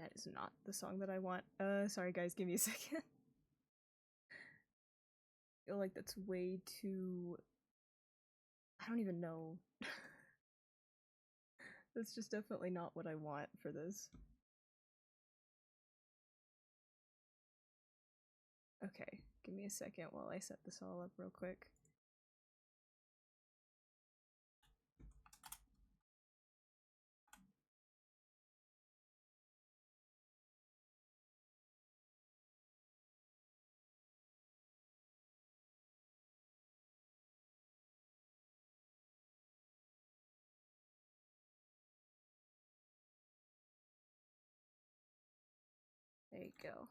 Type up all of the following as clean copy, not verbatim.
That is not the song that I want. Sorry guys, give me a second. I feel like that's way too... I don't even know. That's just definitely not what I want for this. Okay, give me a second while I set this all up real quick. There you go.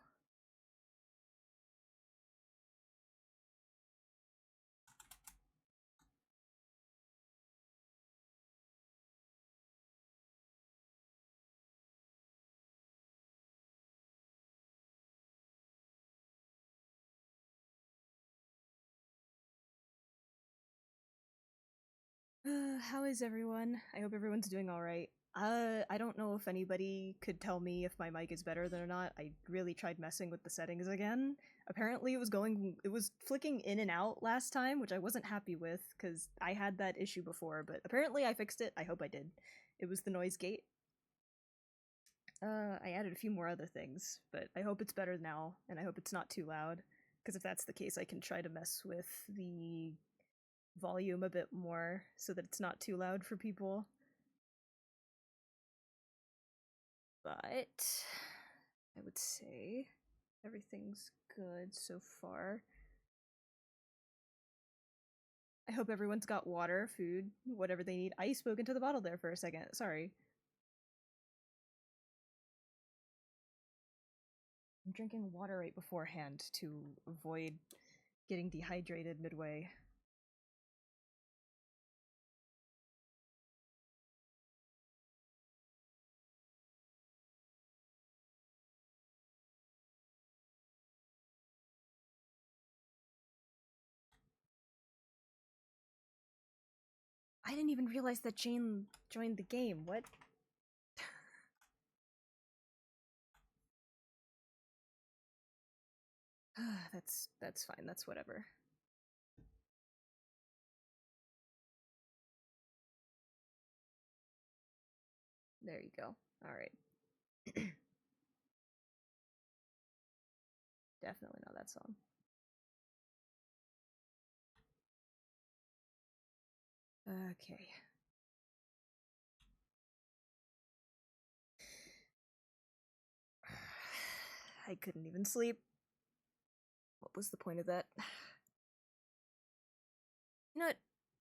How is everyone? I hope everyone's doing alright. I don't know if anybody could tell me if my mic is better than or not. I really tried messing with the settings again. Apparently it was flicking in and out last time, which I wasn't happy with, because I had that issue before, but apparently I fixed it. I hope I did. It was the noise gate. I added a few more other things, but I hope it's better now, and I hope it's not too loud, because if that's the case, I can try to mess with the volume a bit more so that it's not too loud for people. But I would say everything's good so far. I hope everyone's got water, food, whatever they need. I spoke into the bottle there for a second, sorry. I'm drinking water right beforehand to avoid getting dehydrated midway. I didn't even realize that Jane joined the game. What? That's fine. That's whatever. There you go. All right. Definitely not that song. Okay. I couldn't even sleep. What was the point of that? You know what?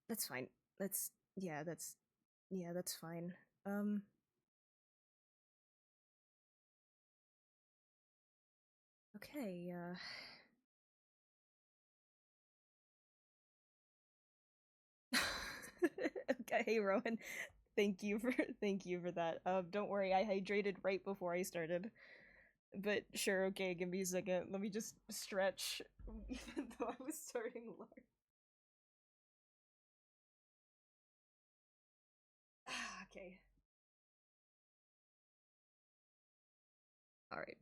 That's fine. That's fine. Okay, okay, hey Rowan. Thank you for that. Don't worry, I hydrated right before I started. But sure, okay, give me a second. Let me just stretch even though I was starting large. Okay. Alright.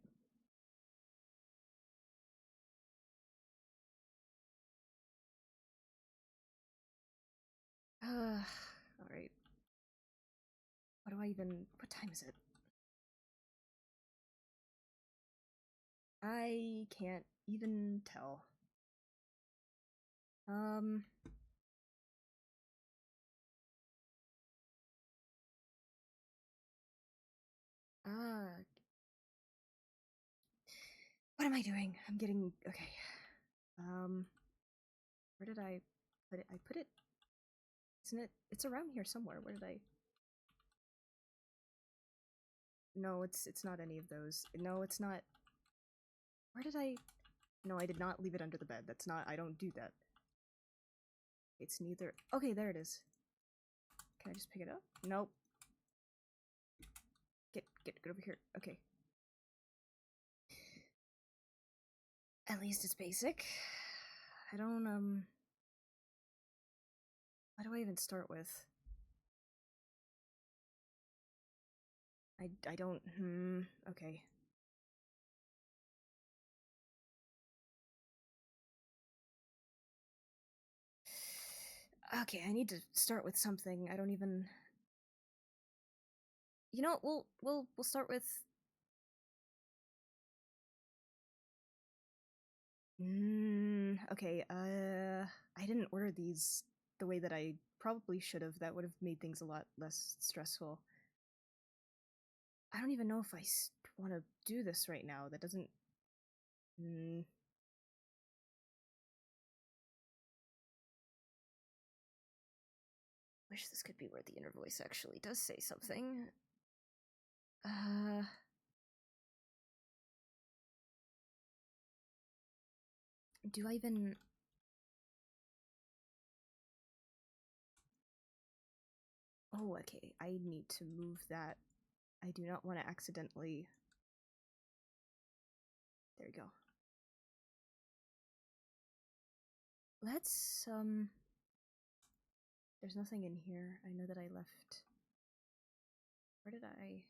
Alright. What time is it? I can't even tell. Uh, what am I doing? I'm getting, okay. Where did I put it? I put it, isn't it? It's around here somewhere. Where did I? No, it's not any of those. No, it's not. Where did I? No, I did not leave it under the bed. That's not, I don't do that. It's neither. Okay, there it is. Can I just pick it up? Nope. Get over here. Okay. At least it's basic. I don't, what do I even start with? I don't, okay. Okay, I need to start with something. I don't even... You know what, we'll start with... Okay, I didn't order these the way that I probably should have. That would have made things a lot less stressful. I don't even know if I want to do this right now. That doesn't... Wish this could be where the inner voice actually does say something. Do I even... Oh, okay, I need to move that. I do not want to accidentally... There we go. Let's, There's nothing in here. I know that I left... Where did I...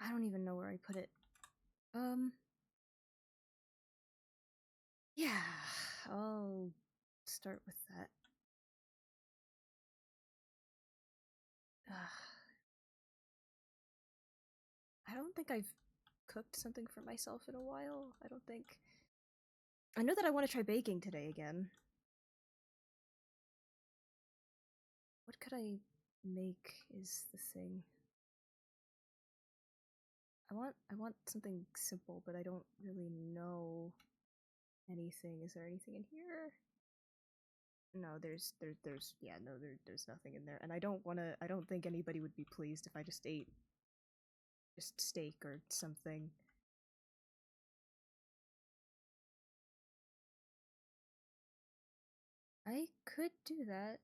I don't even know where I put it. Yeah, I'll start with that. I don't think I've cooked something for myself in a while. I don't think... I know that I want to try baking today again. What could I make is the thing. I want something simple, but I don't really know anything. Is there anything in here? No, there's nothing in there. And I don't think anybody would be pleased if I just ate just steak or something. I could do that.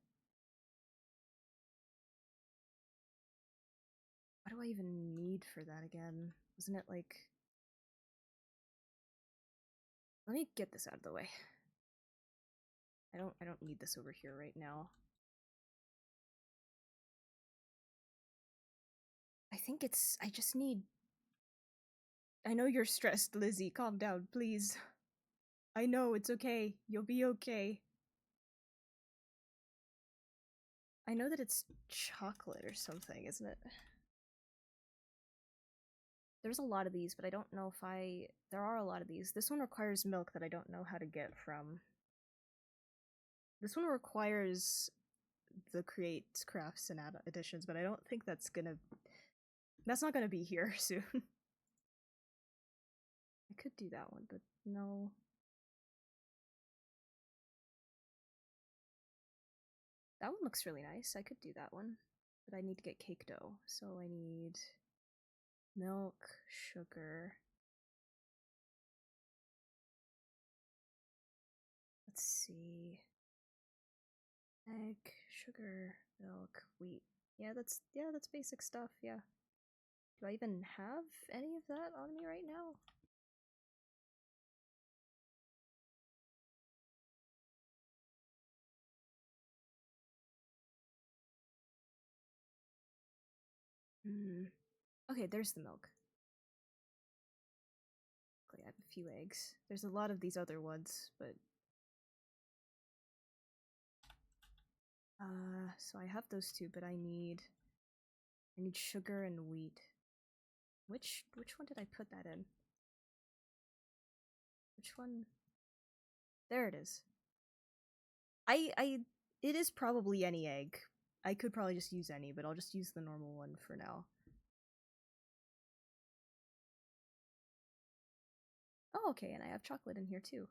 What do I even need for that again? Wasn't it like... Let me get this out of the way. I don't need this over here right now. I think it's... I just need... I know you're stressed, Lizzie. Calm down, please. I know, it's okay. You'll be okay. I know that it's chocolate or something, isn't it? There's a lot of these, but I don't know if I... There are a lot of these. This one requires milk that I don't know how to get from. This one requires the Create Crafts and Additions, but I don't think that's gonna... That's not gonna be here soon. I could do that one, but no. That one looks really nice. I could do that one. But I need to get cake dough, so I need milk, sugar. Let's see. Egg, sugar, milk, wheat. Yeah, that's basic stuff, yeah. Do I even have any of that on me right now? Okay, there's the milk. I have a few eggs. There's a lot of these other ones, but... so I have those two, but I need sugar and wheat. Which one did I put that in? Which one? There it is. It is probably any egg. I could probably just use any, but I'll just use the normal one for now. Oh, okay, and I have chocolate in here too.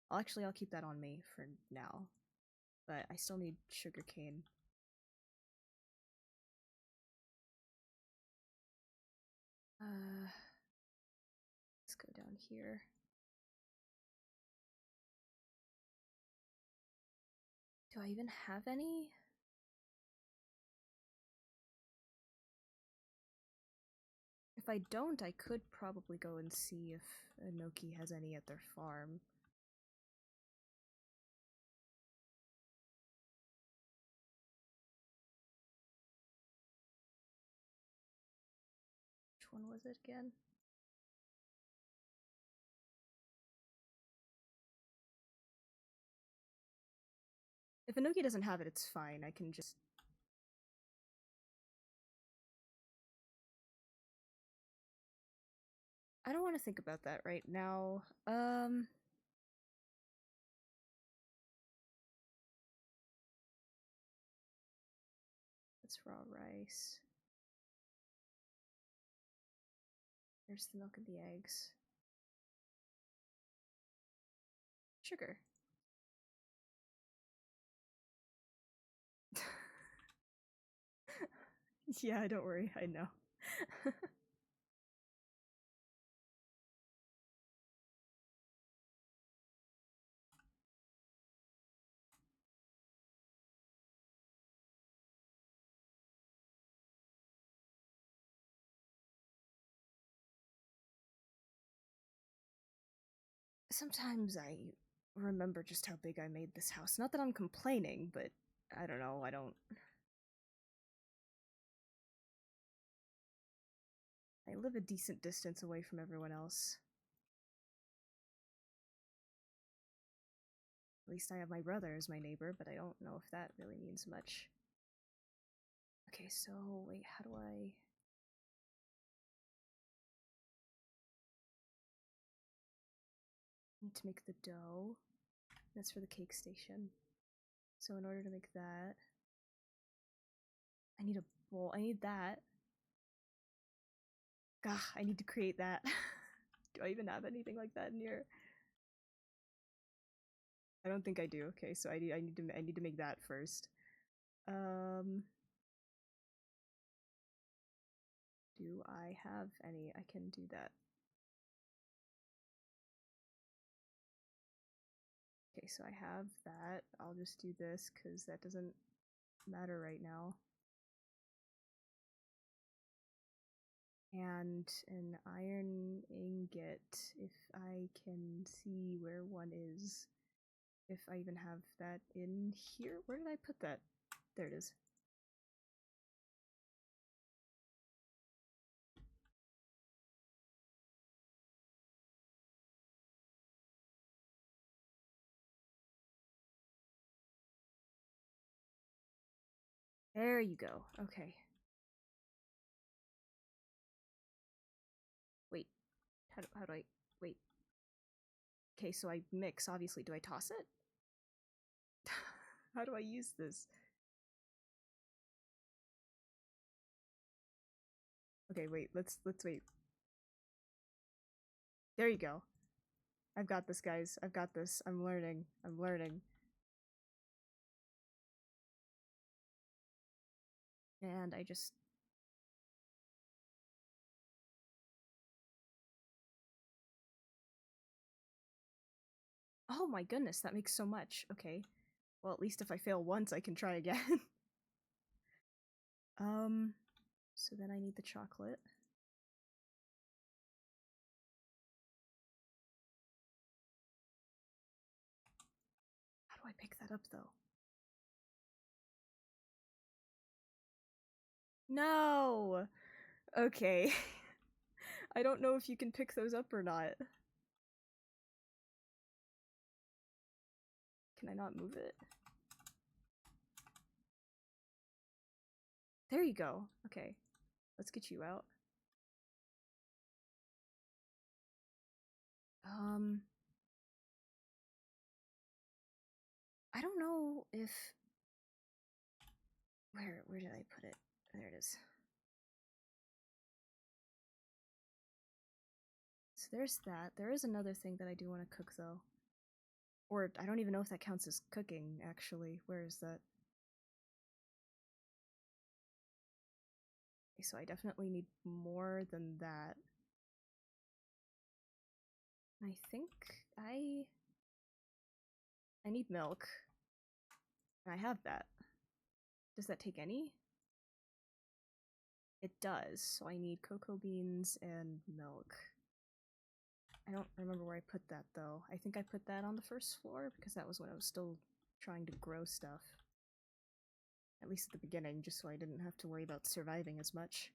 I'll keep that on me for now. But I still need sugar cane. Let's go down here. Do I even have any? If I don't, I could probably go and see if Inoki has any at their farm. was it again? If Inoki doesn't have it, it's fine. I can just... I don't want to think about that right now. That's raw rice. There's the milk and the eggs. Sugar. Yeah, don't worry, I know. Sometimes I remember just how big I made this house. Not that I'm complaining, but I don't know, I don't... I live a decent distance away from everyone else. At least I have my brother as my neighbor, but I don't know if that really means much. Okay, so wait, how do I... need to make the dough. That's for the cake station. So in order to make that, I need a bowl. I need that. Gah, I need to create that. Do I even have anything like that in here? I don't think I do. Okay, so I need to make that first. Do I have any? I can do that. Okay, so I have that. I'll just do this because that doesn't matter right now. And an iron ingot, if I can see where one is. If I even have that in here. Where did I put that? There it is. There you go. Okay. Wait. How do I... Wait. Okay, so I mix, obviously. Do I toss it? How do I use this? Okay, wait. Let's wait. There you go. I've got this, guys. I've got this. I'm learning. I'm learning. And I just... Oh my goodness, that makes so much. Okay. Well, at least if I fail once, I can try again. So then I need the chocolate. How do I pick that up, though? No! Okay. I don't know if you can pick those up or not. Can I not move it? There you go. Okay. Let's get you out. I don't know if... Where did I put it? There it is. So there's that. There is another thing that I do want to cook, though. Or, I don't even know if that counts as cooking, actually. Where is that? Okay, so I definitely need more than that. I think I need milk. And I have that. Does that take any? It does, so I need cocoa beans and milk. I don't remember where I put that, though. I think I put that on the first floor, because that was when I was still trying to grow stuff. At least at the beginning, just so I didn't have to worry about surviving as much.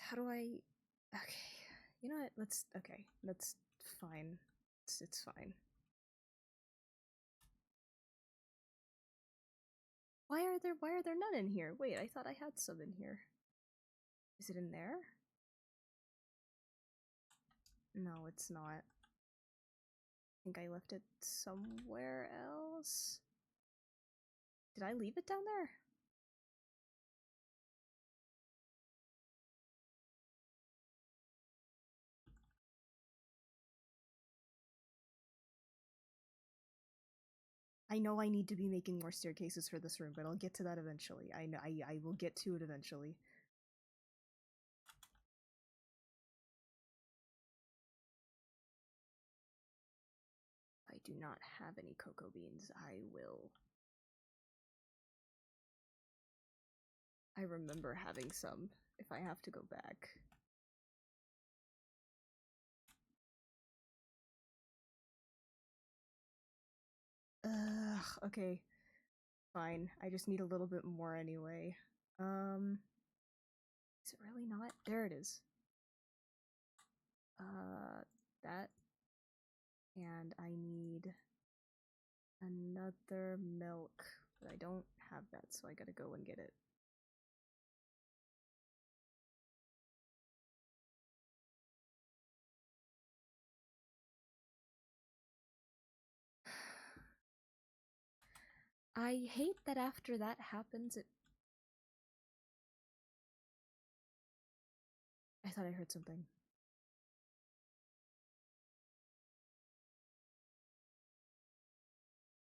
How do I... Okay. You know what? Let's... Okay. That's fine. It's fine. Why are there none in here? Wait, I thought I had some in here. Is it in there? No, it's not. I think I left it somewhere else. Did I leave it down there? I know I need to be making more staircases for this room, but I'll get to that eventually. I will get to it eventually. I do not have any cocoa beans. I will. I remember having some, if I have to go back. Ugh, okay. Fine. I just need a little bit more anyway. Is it really not? There it is. That. And I need another milk, but I don't have that, so I gotta go and get it. I hate that after that happens, I thought I heard something.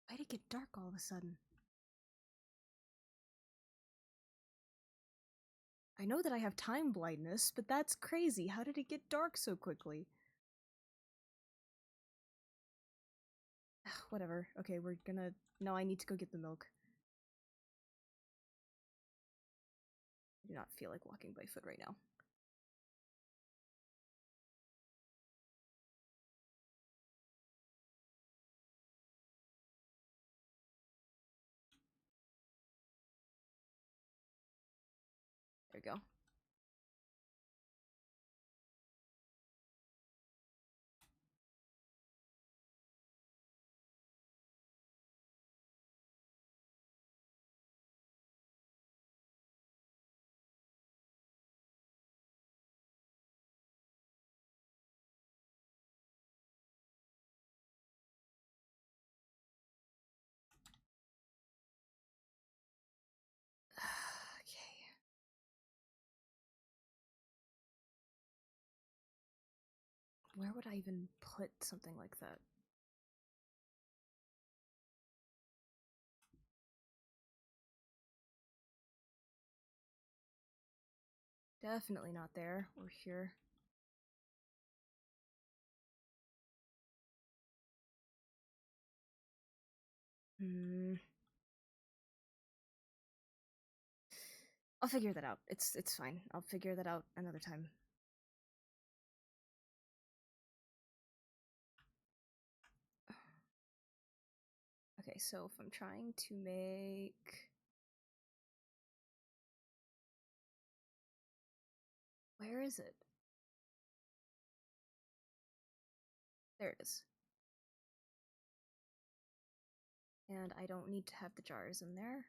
Why'd it get dark all of a sudden? I know that I have time blindness, but that's crazy. How did it get dark so quickly? Whatever. Okay, we're gonna... No, I need to go get the milk. I do not feel like walking by foot right now. There we go. Okay. Where would I even put something like that? Definitely not there, or here. I'll figure that out. It's fine. I'll figure that out another time. Okay, so if I'm trying to make... Where is it? There it is. And I don't need to have the jars in there.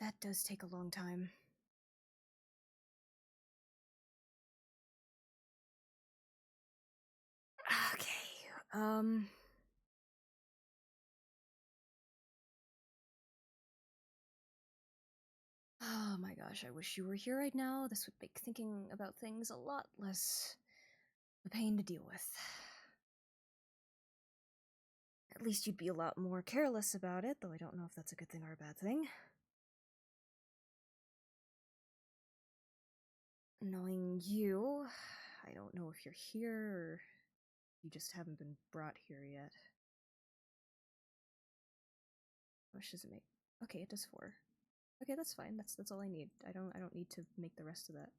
That does take a long time. Okay, oh my gosh, I wish you were here right now. This would make thinking about things a lot less a pain to deal with. At least you'd be a lot more careless about it, though I don't know if that's a good thing or a bad thing. Knowing you, I don't know if you're here or you just haven't been brought here yet. How much does it make? Okay, it does 4. Okay, that's fine. That's all I need. I don't need to make the rest of that.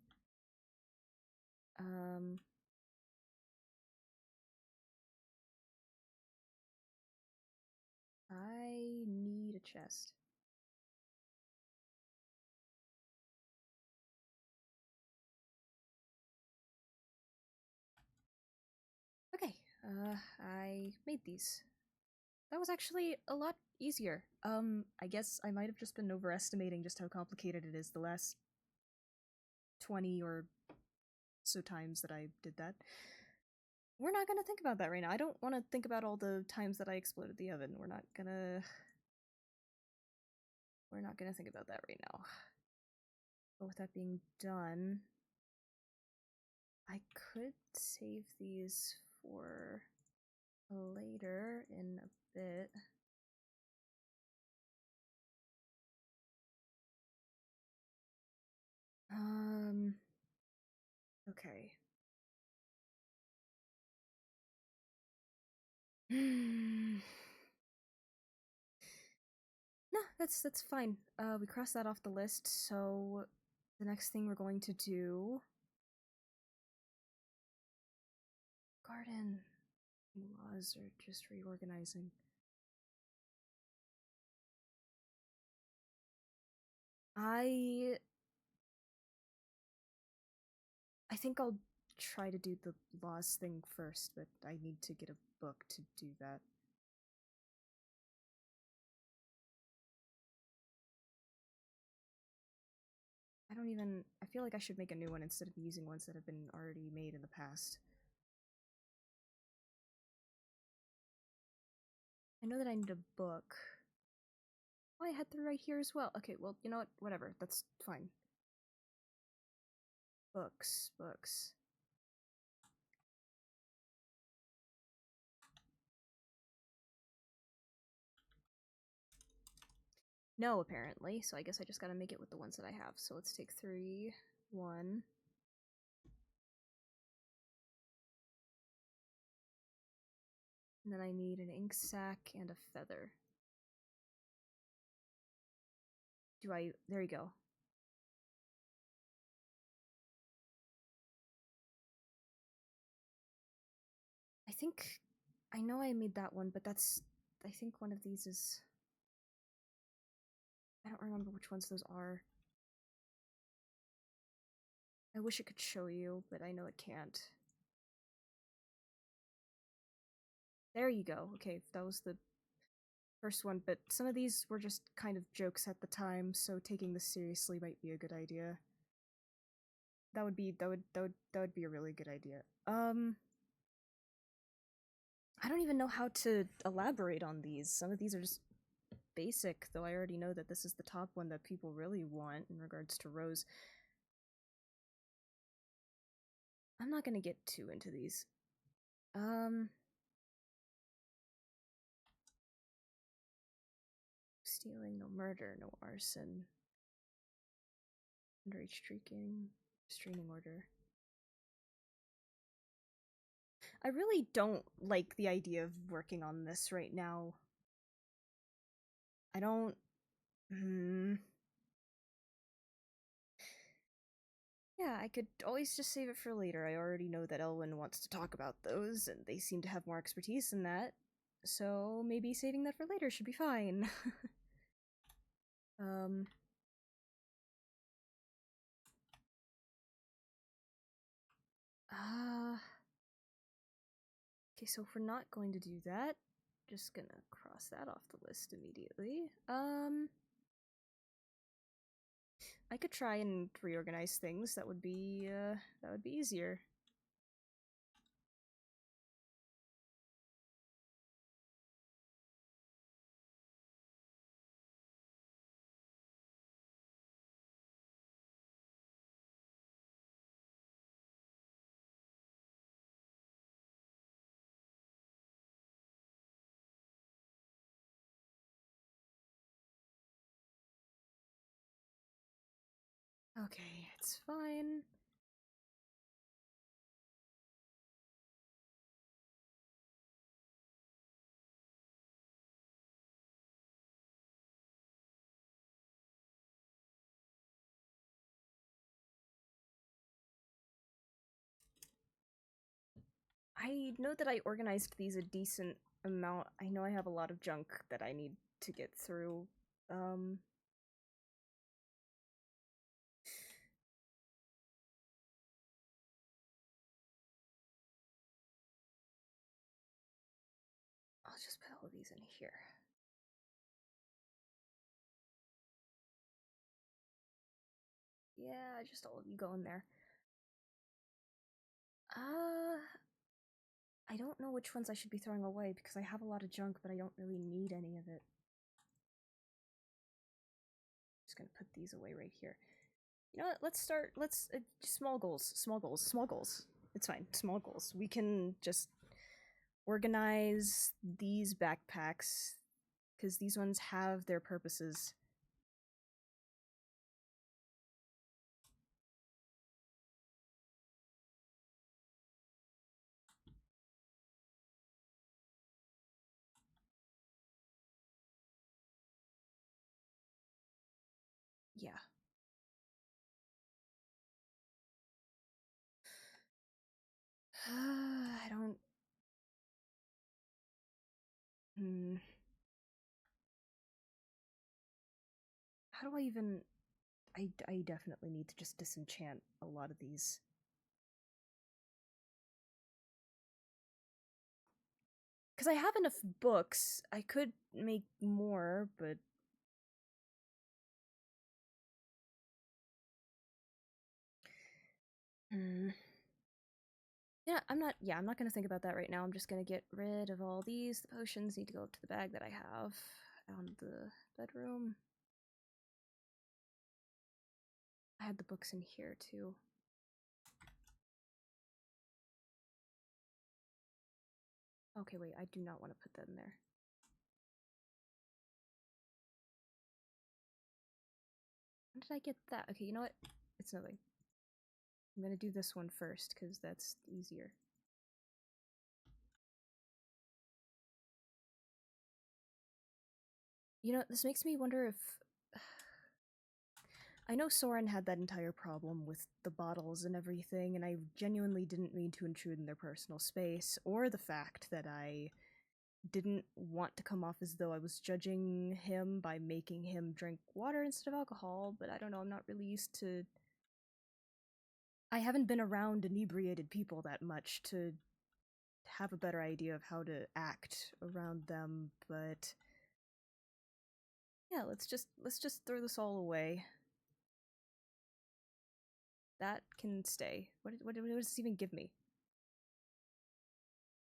I need a chest. I made these. That was actually a lot easier. I guess I might have just been overestimating just how complicated it is the last 20 or so times that I did that. We're not gonna think about that right now. I don't want to think about all the times that I exploded the oven. We're not gonna think about that right now. But with that being done, I could save these for later in a bit. Okay. No, that's fine. We crossed that off the list, so the next thing we're going to do... Garden laws are just reorganizing. I think I'll try to do the laws thing first, but I need to get a book to do that. I feel like I should make a new one instead of using ones that have been already made in the past. I know that I need a book. Oh, I had three right here as well. Okay, well, you know what? Whatever. That's fine. Books. No, apparently, so I guess I just gotta make it with the ones that I have. So let's take 3, 1. And then I need an ink sac and a feather. There you go. I know I made that one, but I think one of these is... I don't remember which ones those are. I wish it could show you, but I know it can't. There you go. Okay, that was the first one, but some of these were just kind of jokes at the time, so taking this seriously might be a good idea. That would be a really good idea. I don't even know how to elaborate on these. Some of these are just basic, though I already know that this is the top one that people really want in regards to rows. I'm not gonna get too into these. Stealing, no murder, no arson. Underage drinking, restraining order. I really don't like the idea of working on this right now. I don't... Yeah, I could always just save it for later. I already know that Elwyn wants to talk about those, and they seem to have more expertise in that. So maybe saving that for later should be fine. Okay, so if we're not going to do that, just gonna cross that off the list immediately. I could try and reorganize things. That would be easier. Okay, it's fine. I know that I organized these a decent amount. I know I have a lot of junk that I need to get through. here. Yeah, just all of you go in there. I don't know which ones I should be throwing away because I have a lot of junk, but I don't really need any of it. Just gonna put these away right here. You know what? Let's small goals, small goals, small goals. It's fine, small goals. We can just organize these backpacks because these ones have their purposes. Yeah. I don't... How do I even... I definitely need to just disenchant a lot of these. Because I have enough books. I could make more, but... Yeah, I'm not gonna think about that right now. I'm just gonna get rid of all these. The potions need to go up to the bag that I have on the bedroom. I had the books in here too. Okay, wait, I do not want to put that in there. When did I get that? Okay, you know what? It's nothing. I'm gonna do this one first, because that's easier. You know, this makes me wonder if... I know Soren had that entire problem with the bottles and everything, and I genuinely didn't mean to intrude in their personal space, or the fact that I didn't want to come off as though I was judging him by making him drink water instead of alcohol, but I don't know, I'm not really used to... I haven't been around inebriated people that much to have a better idea of how to act around them, but... Yeah, let's just throw this all away. That can stay. What does this even give me?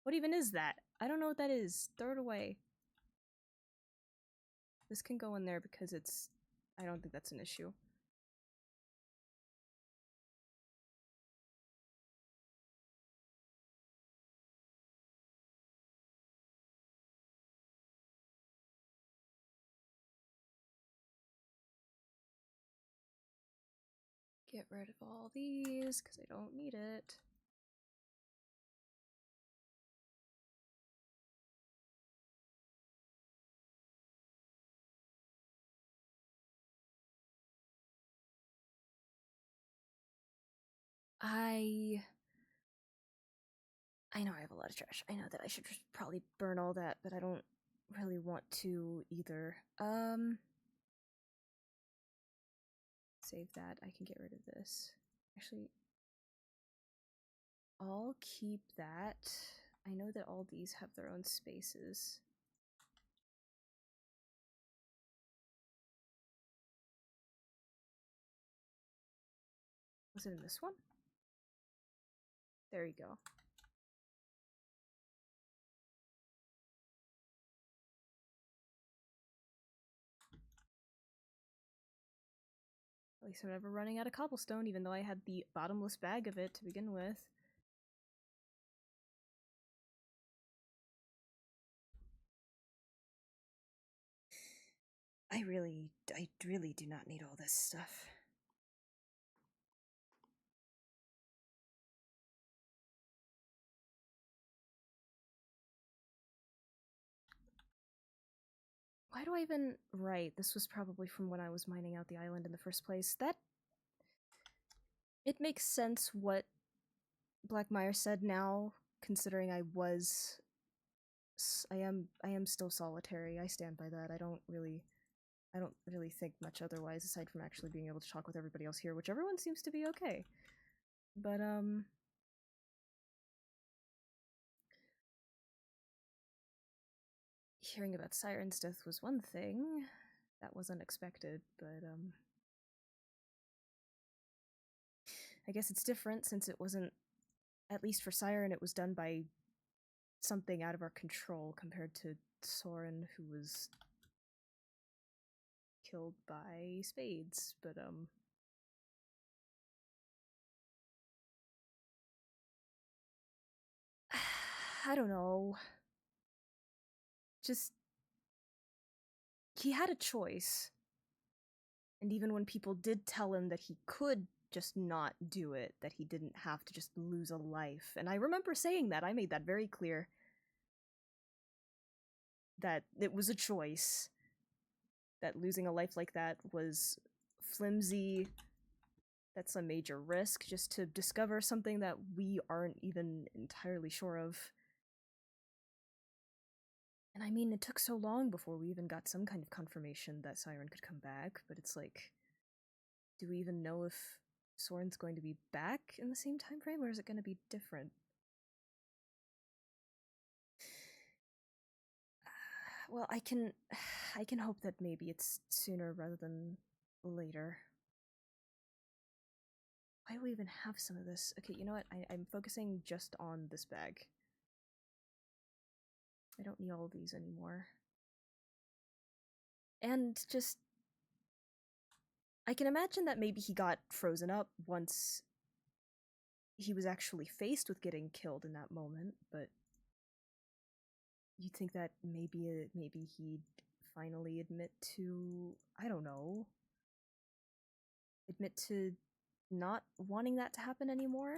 What even is that? I don't know what that is. Throw it away. This can go in there because it's... I don't think that's an issue. Get rid of all these because I don't need it. I know I have a lot of trash. I know that I should just probably burn all that, but I don't really want to either. Save that. I can get rid of this. Actually, I'll keep that. I know that all these have their own spaces. Was it in this one? There you go. At least I'm never running out of cobblestone, even though I had the bottomless bag of it to begin with. I really do not need all this stuff. Why do I even... Right, this was probably from when I was mining out the island in the first place. That... It makes sense what Blackmire said now, considering I am still solitary. I stand by that. I don't really think much otherwise, aside from actually being able to talk with everybody else here, which everyone seems to be okay. But, hearing about Siren's death was one thing. That was unexpected, but, I guess it's different since it wasn't, at least for Siren, it was done by something out of our control compared to Soren, who was killed by spades, but, I don't know. Just, he had a choice. And even when people did tell him that he could just not do it, that he didn't have to just lose a life. And I remember saying that, I made that very clear. That it was a choice. That losing a life like that was flimsy. That's a major risk, just to discover something that we aren't even entirely sure of. And I mean, it took so long before we even got some kind of confirmation that Siren could come back, but it's like, do we even know if Soren's going to be back in the same time frame, or is it going to be different? Well, I can hope that maybe it's sooner rather than later. Why do we even have some of this? Okay, you know what? I'm focusing just on this bag. I don't need all of these anymore. And just, I can imagine that maybe he got frozen up once he was actually faced with getting killed in that moment, but you'd think that maybe he'd finally admit to, I don't know, admit to not wanting that to happen anymore?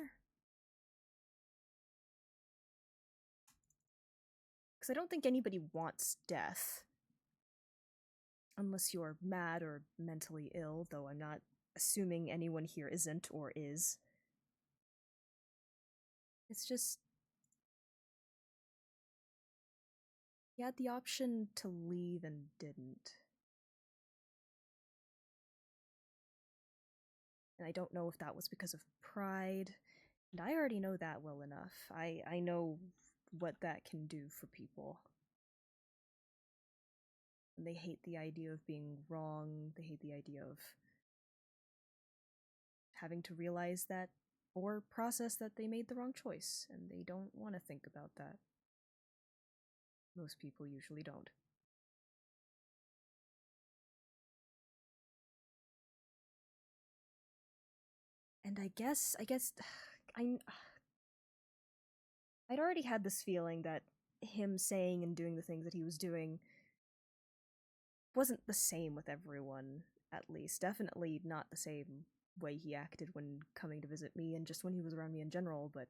Because I don't think anybody wants death. Unless you're mad or mentally ill, though I'm not assuming anyone here isn't or is. It's just, he had the option to leave and didn't. And I don't know if that was because of pride, and I already know that well enough. I know what that can do for people. And they hate the idea of being wrong, they hate the idea of having to realize that or process that they made the wrong choice, and they don't want to think about that. Most people usually don't. And I guess I'd already had this feeling that him saying and doing the things that he was doing wasn't the same with everyone, at least. Definitely not the same way he acted when coming to visit me and just when he was around me in general, but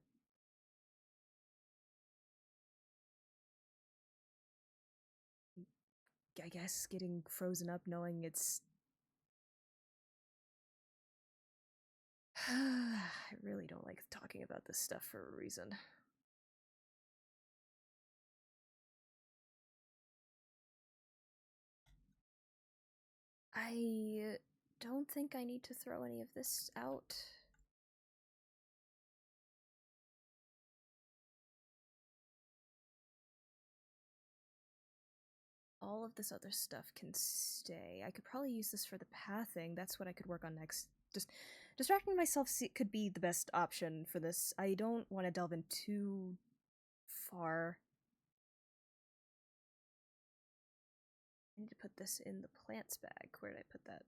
I guess getting frozen up knowing it's I really don't like talking about this stuff for a reason. I don't think I need to throw any of this out. All of this other stuff can stay. I could probably use this for the pathing. That's what I could work on next. Just distracting myself could be the best option for this. I don't want to delve in too far. I need to put this in the plants bag. Where did I put that?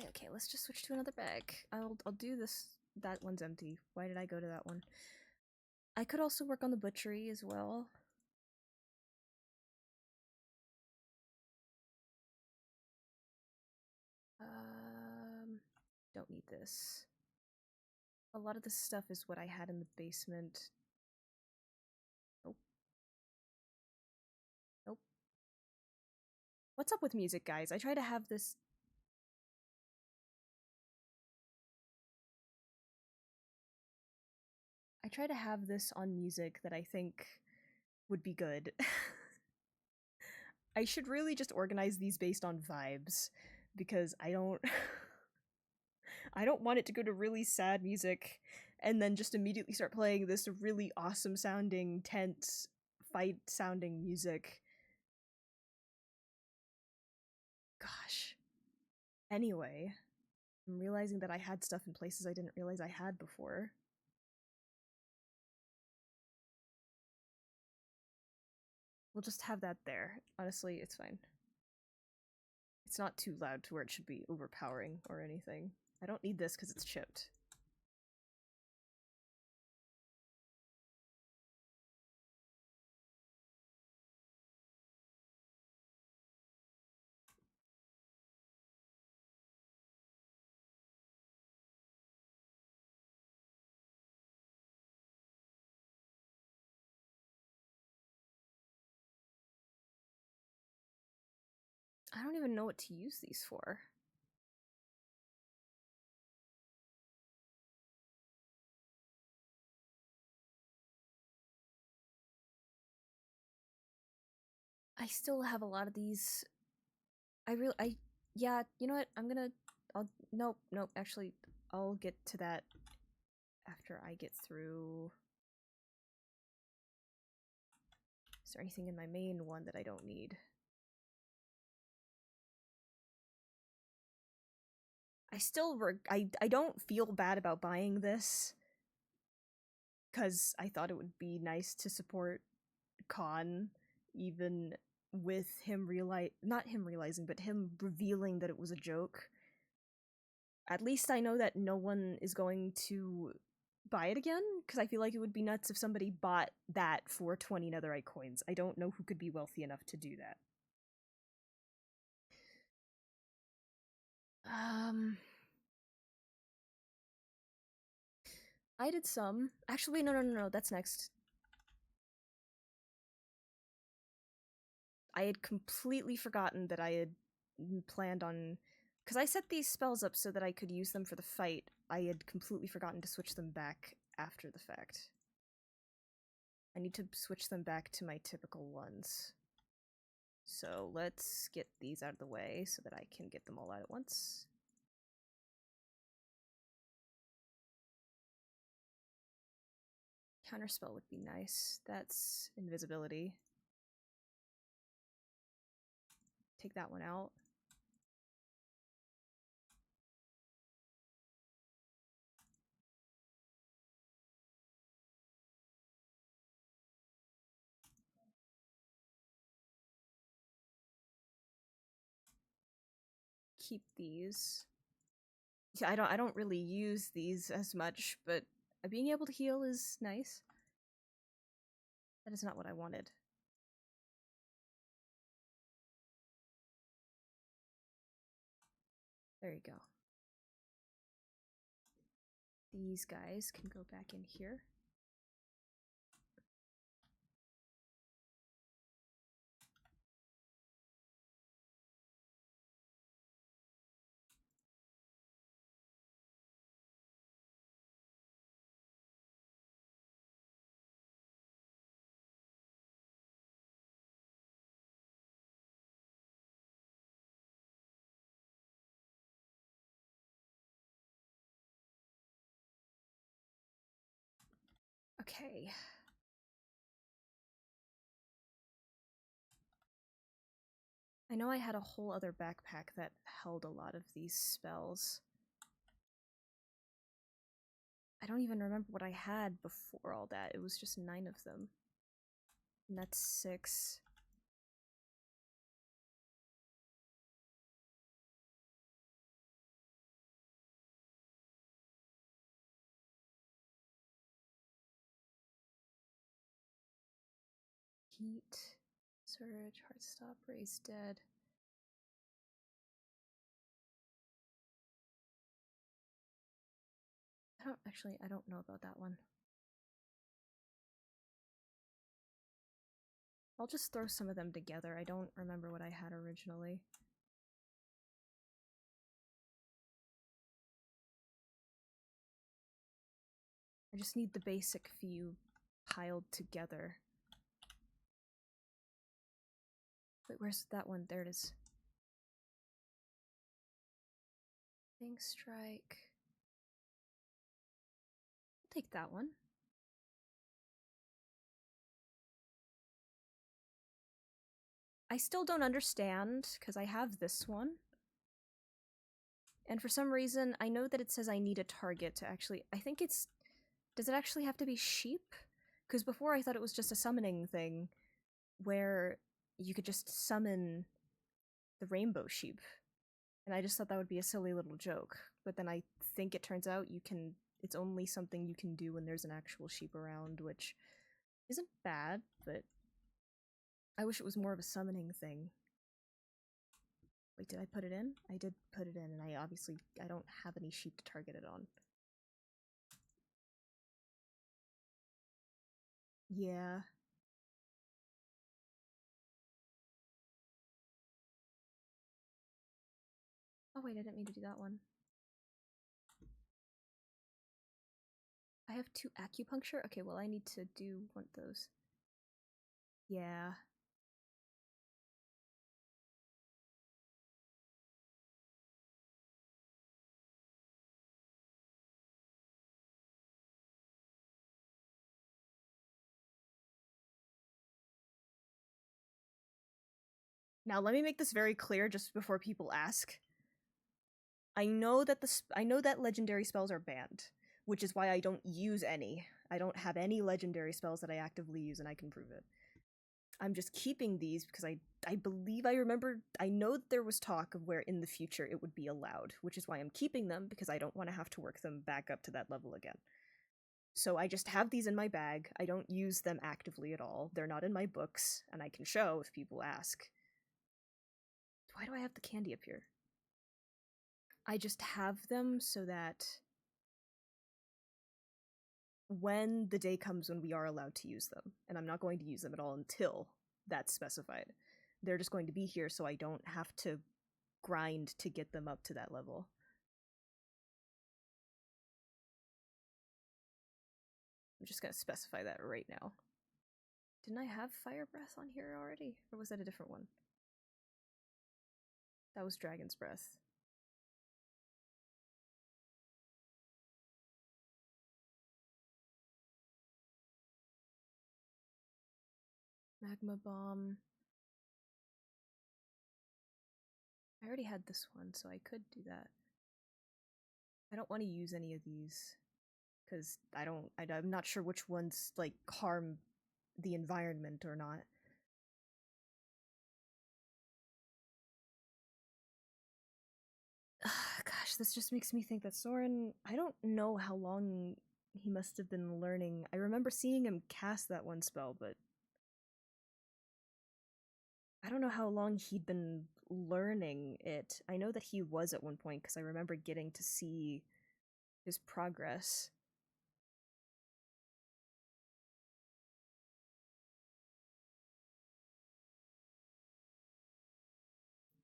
Okay, let's just switch to another bag. I'll do this. That one's empty. Why did I go to that one? I could also work on the butchery as well. Don't need this. A lot of this stuff is what I had in the basement. Nope. Nope. What's up with music, guys? I try to have this... try to have this on music that I think would be good. I should really just organize these based on vibes, because I don't I don't want it to go to really sad music and then just immediately start playing this really awesome sounding, tense, fight sounding music. Gosh. Anyway, I'm realizing that I had stuff in places I didn't realize I had before. We'll just have that there. Honestly, it's fine. It's not too loud to where it should be overpowering or anything. I don't need this because it's chipped. I don't even know what to use these for. I still have a lot of these. Yeah, you know what? Nope, actually, I'll get to that after I get through. Is there anything in my main one that I don't need? I don't feel bad about buying this, because I thought it would be nice to support Khan, even with him not him realizing, but him revealing that it was a joke. At least I know that no one is going to buy it again, because I feel like it would be nuts if somebody bought that for 20 netherite coins. I don't know who could be wealthy enough to do that. I did some. Actually, no, that's next. I had completely forgotten that I had planned on... Because I set these spells up so that I could use them for the fight. I had completely forgotten to switch them back after the fact. I need to switch them back to my typical ones. So let's get these out of the way so that I can get them all out at once. Counterspell would be nice. That's invisibility. Take that one out. Keep these. Yeah, I don't really use these as much, but being able to heal is nice. That is not what I wanted. There you go. These guys can go back in here. Okay. I know I had a whole other backpack that held a lot of these spells. I don't even remember what I had before all that. It was just 9 of them. And that's 6. Heat, Surge, Heartstop, Raise Dead. I don't know about that one. I'll just throw some of them together. I don't remember what I had originally. I just need the basic few piled together. Wait, where's that one? There it is. Thing strike. I'll take that one. I still don't understand, because I have this one. And for some reason, I know that it says I need a target to actually... I think it's... Does it actually have to be sheep? Because before I thought it was just a summoning thing, where you could just summon the rainbow sheep. And I just thought that would be a silly little joke. But then I think it turns out you can... It's only something you can do when there's an actual sheep around, which isn't bad, but I wish it was more of a summoning thing. Wait, did I put it in? I did put it in, and I don't have any sheep to target it on. Yeah. Oh wait, I didn't mean to do that one. I have 2 acupuncture? Okay, well I need to do one of those. Yeah. Now let me make this very clear just before people ask. I know that legendary spells are banned, which is why I don't use any. I don't have any legendary spells that I actively use, and I can prove it. I'm just keeping these because I believe I remember, I know that there was talk of where in the future it would be allowed, which is why I'm keeping them, because I don't want to have to work them back up to that level again. So I just have these in my bag. I don't use them actively at all. They're not in my books, and I can show if people ask. Why do I have the candy up here? I just have them so that when the day comes when we are allowed to use them, and I'm not going to use them at all until that's specified. They're just going to be here so I don't have to grind to get them up to that level. I'm just gonna specify that right now. Didn't I have Fire Breath on here already? Or was that a different one? That was Dragon's Breath. Magma Bomb. I already had this one, so I could do that. I don't want to use any of these, because I'm not sure which ones, like, harm the environment or not. Gosh, this just makes me think that Soren, I don't know how long he must have been learning. I remember seeing him cast that one spell, but I don't know how long he'd been learning it. I know that he was at one point, because I remember getting to see his progress.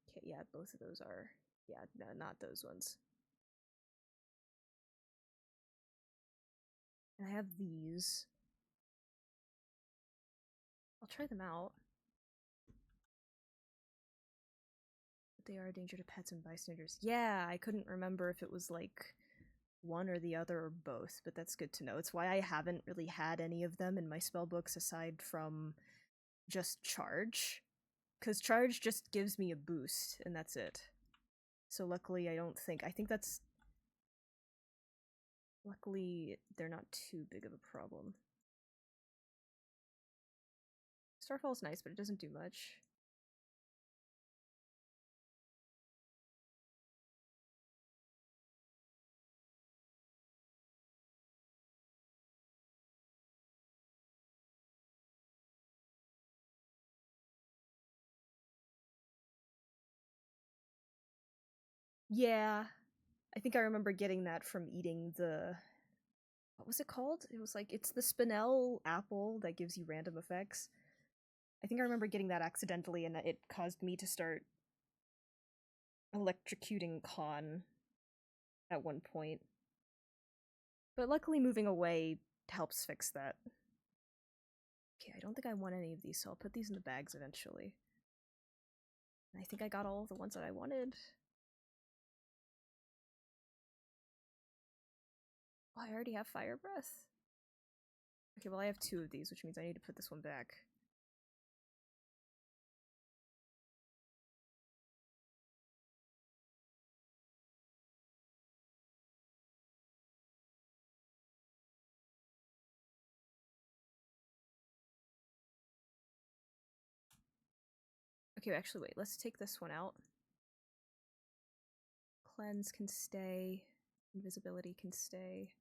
Okay, yeah, both of those are... Yeah, no, not those ones. And I have these. I'll try them out. But they are a danger to pets and bystanders. Yeah, I couldn't remember if it was like one or the other or both, but that's good to know. It's why I haven't really had any of them in my spellbooks aside from just charge. Because charge just gives me a boost, and that's it. So luckily I think that's... Luckily, they're not too big of a problem. Starfall's nice, but it doesn't do much. Yeah, I think I remember getting that from eating the... What was it called? It was like, it's the Spinel apple that gives you random effects. I think I remember getting that accidentally, and it caused me to start electrocuting Khan at one point. But luckily moving away helps fix that. Okay, I don't think I want any of these, so I'll put these in the bags eventually. And I think I got all of the ones that I wanted. Oh, I already have fire breath. Okay, well I have 2 of these, which means I need to put this one back. Okay, actually wait, let's take this one out. Cleanse can stay. Invisibility can stay.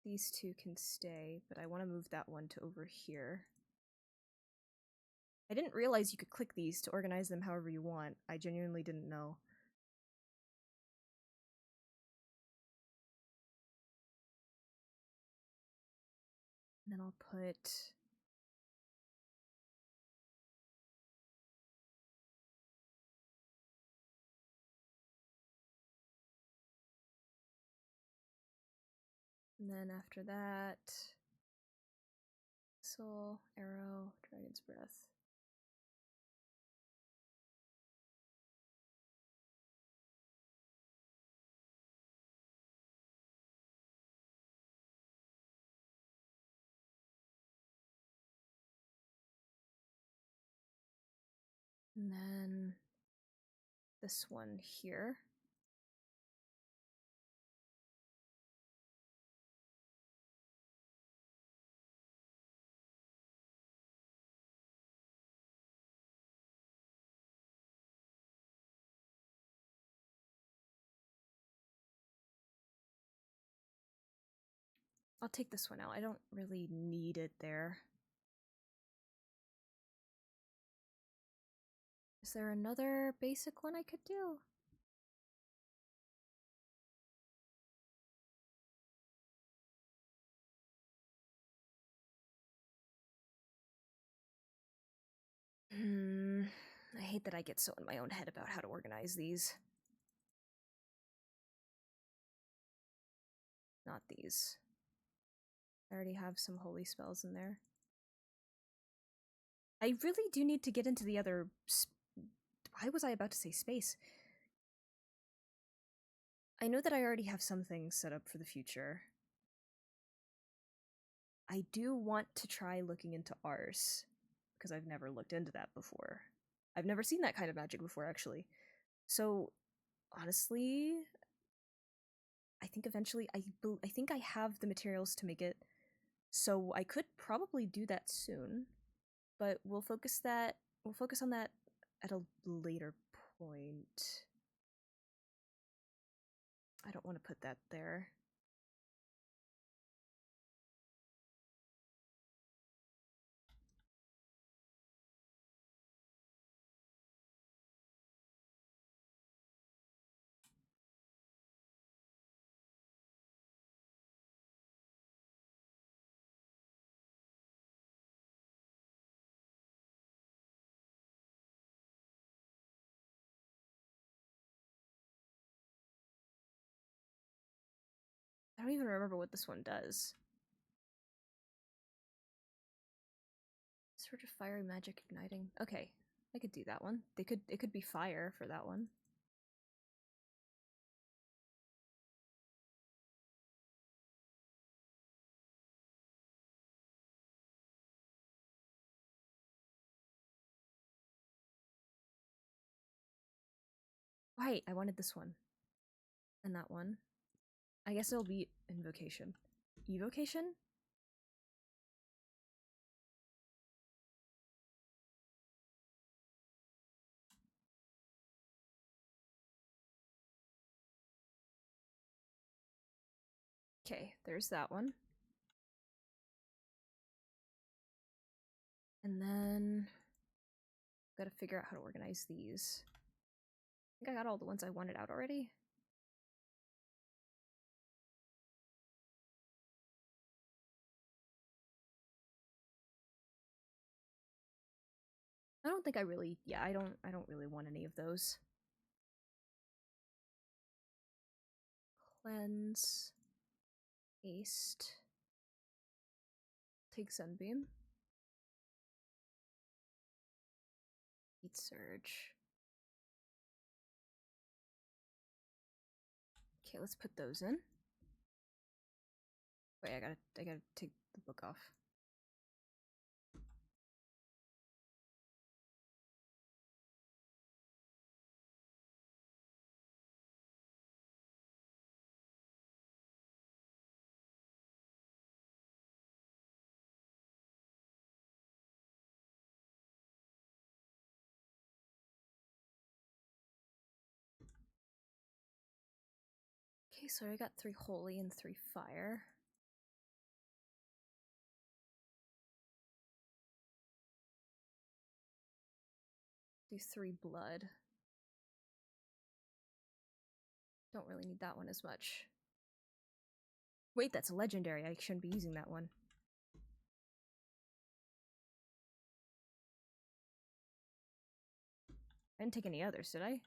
These 2 can stay, but I want to move that one to over here. I didn't realize you could click these to organize them however you want. I genuinely didn't know. And then I'll put... And then after that... Soul, Arrow, Dragon's Breath. And then this one here. I'll take this one out. I don't really need it there. Is there another basic one I could do? I hate that I get so in my own head about how to organize these. Not these. I already have some holy spells in there. I really do need to get into the other... Why was I about to say space? I know that I already have some things set up for the future. I do want to try looking into Ars, because I've never looked into that before. I've never seen that kind of magic before, actually. So, honestly, I think eventually, I think I have the materials to make it, so I could probably do that soon. But we'll focus on that at a later point. I don't want to put that there. I don't even remember what this one does. Sort of fiery magic igniting. Okay, I could do that one. It could be fire for that one. Right, I wanted this one. And that one. I guess it'll be invocation. Evocation? Okay, there's that one. And then gotta figure out how to organize these. I think I got all the ones I wanted out already. I don't think I really, yeah, I don't really want any of those. Cleanse. Haste. Take Sunbeam. Heat Surge. Okay, let's put those in. Wait, I gotta take the book off. Okay, so I got 3 holy and 3 fire. Do 3 blood. Don't really need that one as much. Wait, that's a legendary. I shouldn't be using that one. I didn't take any others, did I?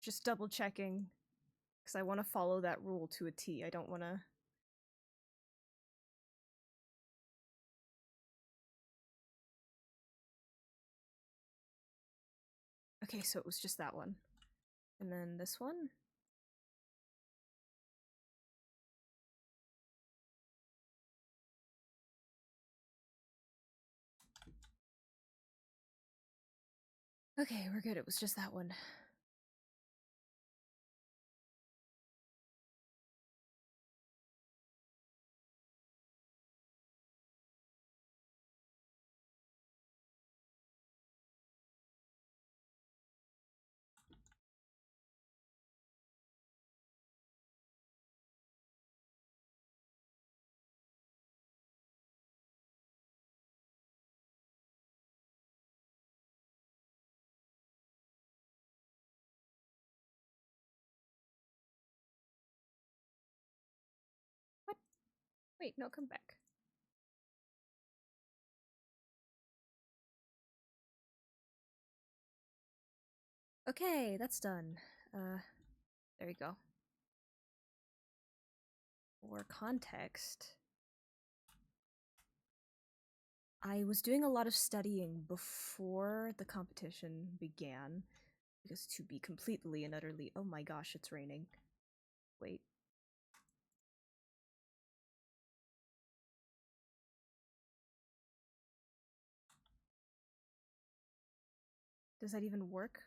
Just double checking. Because I want to follow that rule to a T. I don't want to... Okay, so it was just that one. And then this one? Okay, we're good. It was just that one. What? Wait, no, come back. Okay, that's done. There you go. For context, I was doing a lot of studying before the competition began, because to be completely and utterly— oh my gosh, it's raining. Wait. Does that even work?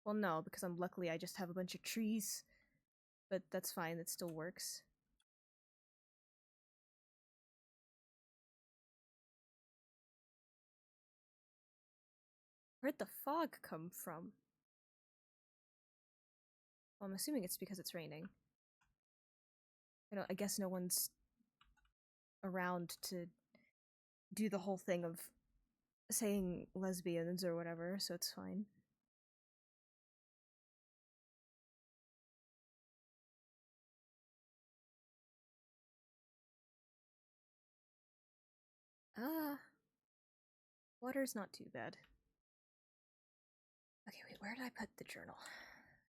Well, no, because luckily I just have a bunch of trees, but that's fine, it still works. Where'd the fog come from? Well, I'm assuming it's because it's raining. I guess no one's around to do the whole thing of saying lesbians or whatever, so it's fine. Water's not too bad. Okay, wait, where did I put the journal?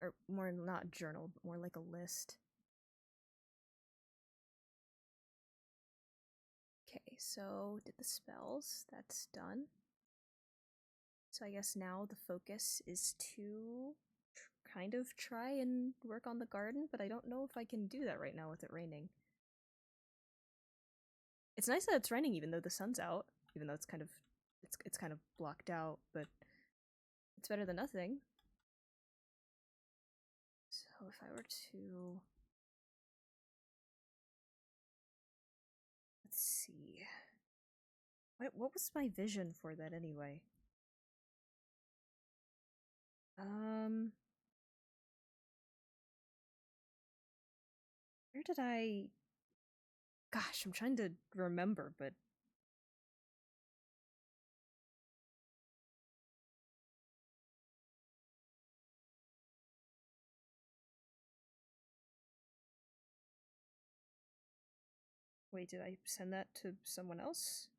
Or more, not journal, but more like a list. Okay, so did the spells. That's done. So I guess now the focus is to kind of try and work on the garden, but I don't know if I can do that right now with it raining. It's nice that it's raining even though the sun's out, even though it's kind of blocked out, but it's better than nothing. So if I were to... let's see. What was my vision for that anyway? Where did I... gosh, I'm trying to remember, but... Wait, did I send that to someone else?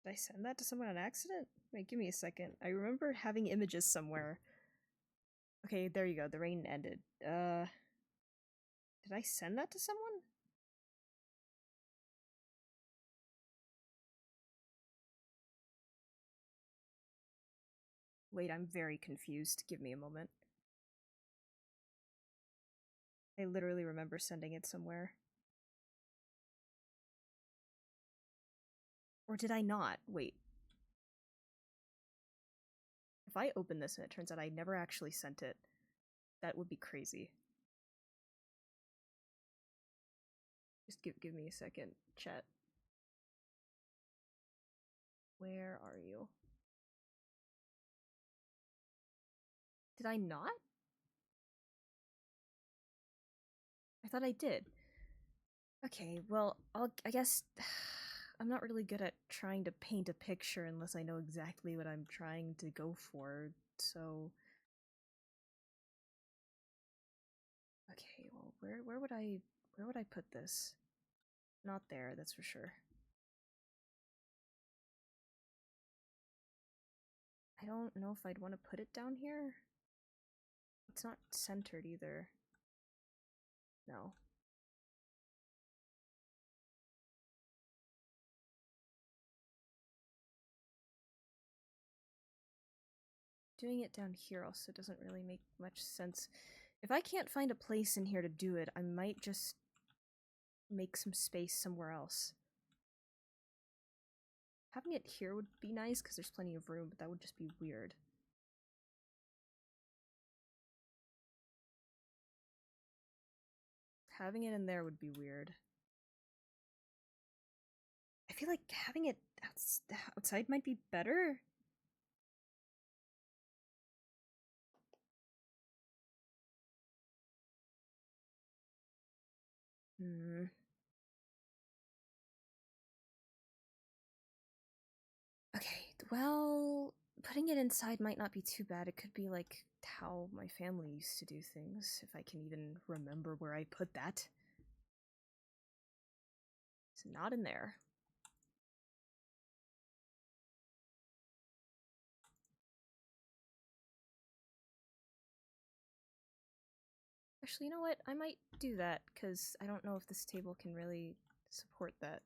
Did I send that to someone on accident? Wait, give me a second. I remember having images somewhere. Okay, there you go. The rain ended. Did I send that to someone? Wait, I'm very confused. Give me a moment. I literally remember sending it somewhere. Or did I not? Wait. If I open this and it turns out I never actually sent it, that would be crazy. Just give me a second, chat. Where are you? Did I not? I thought I did. Okay, well, I guess I'm not really good at trying to paint a picture unless I know exactly what I'm trying to go for, so... Okay, well, where would I put this? Not there, that's for sure. I don't know if I'd want to put it down here. It's not centered either. No. Doing it down here also doesn't really make much sense. If I can't find a place in here to do it, I might just make some space somewhere else. Having it here would be nice because there's plenty of room, but that would just be weird. Having it in there would be weird. I feel like having it outside might be better. Hmm. Okay, well, putting it inside might not be too bad. It could be like how my family used to do things, if I can even remember where I put that. It's not in there. Actually, you know what? I might do that, because I don't know if this table can really support that.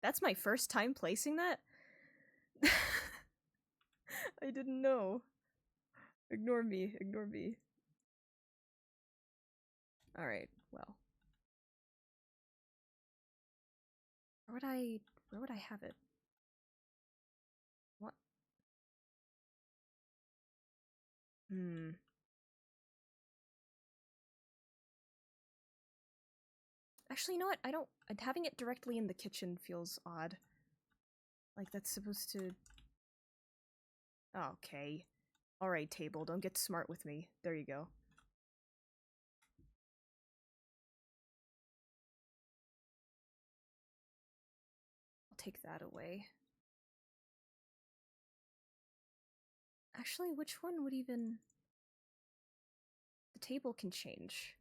That's my first time placing that? I didn't know. Ignore me, ignore me. Alright, well. Where would I have it? What? Hmm. Actually, you know what? Having it directly in the kitchen feels odd. Like that's supposed to... Okay. Alright, table, don't get smart with me. There you go. I'll take that away. Actually, which one would even... The table can change.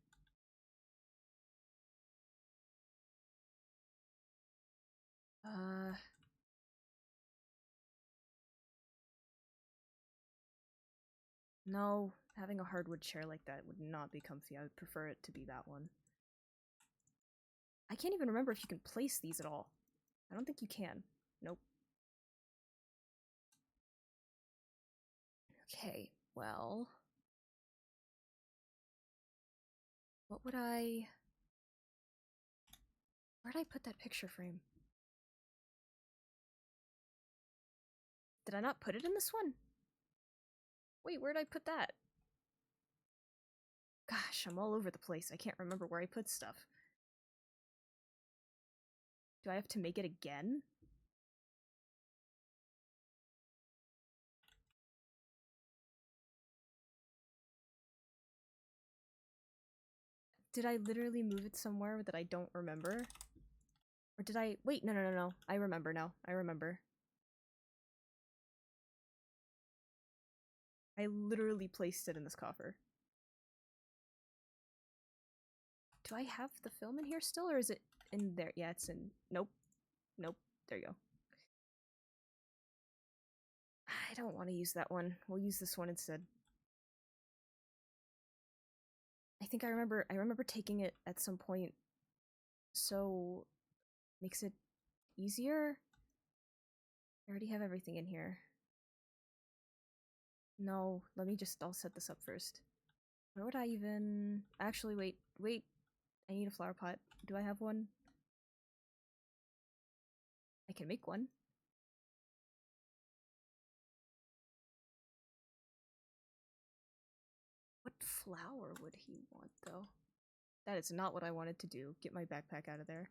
No, having a hardwood chair like that would not be comfy. I would prefer it to be that one. I can't even remember if you can place these at all. I don't think you can. Nope. Okay, well... What would I... Where'd I put that picture frame? Did I not put it in this one? Wait, where'd I put that? Gosh, I'm all over the place. I can't remember where I put stuff. Do I have to make it again? Did I literally move it somewhere that I don't remember? Or did I... Wait, no. I remember now. I remember. I literally placed it in this coffer. Do I have the film in here still, or is it in there? Yeah, it's in... Nope. Nope. There you go. I don't want to use that one. We'll use this one instead. I think I remember taking it at some point, so makes it easier. I already have everything in here. No, I'll set this up first. Where would I even... Actually, wait. I need a flower pot. Do I have one? I can make one. What flower would he want, though? That is not what I wanted to do. Get my backpack out of there.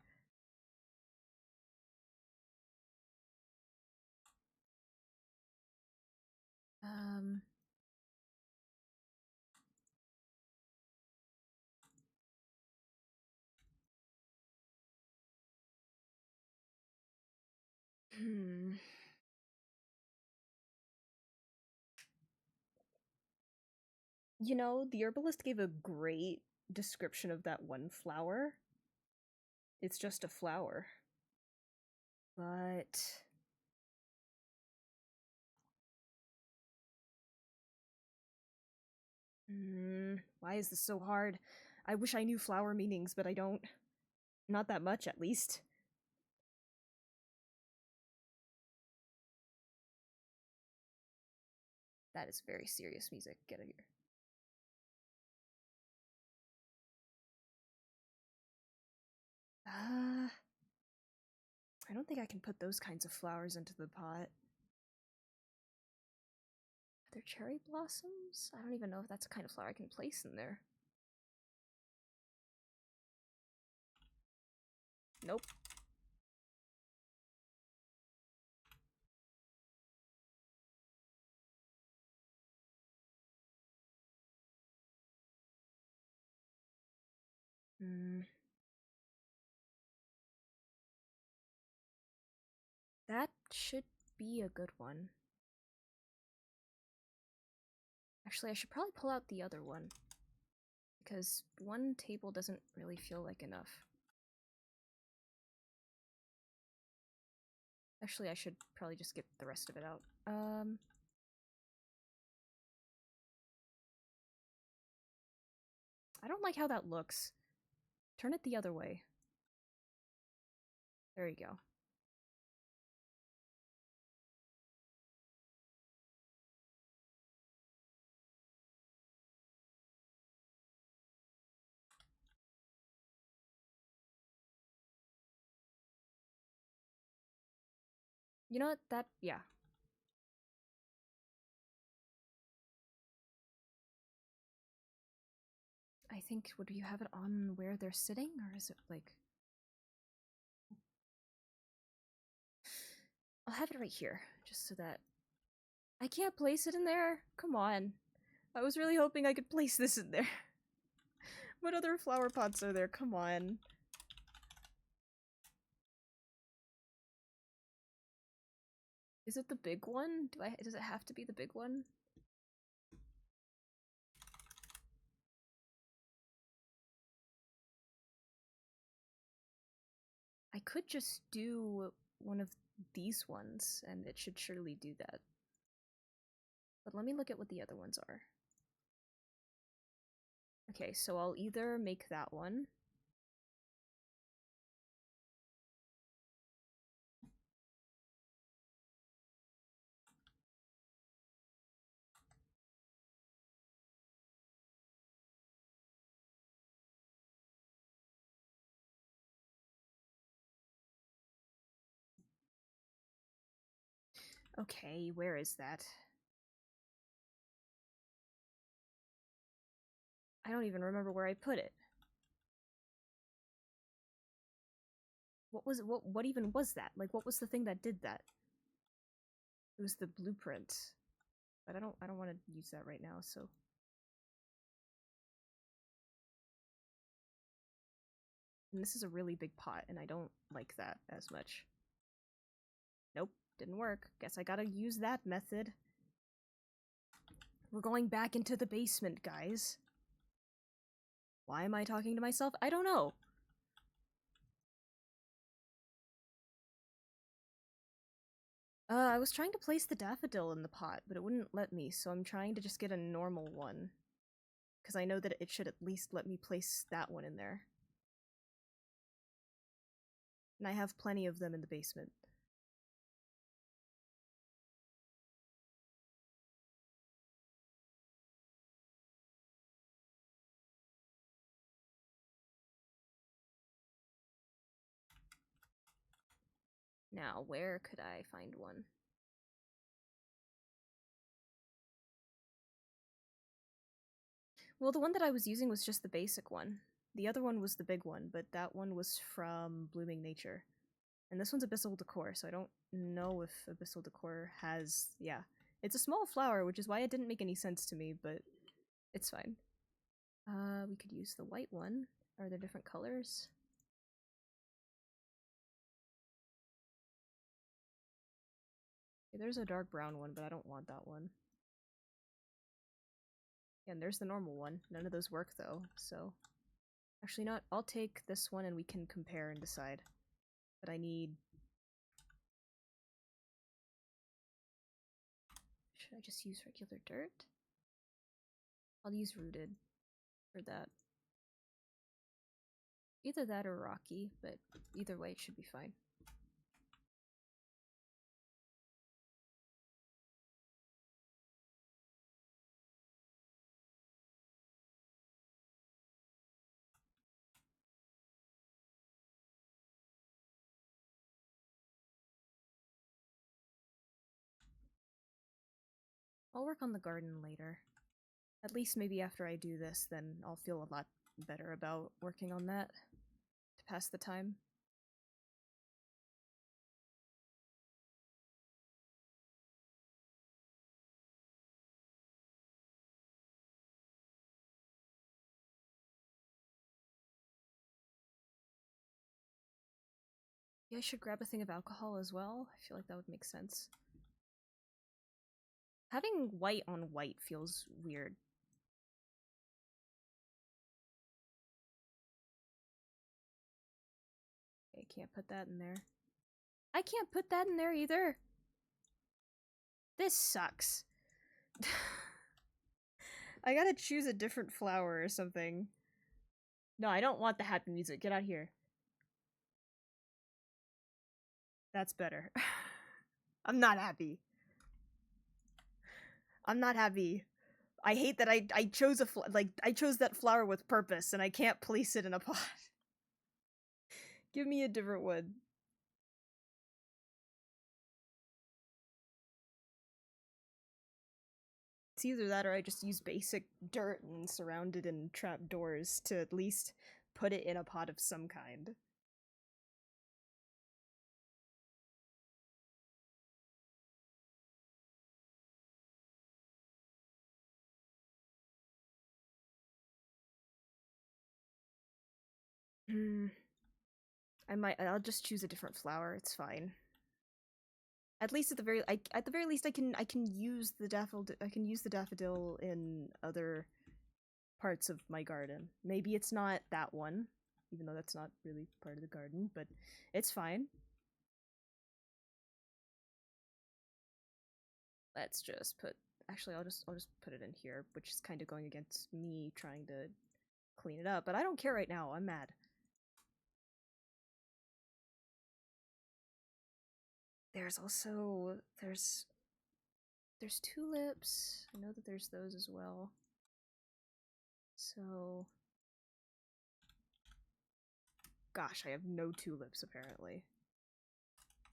You know, the herbalist gave a great description of that one flower. It's just a flower. But... why is this so hard? I wish I knew flower meanings, but I don't. Not that much, at least. That is very serious music. Get out of here. I don't think I can put those kinds of flowers into the pot. Are there cherry blossoms? I don't even know if that's a kind of flower I can place in there. Nope. That should be a good one. Actually, I should probably pull out the other one, because one table doesn't really feel like enough. Actually, I should probably just get the rest of it out. I don't like how that looks. Turn it the other way. There you go. You know what? Yeah. I think, would you have it on where they're sitting, or is it like... I'll have it right here, just so that... I can't place it in there? Come on. I was really hoping I could place this in there. What other flower pots are there? Come on. Is it the big one? Does it have to be the big one? I could just do one of these ones, and it should surely do that. But let me look at what the other ones are. Okay, so I'll either make that one. Okay, where is that? I don't even remember where I put it. What even was that? Like, what was the thing that did that? It was the blueprint. But I don't want to use that right now, so... And this is a really big pot, and I don't like that as much. Nope, didn't work. Guess I gotta use that method. We're going back into the basement, guys. Why am I talking to myself? I don't know. I was trying to place the daffodil in the pot, but it wouldn't let me, so I'm trying to just get a normal one. Because I know that it should at least let me place that one in there. And I have plenty of them in the basement. Now, where could I find one? Well, the one that I was using was just the basic one. The other one was the big one, but that one was from Blooming Nature. And this one's Abyssal Decor, so I don't know if Abyssal Decor has... yeah. It's a small flower, which is why it didn't make any sense to me, but it's fine. We could use the white one. Are there different colors? Okay, there's a dark brown one, but I don't want that one. And there's the normal one. None of those work, though, so... actually not. I'll take this one and we can compare and decide. But I need... should I just use regular dirt? I'll use rooted for that. Either that or rocky, but either way it should be fine. I'll work on the garden later. At least maybe after I do this, then I'll feel a lot better about working on that to pass the time. Yeah, I should grab a thing of alcohol as well. I feel like that would make sense. Having white on white feels weird. Okay, can't put that in there. I can't put that in there either! This sucks. I gotta choose a different flower or something. No, I don't want the happy music. Get out here. That's better. I'm not happy. I'm not happy. I hate that I chose I chose that flower with purpose and I can't place it in a pot. Give me a different one. It's either that or I just use basic dirt and surround it in trapdoors to at least put it in a pot of some kind. I'll just choose a different flower, it's fine. At least at the very least I can use the daffodil in other parts of my garden. Maybe it's not that one, even though that's not really part of the garden, but it's fine. Let's just put actually I'll just put it in here, which is kind of going against me trying to clean it up, but I don't care right now. I'm mad. There's also there's tulips. I know that there's those as well. So gosh, I have no tulips apparently.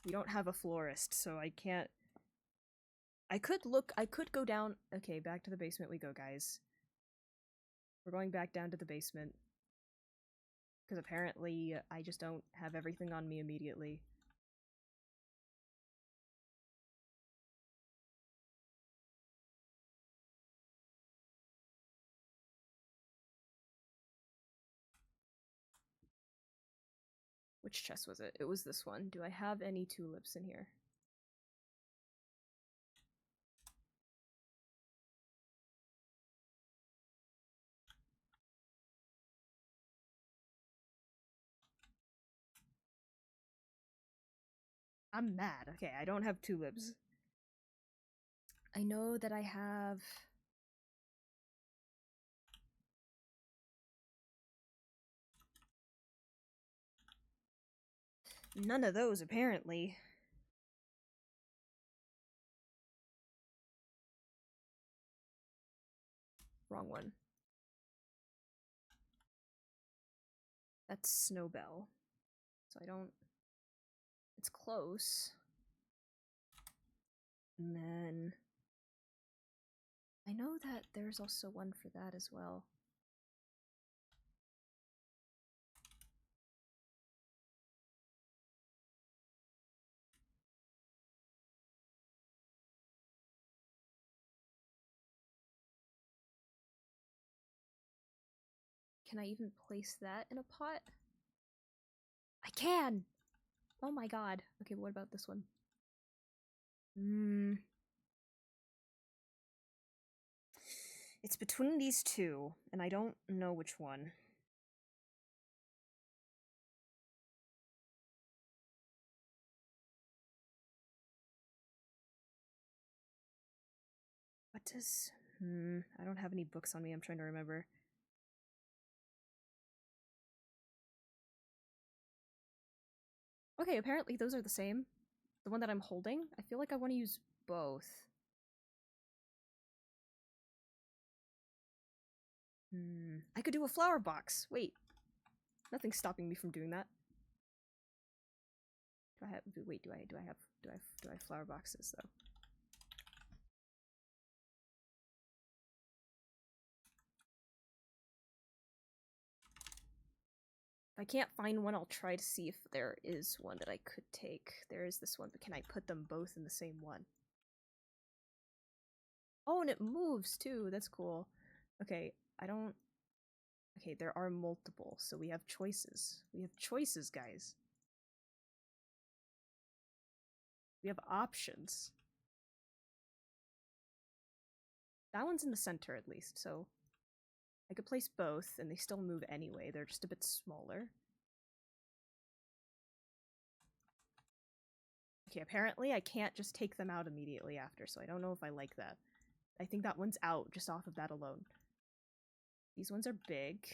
We don't have a florist, so I can't. I could go down. Okay, back to the basement we go, guys. We're going back down to the basement. Because apparently I just don't have everything on me immediately. Which chest was it? It was this one. Do I have any tulips in here? I'm mad. Okay, I don't have tulips. I know that I have... none of those, apparently. Wrong one. That's Snowbell. So I don't... It's close. And then... I know that there's also one for that as well. Can I even place that in a pot? I can! Oh my god. Okay, what about this one? It's between these two, and I don't know which one. What does... I don't have any books on me, I'm trying to remember. Okay, apparently those are the same. The one that I'm holding, I feel like I want to use both. I could do a flower box. Wait. Nothing's stopping me from doing that. Do I have... Wait, do I have flower boxes, though? If I can't find one, I'll try to see if there is one that I could take. There is this one, but can I put them both in the same one? Oh, and it moves, too. That's cool. Okay, I don't... Okay, there are multiple, so we have choices. We have choices, guys. We have options. That one's in the center, at least, so... I could place both, and they still move anyway. They're just a bit smaller. Okay, apparently I can't just take them out immediately after, so I don't know if I like that. I think that one's out, just off of that alone. These ones are big.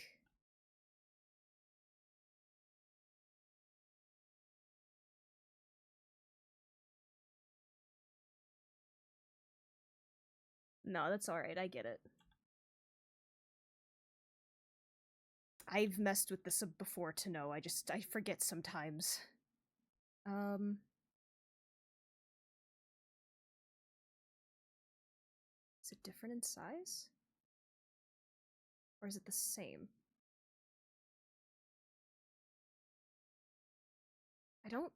No, that's alright, I get it. I've messed with this before to know, I forget sometimes. Is it different in size? Or is it the same? I don't...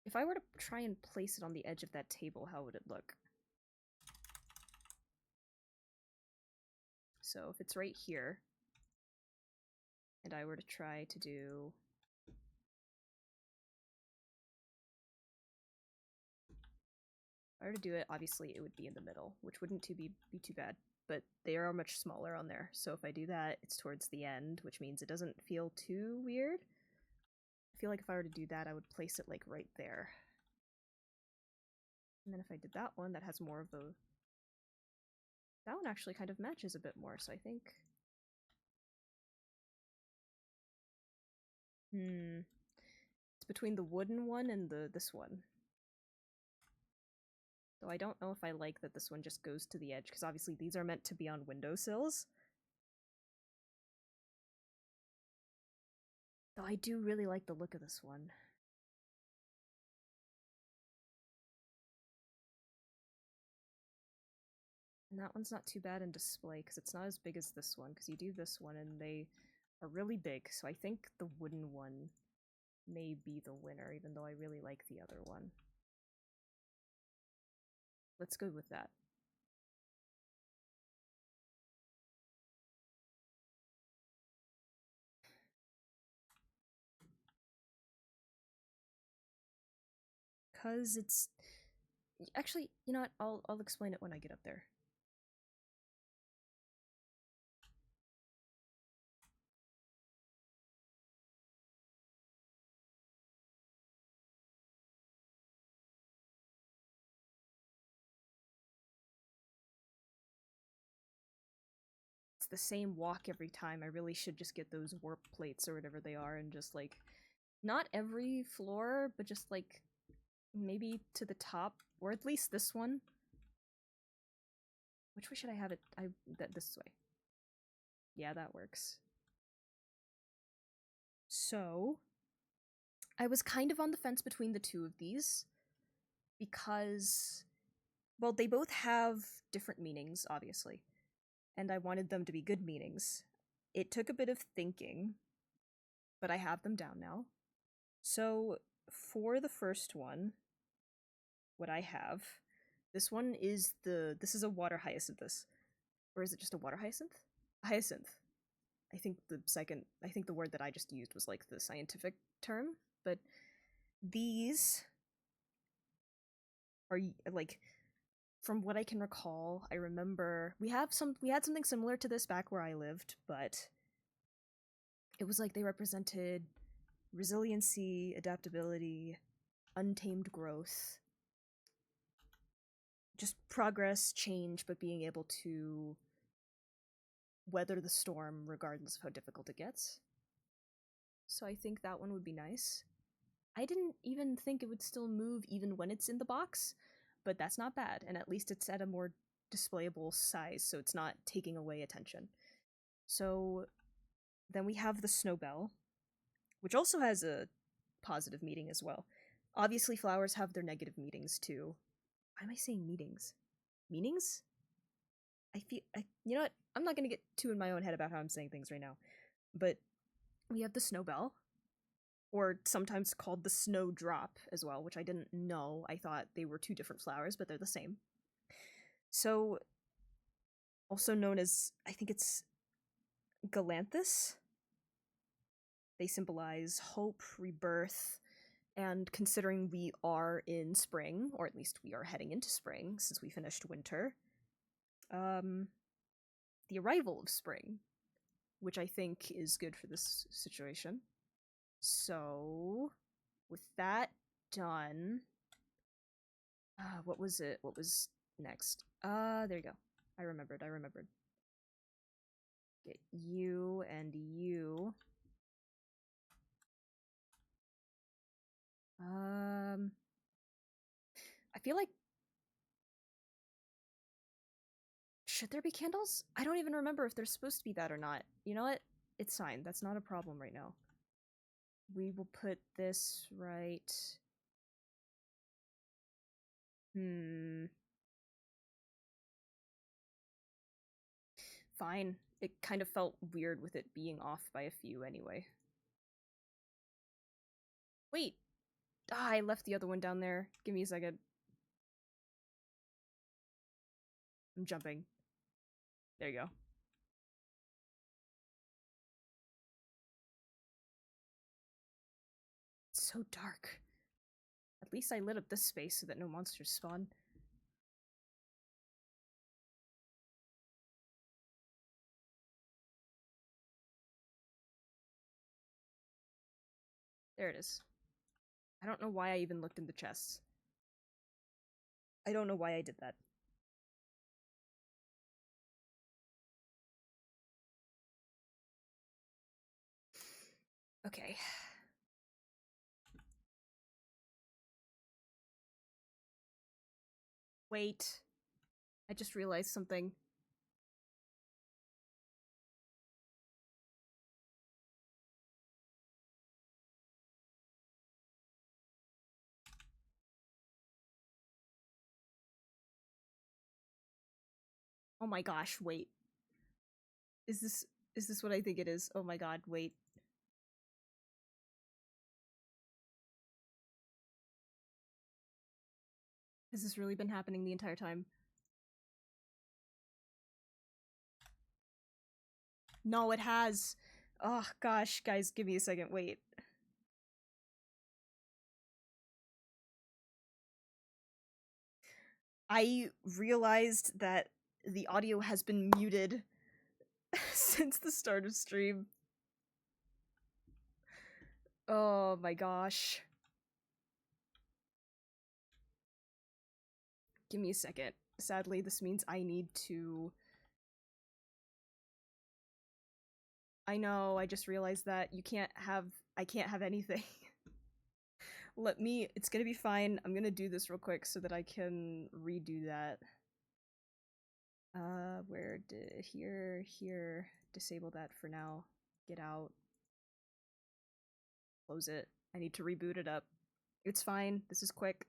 If I were to try and place it on the edge of that table, how would it look? So if it's right here, and I were to try to do... If I were to do it, obviously it would be in the middle, which wouldn't be too bad, but they are much smaller on there, so if I do that, it's towards the end, which means it doesn't feel too weird. I feel like if I were to do that, I would place it, like, right there. And then if I did that one, that has more of the... That one actually kind of matches a bit more, so I think... It's between the wooden one and this one. So I don't know if I like that this one just goes to the edge, because obviously these are meant to be on windowsills. Though I do really like the look of this one. And that one's not too bad in display, because it's not as big as this one, because you do this one and they are really big, so I think the wooden one may be the winner, even though I really like the other one. Let's go with that. Because it's... Actually, you know what? I'll explain it when I get up there. it's the same walk every time. I really should just get those warp plates or whatever they are and just, like, not every floor, but just, like, maybe to the top, or at least this one. Which way should I have it? This way. Yeah, that works. So, I was kind of on the fence between the two of these, because, well, they both have different meanings, obviously, and I wanted them to be good meanings. It took a bit of thinking, but I have them down now. So, for the first one, what I have, this one is this is a water hyacinthus. Or is it just a water hyacinth? Hyacinth. I think the word that I just used was like the scientific term, but these are like, from what I can recall, I remember we had something similar to this back where I lived, but it was like they represented resiliency, adaptability, untamed growth, just progress, change, but being able to weather the storm regardless of how difficult it gets. So I think that one would be nice. I didn't even think it would still move even when it's in the box, but that's not bad, and at least it's at a more displayable size, so it's not taking away attention. So then we have the Snowbell, which also has a positive meaning as well. Obviously, flowers have their negative meanings too. Why am I saying meanings? Meanings? You know what? I'm not gonna get too in my own head about how I'm saying things right now. But we have the Snowbell, or sometimes called the Snowdrop as well, which I didn't know. I thought they were two different flowers, but they're the same. So, also known as, I think it's Galanthus. They symbolize hope, rebirth, and considering we are in spring, or at least we are heading into spring since we finished winter, the arrival of spring, which I think is good for this situation. So, with that done, what was it? What was next? There you go. I remembered. Get you and you. I feel like, should there be candles? I don't even remember if there's supposed to be that or not. You know what? It's fine. That's not a problem right now. We will put this right... Fine. It kind of felt weird with it being off by a few anyway. Wait! Ah, I left the other one down there. Give me a second. I'm jumping. There you go. It's so dark. At least I lit up this space so that no monsters spawn. There it is. I don't know why I even looked in the chests. I don't know why I did that. Okay. Wait. I just realized something. Oh my gosh, wait. Is this what I think it is? Oh my god, wait. Has this really been happening the entire time? No, it has. Oh gosh, guys, give me a second, wait. I realized that the audio has been muted since the start of stream. Oh my gosh. Give me a second. Sadly, this means I need to I know, I just realized that I can't have anything. It's gonna be fine. I'm gonna do this real quick so that I can redo that. Here, disable that for now. Get out. Close it. I need to reboot it up. It's fine. This is quick.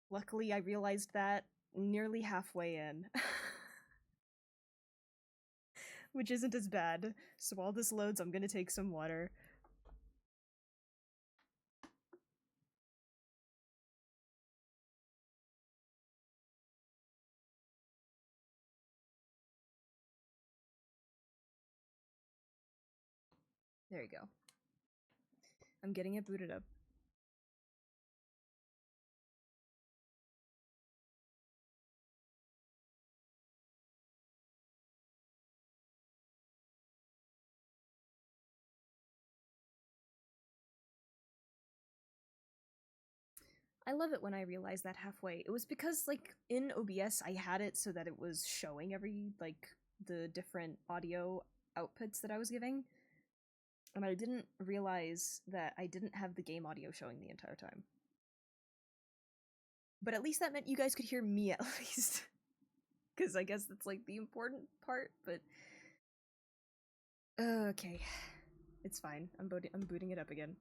Luckily, I realized that nearly halfway in. Which isn't as bad. So while this loads, I'm gonna take some water. There you go. I'm getting it booted up. I love it when I realize that halfway. It was because, like, in OBS, I had it so that it was showing the different audio outputs that I was giving. And I didn't realize that I didn't have the game audio showing the entire time. But at least that meant you guys could hear me at least. Because I guess that's, like, the important part, but... okay. It's fine. I'm booting it up again.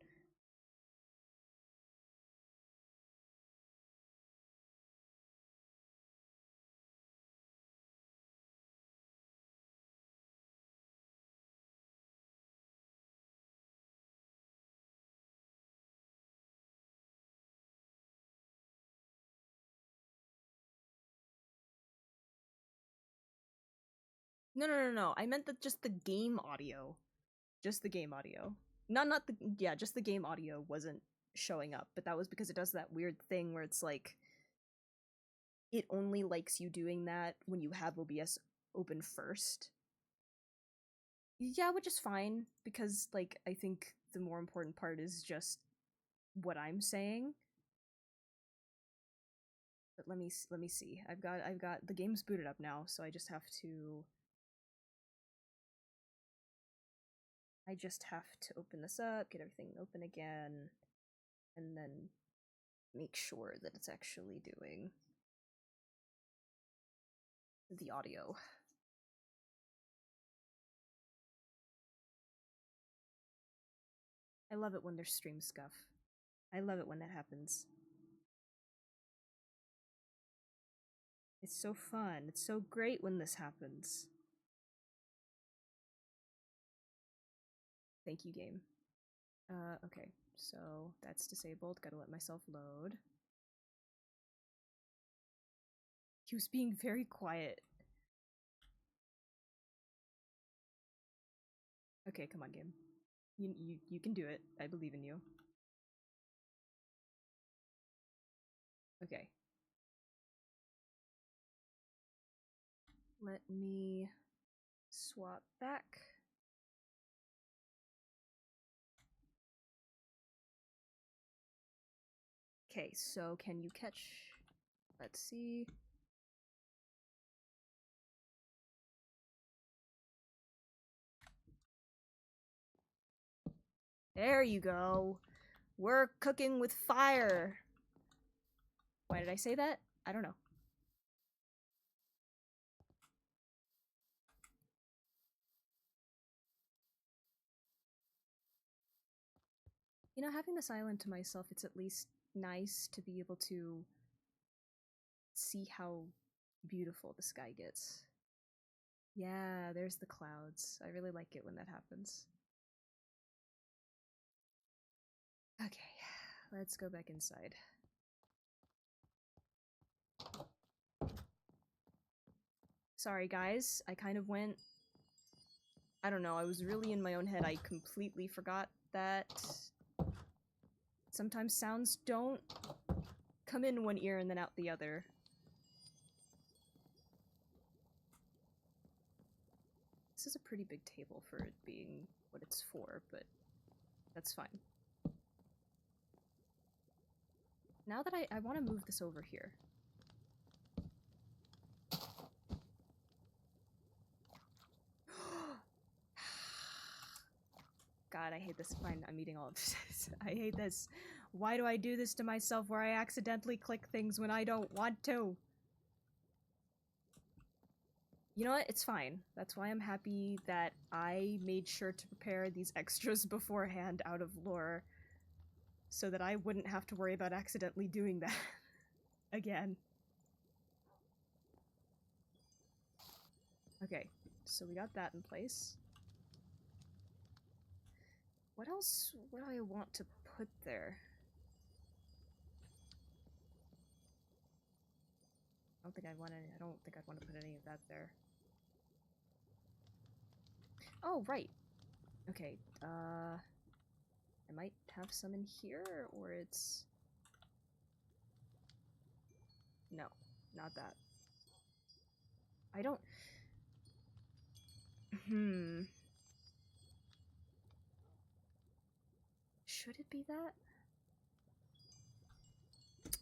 No. I meant that just the game audio. Just the game audio. Just the game audio wasn't showing up, but that was because it does that weird thing where it's like it only likes you doing that when you have OBS open first. Yeah, which is fine because like I think the more important part is just what I'm saying. But let me see. I've got the game's booted up now, so I just have to open this up, get everything open again, and then make sure that it's actually doing the audio. I love it when there's stream scuff. I love it when that happens. It's so fun. It's so great when this happens. Thank you, game. Okay, so that's disabled. Gotta let myself load. He was being very quiet. Okay, come on, game. You can do it. I believe in you. Okay. Let me swap back. Okay, so can you catch... Let's see... There you go! We're cooking with fire! Why did I say that? I don't know. You know, having this island to myself, it's at least nice to be able to see how beautiful the sky gets. Yeah, there's the clouds. I really like it when that happens. Okay, let's go back inside. Sorry guys, I kind of went... I don't know, I was really in my own head. I completely forgot that sometimes sounds don't come in one ear and then out the other. This is a pretty big table for it being what it's for, but that's fine. Now that I want to move this over here. God, I hate this. Fine, I'm eating all of this. I hate this. Why do I do this to myself where I accidentally click things when I don't want to? You know what? It's fine. That's why I'm happy that I made sure to prepare these extras beforehand out of lore, so that I wouldn't have to worry about accidentally doing that again. Okay, so we got that in place. What else would I want to put there? I don't think I'd want to put any of that there. Oh, right. Okay, I might have some in here, or it's... No, not that. I don't... Should it be that?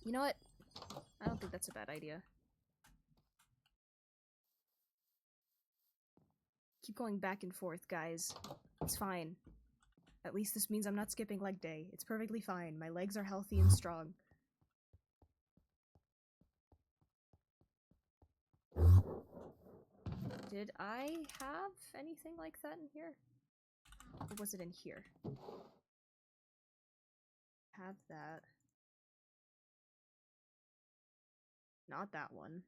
You know what? I don't think that's a bad idea. Keep going back and forth, guys. It's fine. At least this means I'm not skipping leg day. It's perfectly fine. My legs are healthy and strong. Did I have anything like that in here? Or was it in here? Have that. Not that one.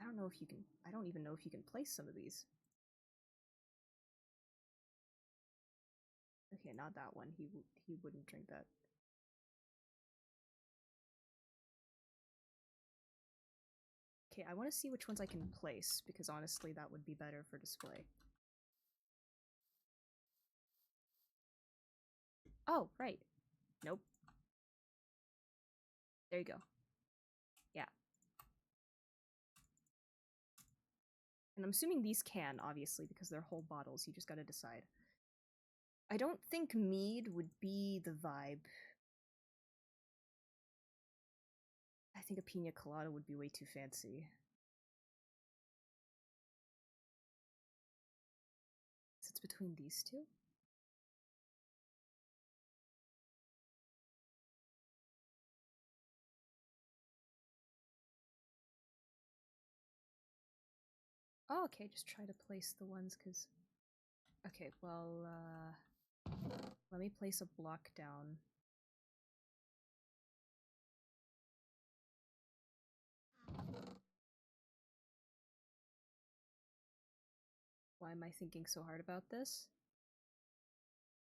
I don't know if you can... I don't even know if you can place some of these. Okay, not that one. He wouldn't drink that. Okay, I want to see which ones I can place, because honestly that would be better for display. Oh, right. Nope. There you go. Yeah. And I'm assuming these can, obviously, because they're whole bottles. You just gotta decide. I don't think mead would be the vibe. I think a pina colada would be way too fancy. It's between these two? Oh, okay, just try to place the ones, because... Okay, well, let me place a block down. Why am I thinking so hard about this?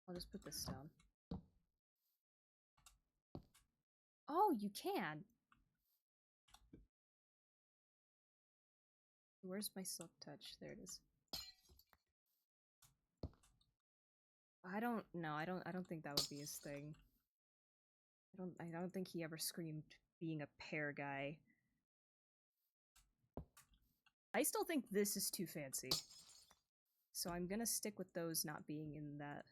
I'll just put this down. Oh, you can! Where's my silk touch? There it is. I don't think that would be his thing. I don't think he ever screamed being a pear guy. I still think this is too fancy. So I'm gonna stick with those not being in that.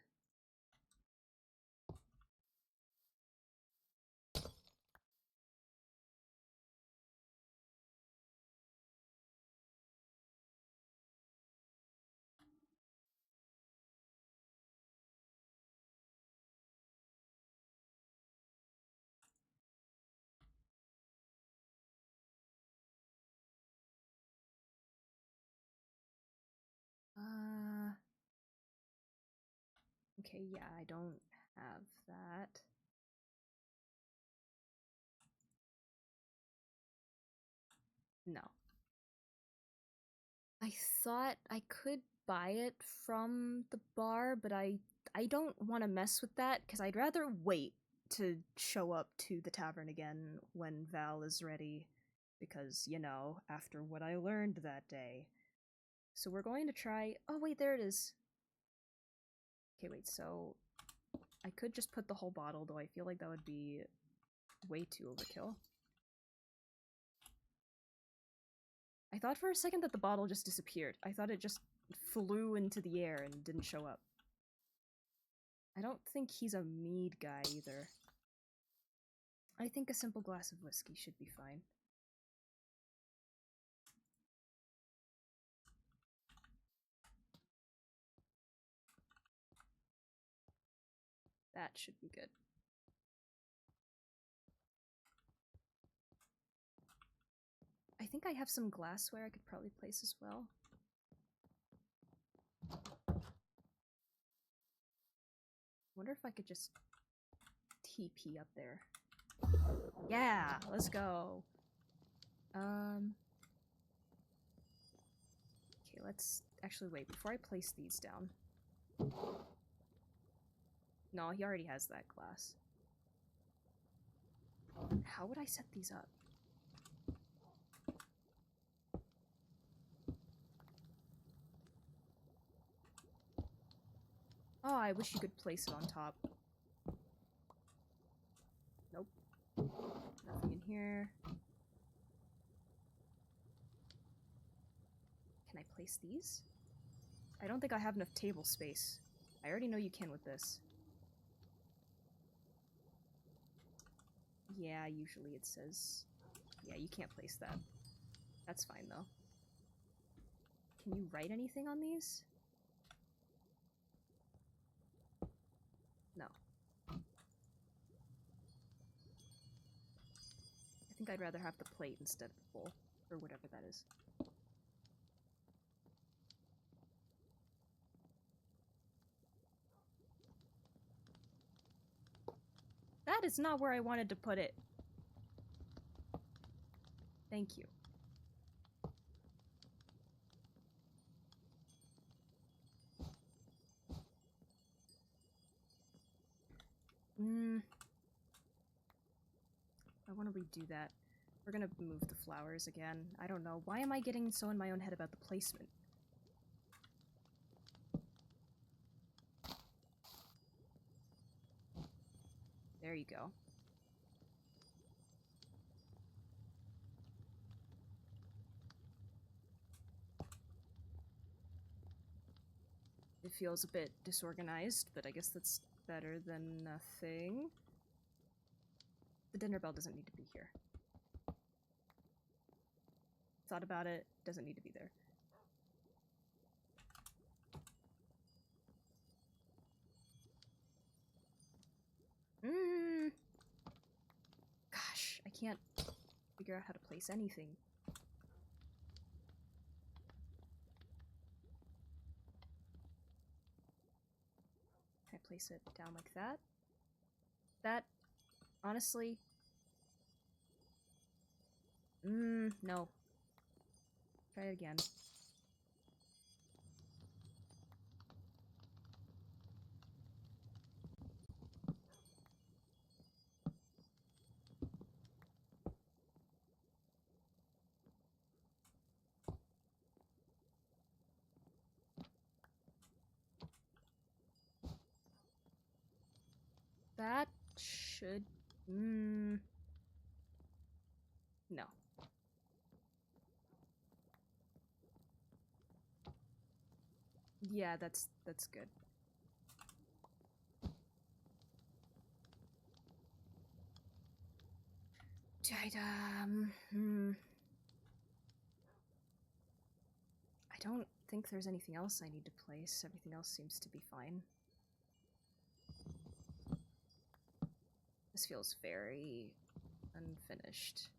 Okay, yeah, I don't have that. No. I thought I could buy it from the bar, but I don't want to mess with that, because I'd rather wait to show up to the tavern again when Val is ready, because, you know, after what I learned that day. So we're going to try... Oh, wait, there it is. Okay, wait, so... I could just put the whole bottle, though I feel like that would be way too overkill. I thought for a second that the bottle just disappeared. I thought it just flew into the air and didn't show up. I don't think he's a mead guy either. I think a simple glass of whiskey should be fine. That should be good. I think I have some glassware I could probably place as well. Wonder if I could just TP up there. Yeah, let's go. Okay, let's actually wait before I place these down. No, he already has that glass. How would I set these up? Oh, I wish you could place it on top. Nope. Nothing in here. Can I place these? I don't think I have enough table space. I already know you can with this. Yeah, usually it says... Yeah, you can't place that. That's fine, though. Can you write anything on these? No. I think I'd rather have the plate instead of the bowl, or whatever that is. That is not where I wanted to put it. Thank you. I want to redo that. We're gonna move the flowers again. I don't know. Why am I getting so in my own head about the placement? There you go. It feels a bit disorganized, but I guess that's better than nothing. The dinner bell doesn't need to be here. Thought about it, doesn't need to be there. Gosh, I can't figure out how to place anything. Can I place it down like that? That, honestly... no. Try it again. That should... no. Yeah, that's good. I don't think there's anything else I need to place. Everything else seems to be fine. This feels very unfinished.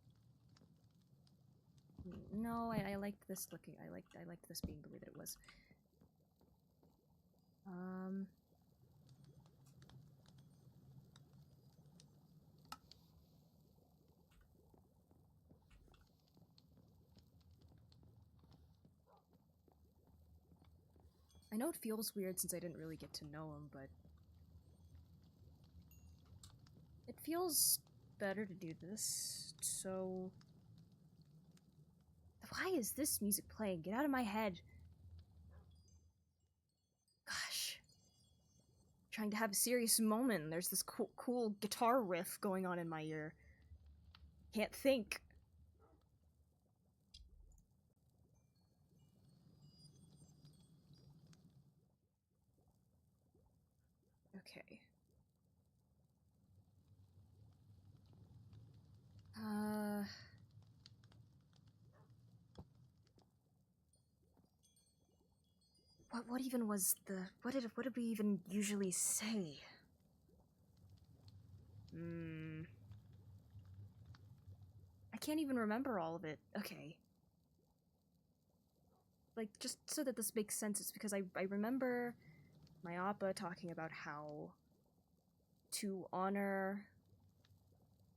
No, I liked this looking. I liked this being the way that it was. I know it feels weird since I didn't really get to know him, but it feels better to do this, so... Why is this music playing? Get out of my head. Gosh. Trying to have a serious moment, and there's this cool guitar riff going on in my ear. Can't think. Okay. What even was the... What did we even usually say? I can't even remember all of it. Okay. Like, just so that this makes sense, it's because I remember my Appa talking about how to honor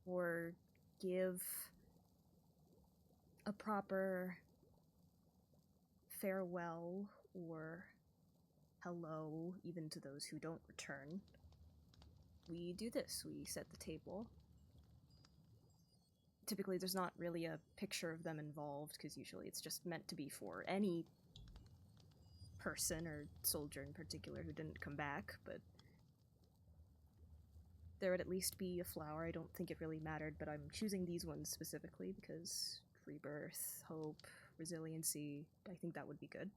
or give a proper farewell or hello, even to those who don't return, we do this. We set the table. Typically, there's not really a picture of them involved, because usually it's just meant to be for any person or soldier in particular who didn't come back, but there would at least be a flower. I don't think it really mattered, but I'm choosing these ones specifically because rebirth, hope, resiliency, I think that would be good.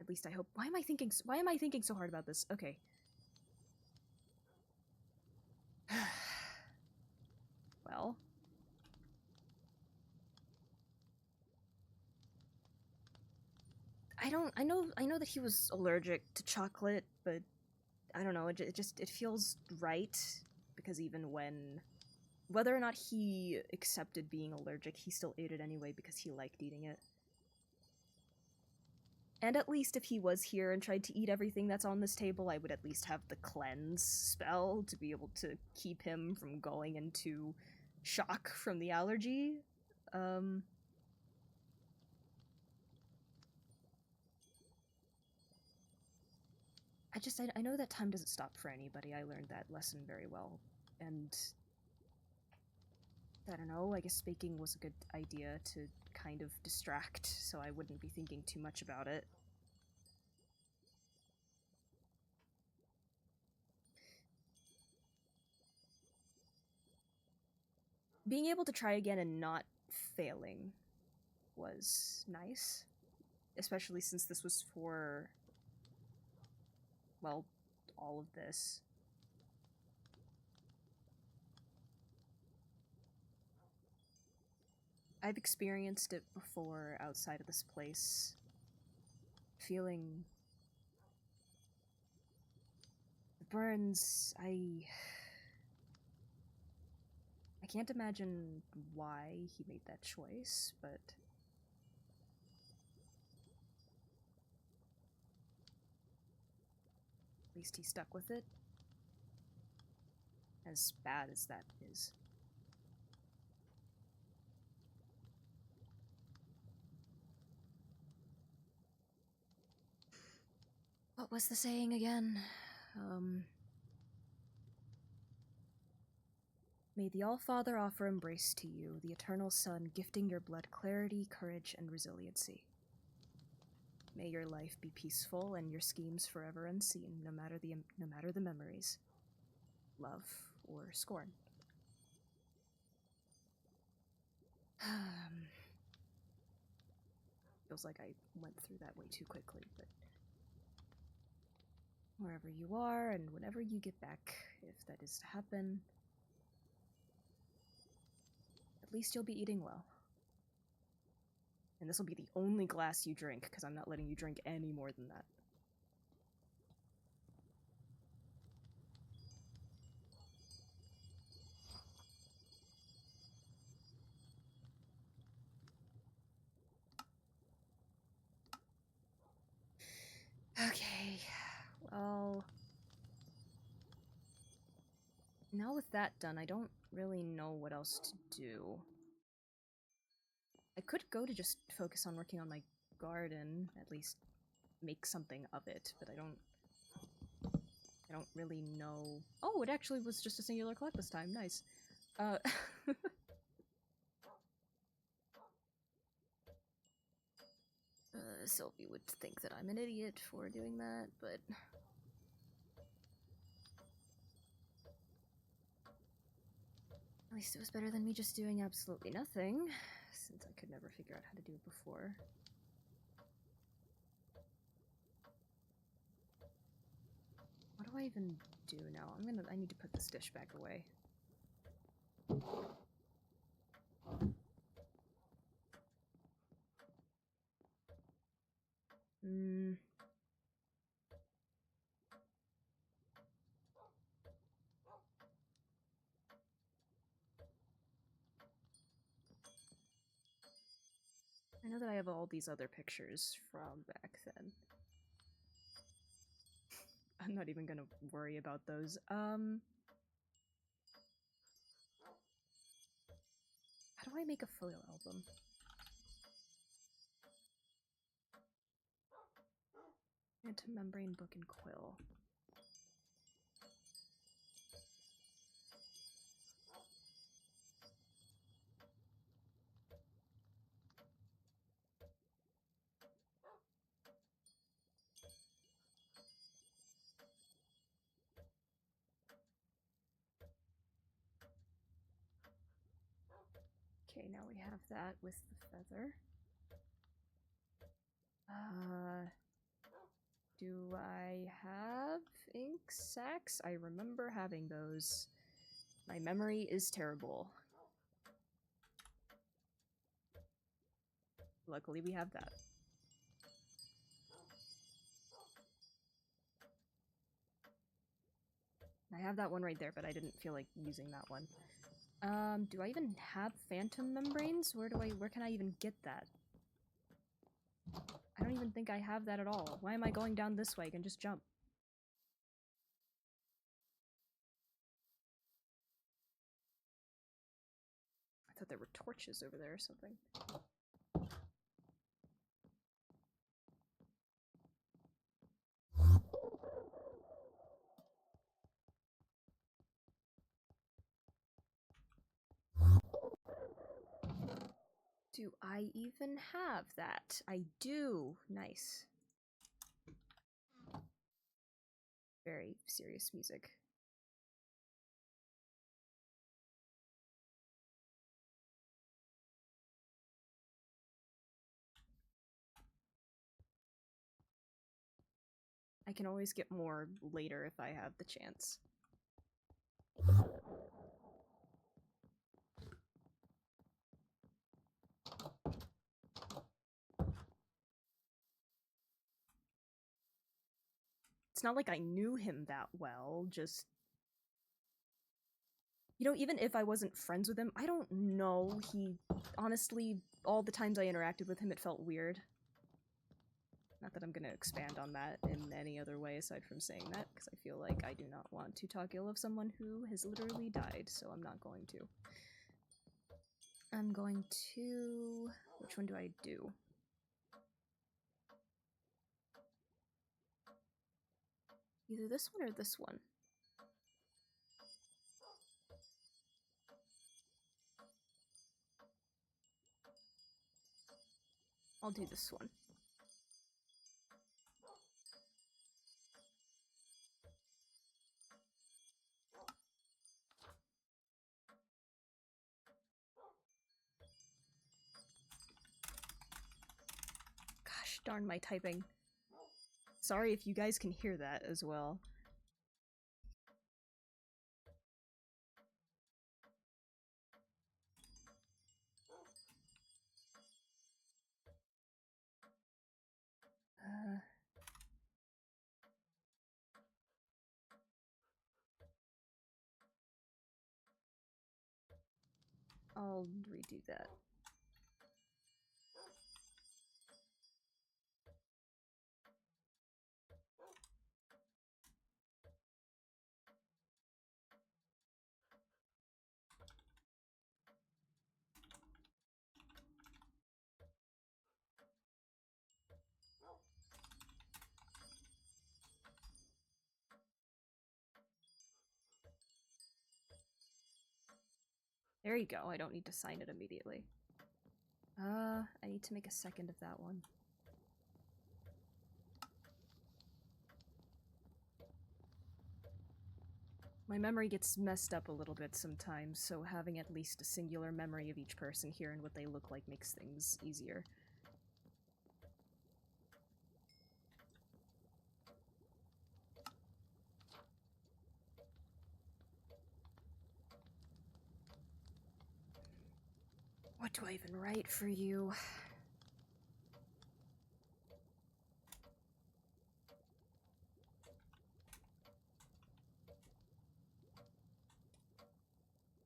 At least I hope. Why am I thinking so hard about this? Okay. Well, I know that he was allergic to chocolate, but I don't know, it feels right, because even when, whether or not he accepted being allergic, he still ate it anyway because he liked eating it. And at least if he was here and tried to eat everything that's on this table, I would at least have the cleanse spell to be able to keep him from going into shock from the allergy. I know that time doesn't stop for anybody. I learned that lesson very well. And I don't know, I guess baking was a good idea to kind of distract, so I wouldn't be thinking too much about it. Being able to try again and not failing was nice, especially since this was for, well, all of this. I've experienced it before outside of this place. Feeling the burns, I can't imagine why he made that choice, but at least he stuck with it. As bad as that is. What was the saying again? May the All-Father offer embrace to you, the Eternal Sun, gifting your blood clarity, courage, and resiliency. May your life be peaceful and your schemes forever unseen, no matter the memories, love or scorn. Feels like I went through that way too quickly, but wherever you are and whenever you get back, if that is to happen, at least you'll be eating well. And this will be the only glass you drink, because I'm not letting you drink any more than that. Okay, well... now with that done, I don't really know what else to do. I could go to just focus on working on my garden, at least make something of it, but I don't really know. Oh, it actually was just a singular clock this time, nice. Sylvie would think that I'm an idiot for doing that, but... at least it was better than me just doing absolutely nothing, since I could never figure out how to do it before. What do I even do now? I need to put this dish back away. I know that I have all these other pictures from back then. I'm not even gonna worry about those. How do I make a photo album? Anti-membrane book and quill. Okay, now we have that with the feather. Do I have ink sacs? I remember having those. My memory is terrible. Luckily we have that. I have that one right there, but I didn't feel like using that one. Do I even have phantom membranes? Where can I even get that? I don't even think I have that at all. Why am I going down this way? I can just jump. I thought there were torches over there or something. Do I even have that? I do. Nice. Very serious music. I can always get more later if I have the chance. It's not like I knew him that well, just... You know, even if I wasn't friends with him, I don't know. Honestly, all the times I interacted with him, it felt weird. Not that I'm gonna expand on that in any other way aside from saying that, because I feel like I do not want to talk ill of someone who has literally died, so I'm not going to. I'm going to... Which one do I do? Either this one or this one. I'll do this one. Gosh darn my typing. Sorry if you guys can hear that as well. I'll redo that. There you go, I don't need to sign it immediately. I need to make a second of that one. My memory gets messed up a little bit sometimes, so having at least a singular memory of each person here and what they look like makes things easier. What do I even write for you?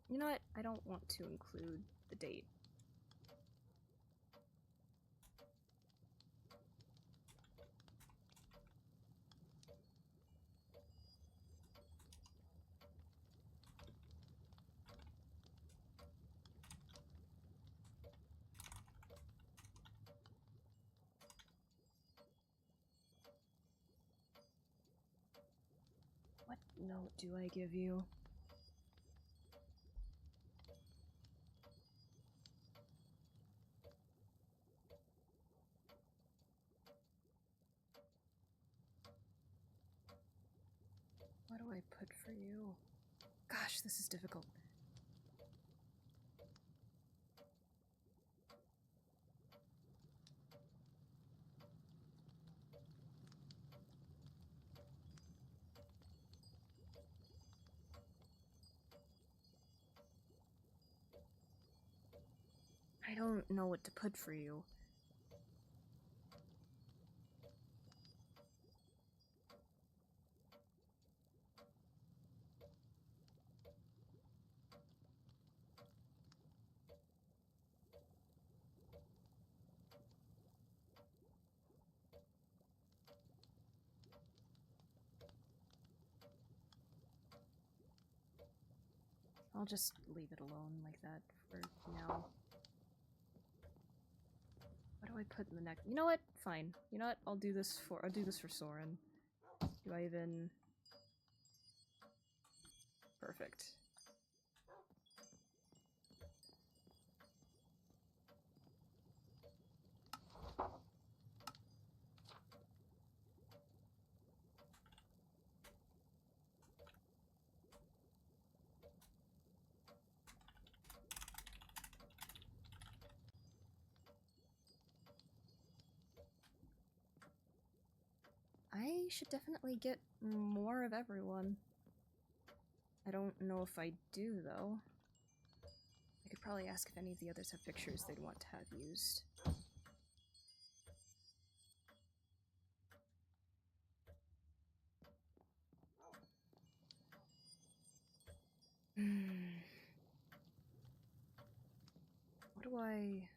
You know what? I don't want to include the date. What note do I give you? What do I put for you? Gosh, this is difficult. I don't know what to put for you. I'll just leave it alone like that for now. What do I put in the next? You know what? Fine. You know what? I'll do this for Soren. Do I even? Perfect. I should definitely get more of everyone. I don't know if I do, though. I could probably ask if any of the others have pictures they'd want to have used. What do I...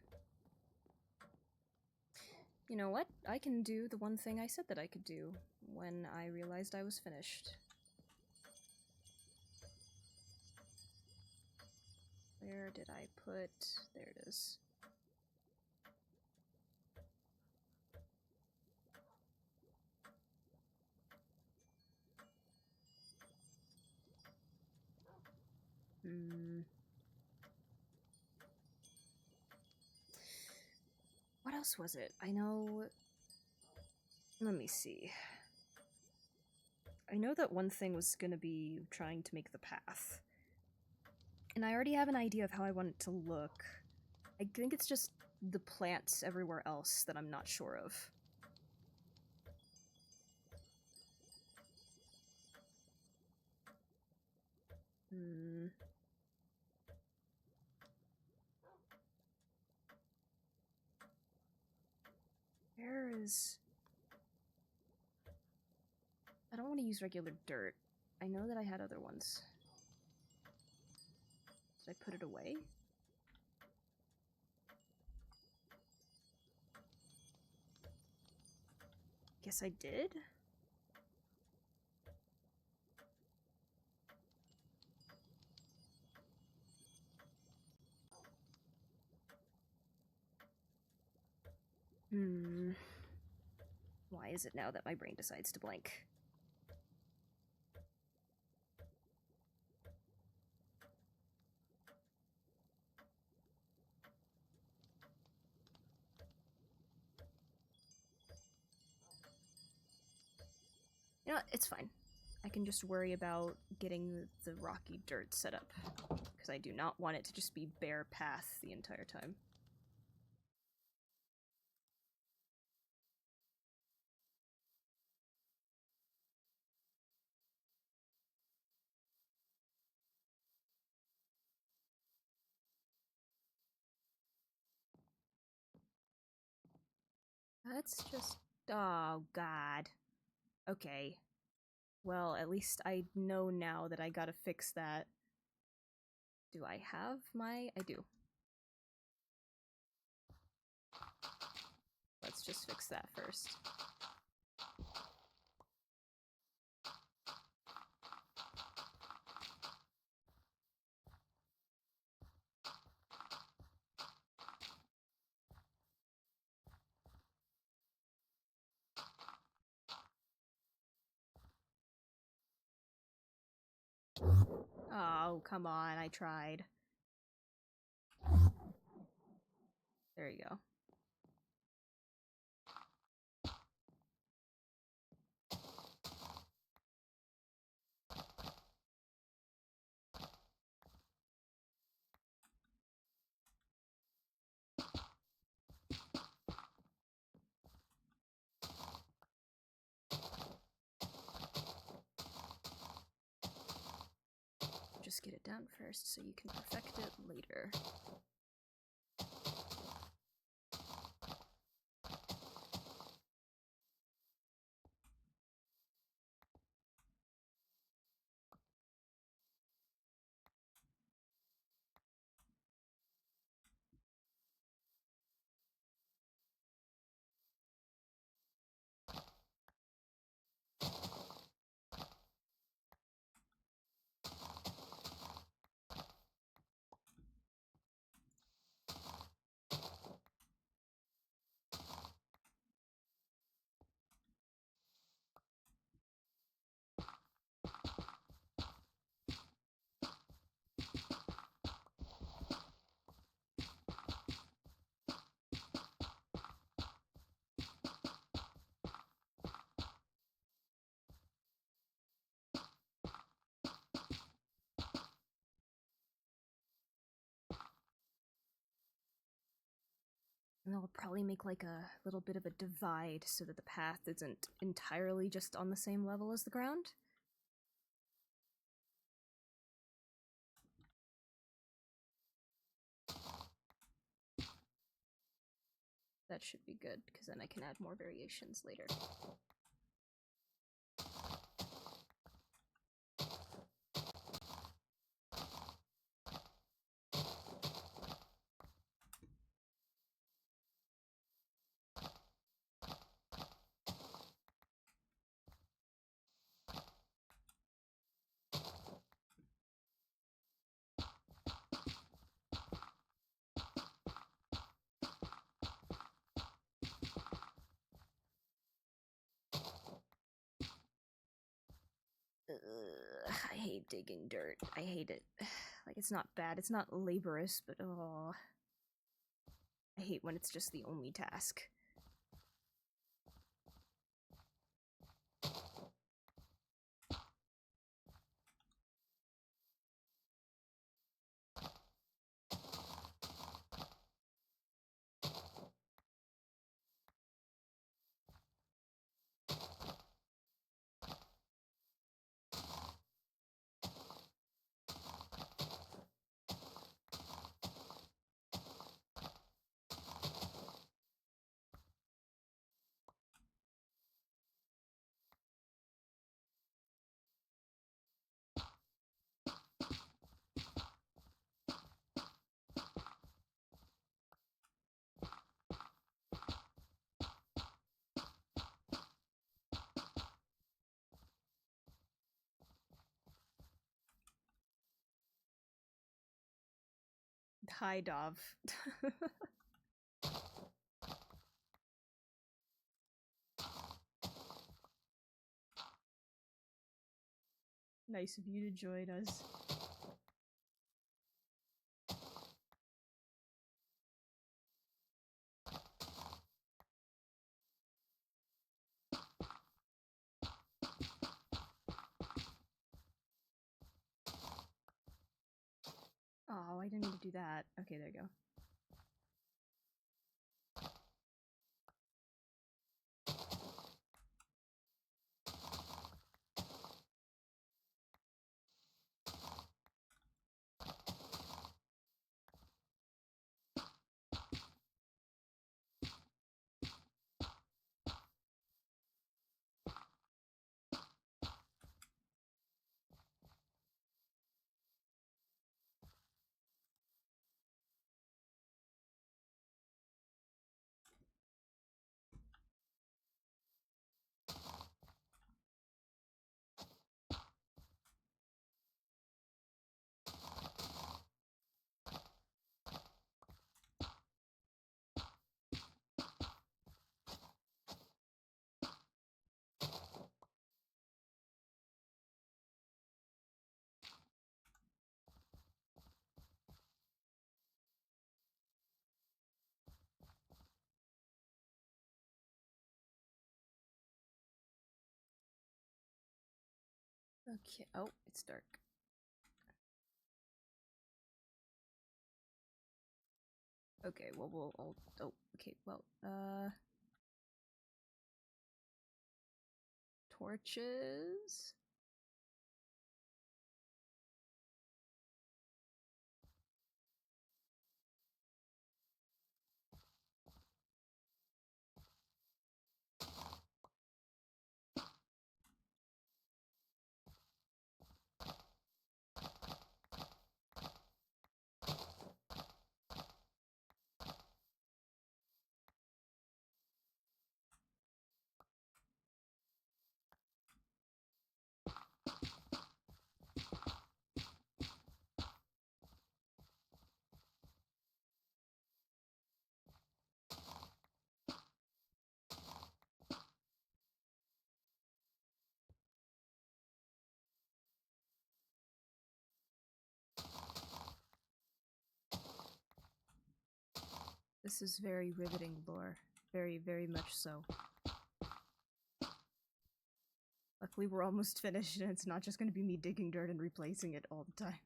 You know what? I can do the one thing I said that I could do when I realized I was finished. Where did I put... There it is. What else was it? I know... Let me see. I know that one thing was gonna be trying to make the path. And I already have an idea of how I want it to look. I think it's just the plants everywhere else that I'm not sure of. Where is... I don't want to use regular dirt. I know that I had other ones. Did I put it away? Guess I did? Why is it now that my brain decides to blank? You know what? It's fine. I can just worry about getting the rocky dirt set up, because I do not want it to just be bare path the entire time. That's just... Oh, God. Okay. Well, at least I know now that I gotta fix that. Do I have my... I do. Let's just fix that first. Oh, come on, I tried. There you go. Just get it down first so you can perfect it later. And I'll probably make like a little bit of a divide so that the path isn't entirely just on the same level as the ground. That should be good, because then I can add more variations later. I hate digging dirt. I hate it. Like, it's not bad. It's not laborious, but oh. I hate when it's just the only task. Hi, Dov. Nice of you to join us. Oh, I didn't need to do that. Okay, there you go. Okay, oh, it's dark. Okay, well, oh, okay, well, torches? This is very riveting lore. Very, very much so. Luckily, we're almost finished, and it's not just gonna be me digging dirt and replacing it all the time.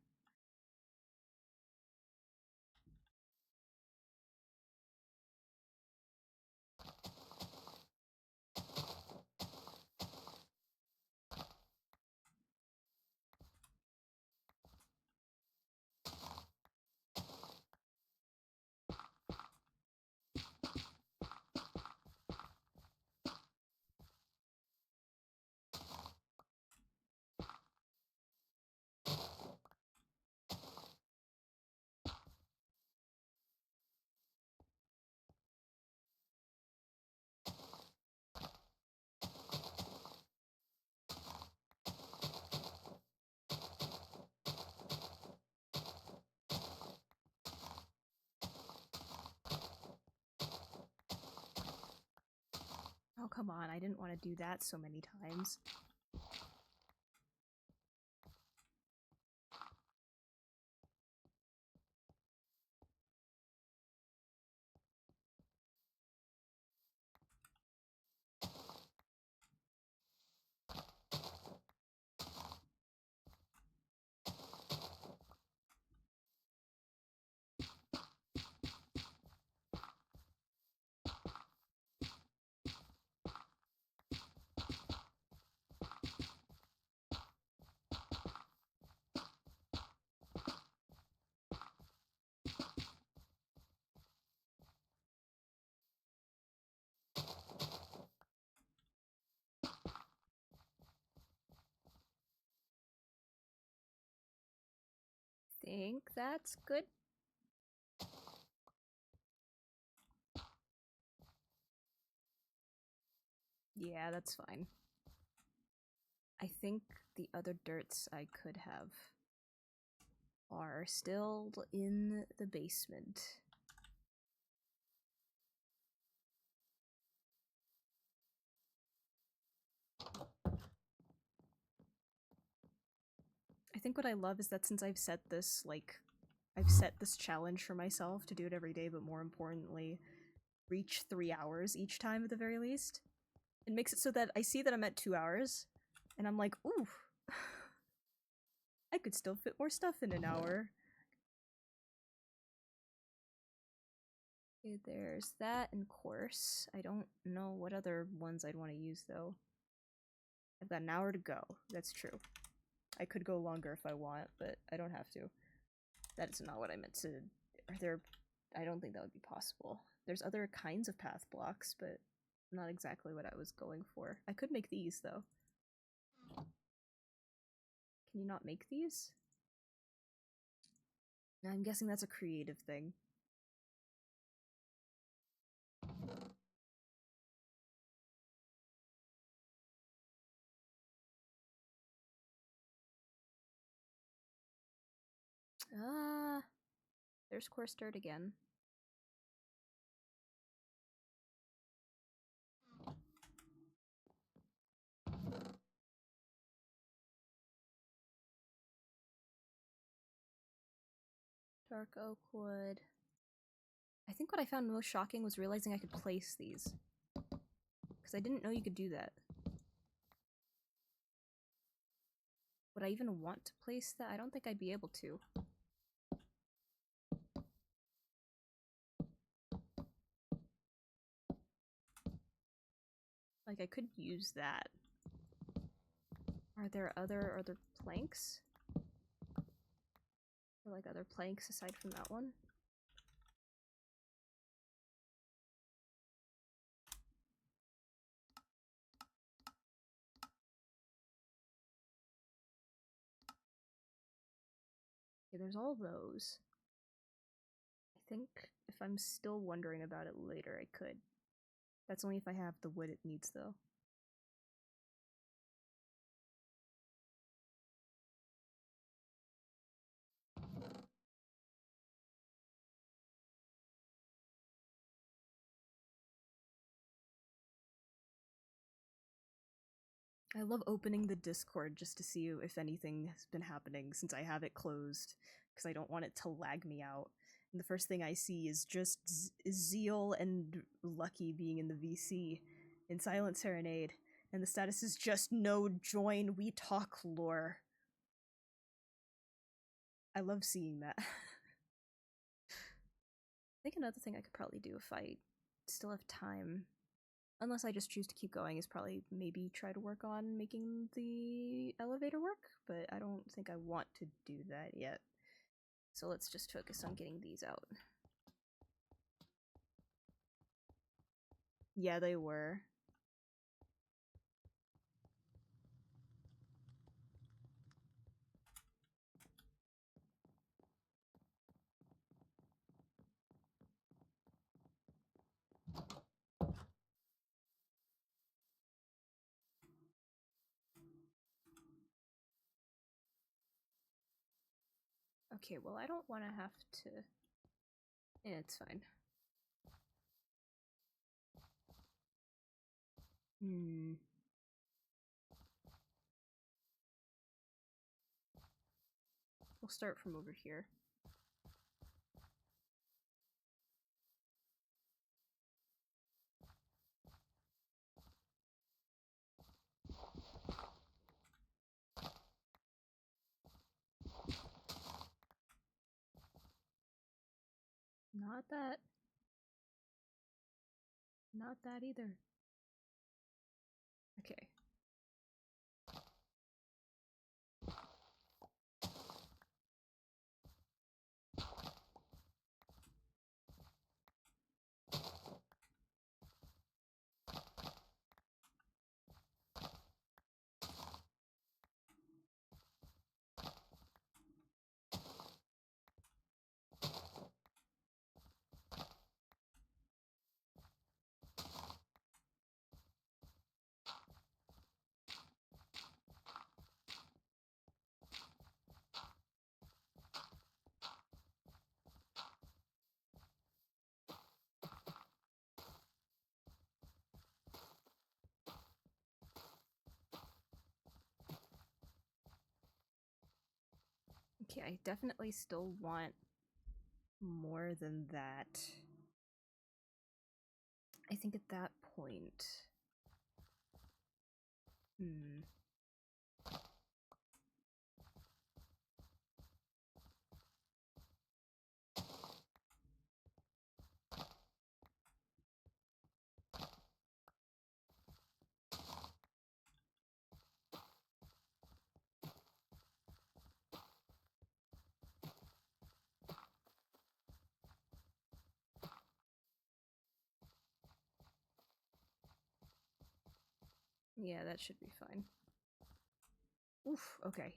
Oh, come on, I didn't want to do that so many times. Think that's good. Yeah, that's fine. I think the other dirts I could have are still in the basement. I think what I love is that since I've set this, I've set this challenge for myself to do it every day, but more importantly, reach 3 hours each time at the very least. It makes it so that I see that I'm at 2 hours, and I'm like, ooh, I could still fit more stuff in an hour. Okay, there's that and course. I don't know what other ones I'd want to use though. I've got an hour to go. That's true. I could go longer if I want, but I don't have to. That is not what I meant to. Are there? I don't think that would be possible. There's other kinds of path blocks, but not exactly what I was going for. I could make these though. Can you not make these? I'm guessing that's a creative thing. Ah, there's coarse dirt again. Dark oak wood. I think what I found most shocking was realizing I could place these. Because I didn't know you could do that. Would I even want to place that? I don't think I'd be able to. Like, I could use that. Are there other planks? Or like other planks aside from that one? Okay, there's all those. I think if I'm still wondering about it later, I could. That's only if I have the wood it needs, though. I love opening the Discord just to see if anything has been happening since I have it closed, because I don't want it to lag me out. And the first thing I see is just Zeal and Lucky being in the VC in Silent Serenade, and the status is just no join, we talk lore. I love seeing that. I think another thing I could probably do if I still have time, unless I just choose to keep going, is probably maybe try to work on making the elevator work, but I don't think I want to do that yet. So let's just focus on getting these out. Yeah, they were. Okay, well, I don't want to have to... Yeah, it's fine. We'll start from over here. Not that. Not that either. Okay. Okay, I definitely still want more than that. I think at that point... Yeah, that should be fine. Oof, okay.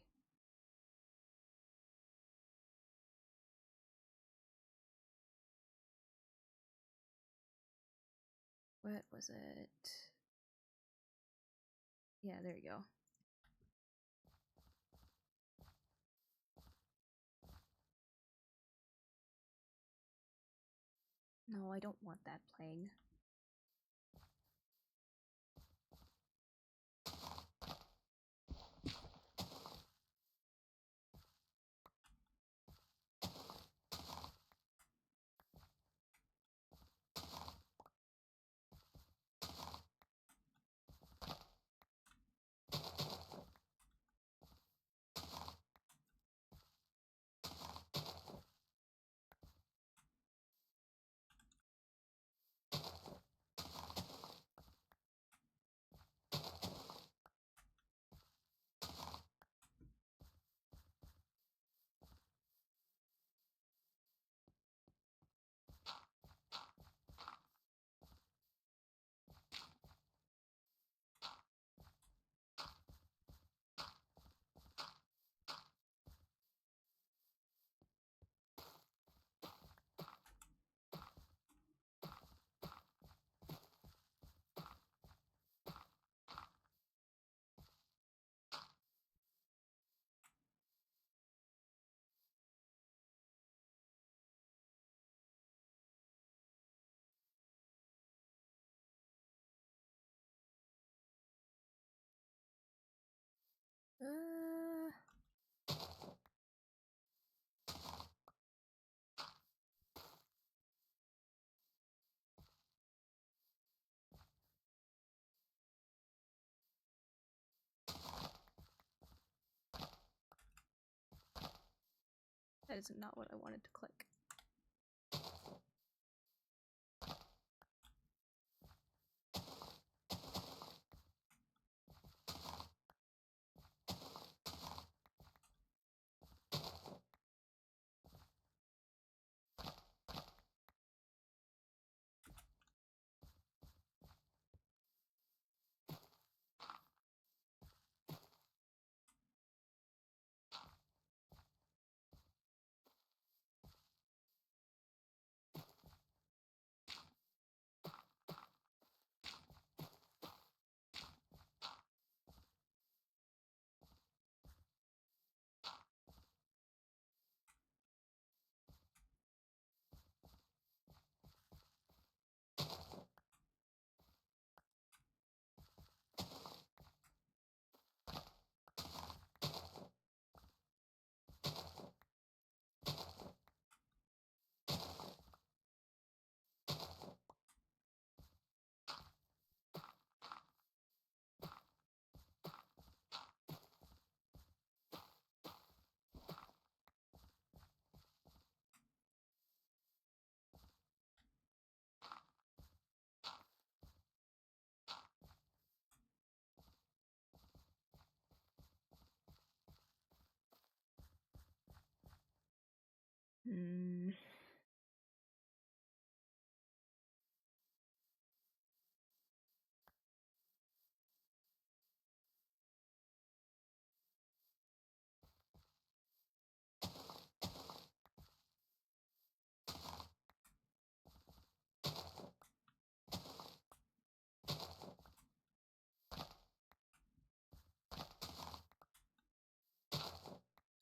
What was it? Yeah, there you go. No, I don't want that playing. That is not what I wanted to click.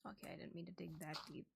Okay, I didn't mean to dig that deep.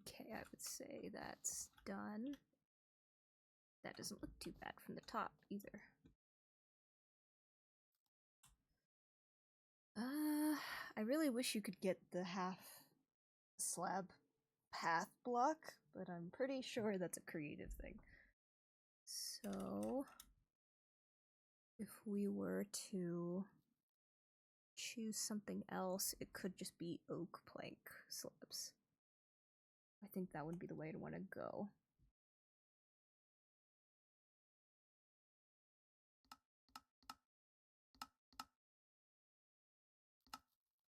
Okay, I would say that's done. That doesn't look too bad from the top either. I really wish you could get the half slab path block, but I'm pretty sure that's a creative thing. So, if we were to choose something else, it could just be oak plank slabs. I think that would be the way to want to go.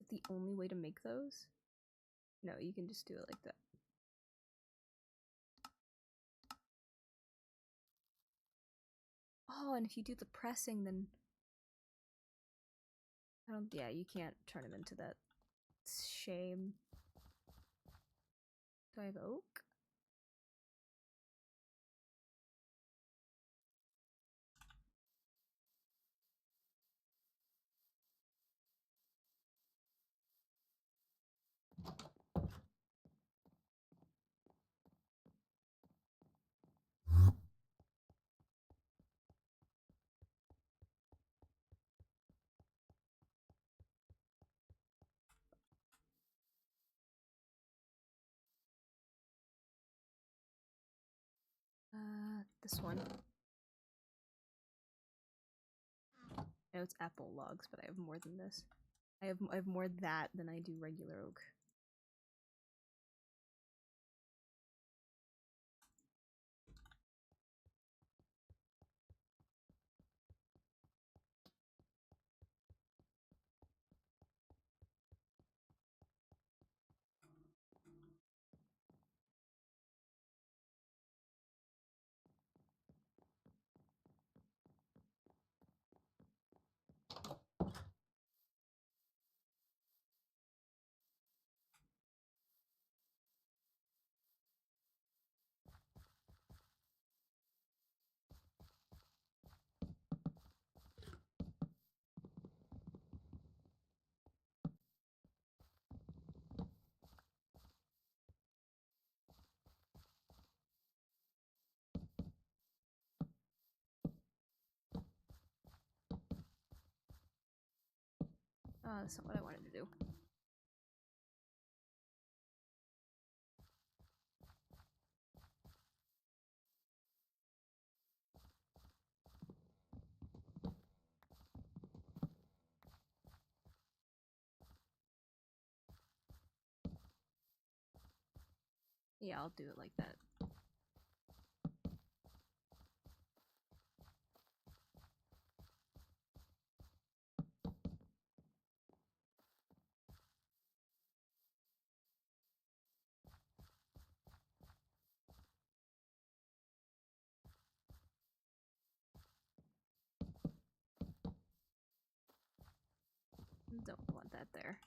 The only way to make those? No, you can just do it like that. Oh, and if you do the pressing, then yeah, you can't turn them into that. Shame. Do I have oak? This one. I know it's apple logs, but I have more than this. I have more that than I do regular oak. That's not what I wanted to do. Yeah, I'll do it like that. Don't want that there.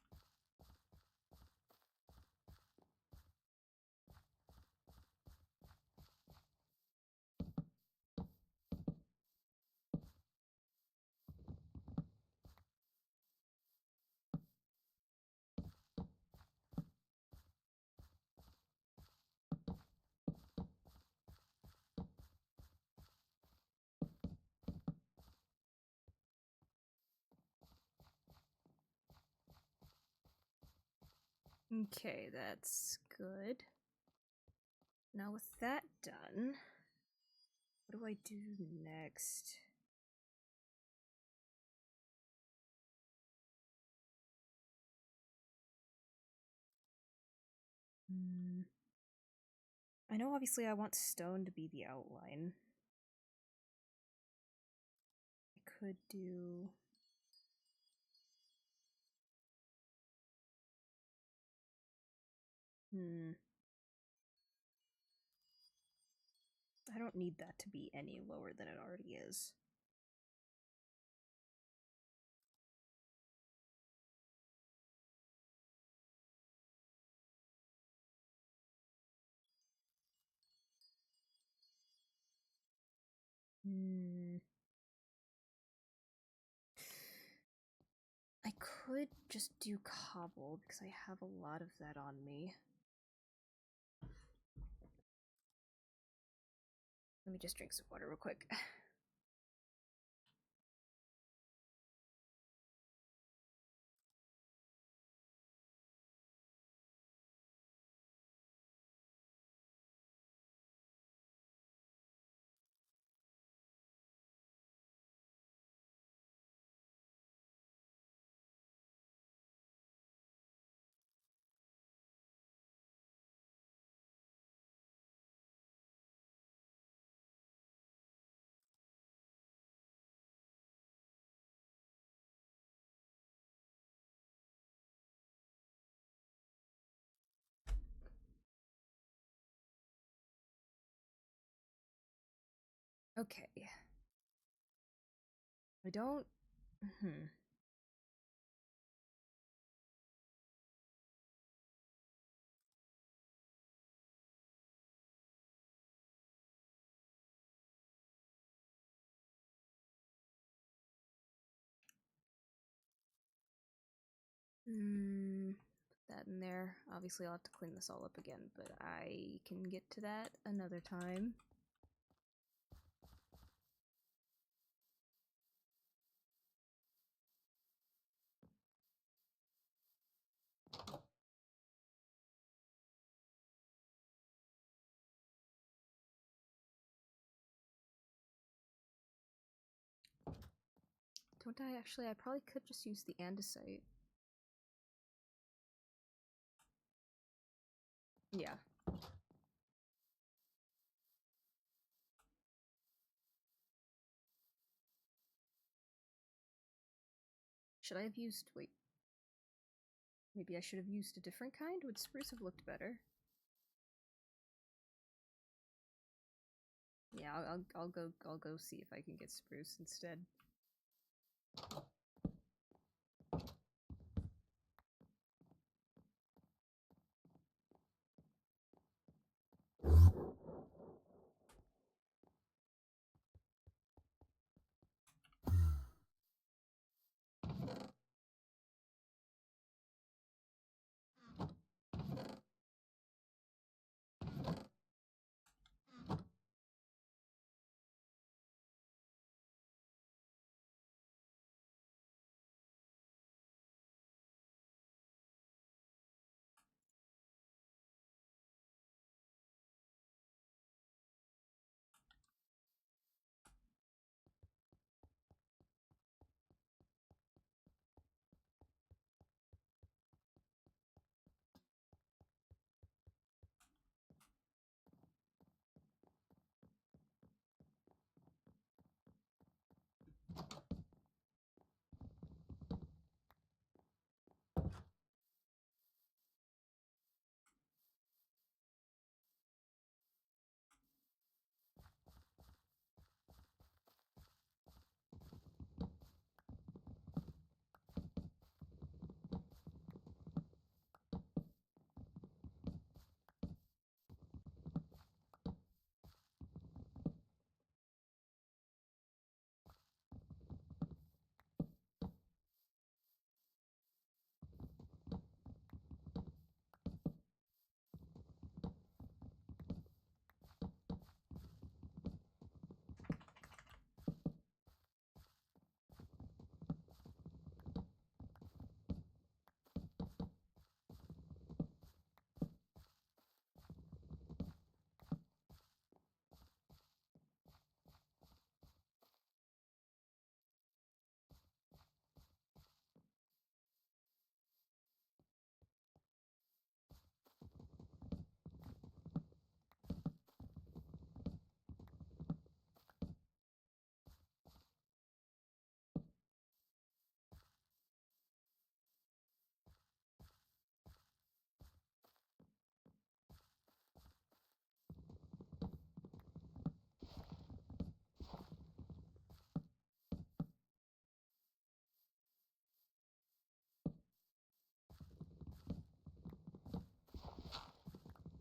Okay, that's good. Now with that done, what do I do next? I know obviously I want stone to be the outline. I could do... I don't need that to be any lower than it already is. I could just do cobble because I have a lot of that on me. Let me just drink some water real quick. Okay. I don't... Put that in there. Obviously I'll have to clean this all up again, but I can get to that another time. Don't I actually? I probably could just use the andesite. Yeah. Should I have used... wait. Maybe I should have used a different kind? Would spruce have looked better? Yeah, I'll go see if I can get spruce instead.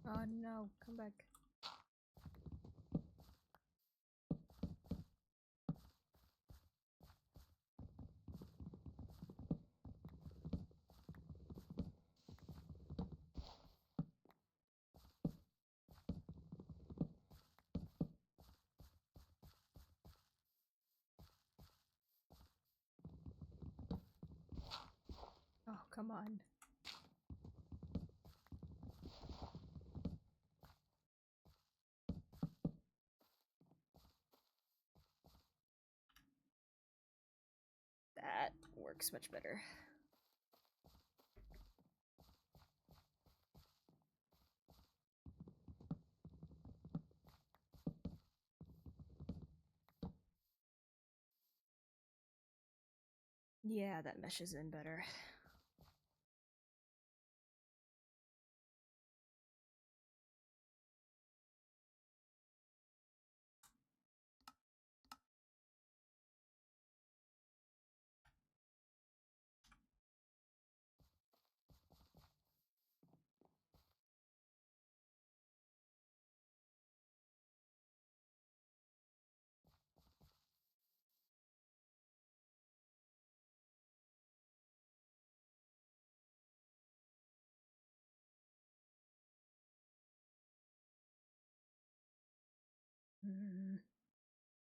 Oh no, come back. Oh, come on. That works much better. Yeah, that meshes in better.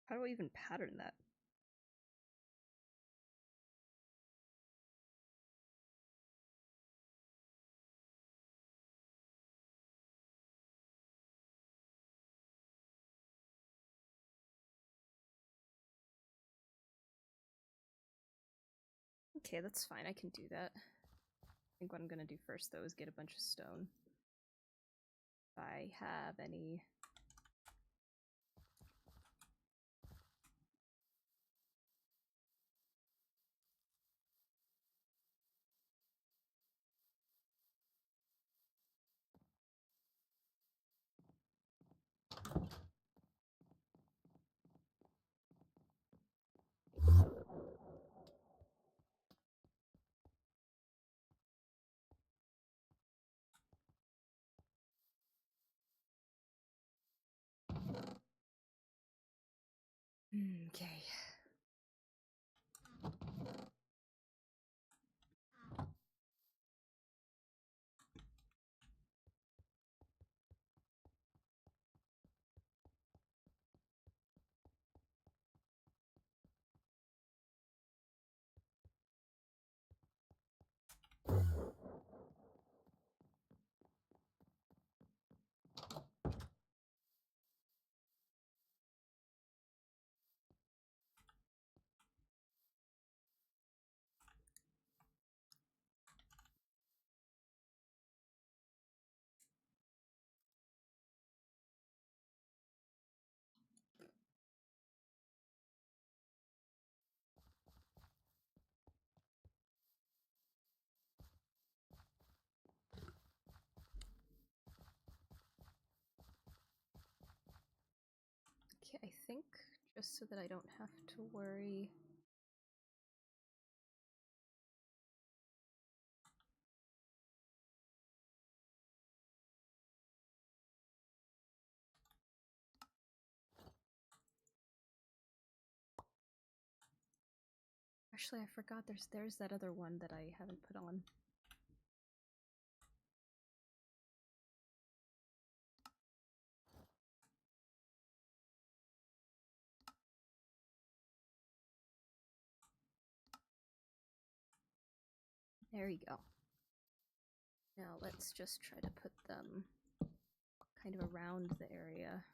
How do I even pattern that? Okay, that's fine. I can do that. I think what I'm gonna do first, though, is get a bunch of stone. If I have any. Okay. Okay, I think just so that I don't have to worry. Actually, I forgot there's that other one that I haven't put on. There you go. Now let's just try to put them kind of around the area.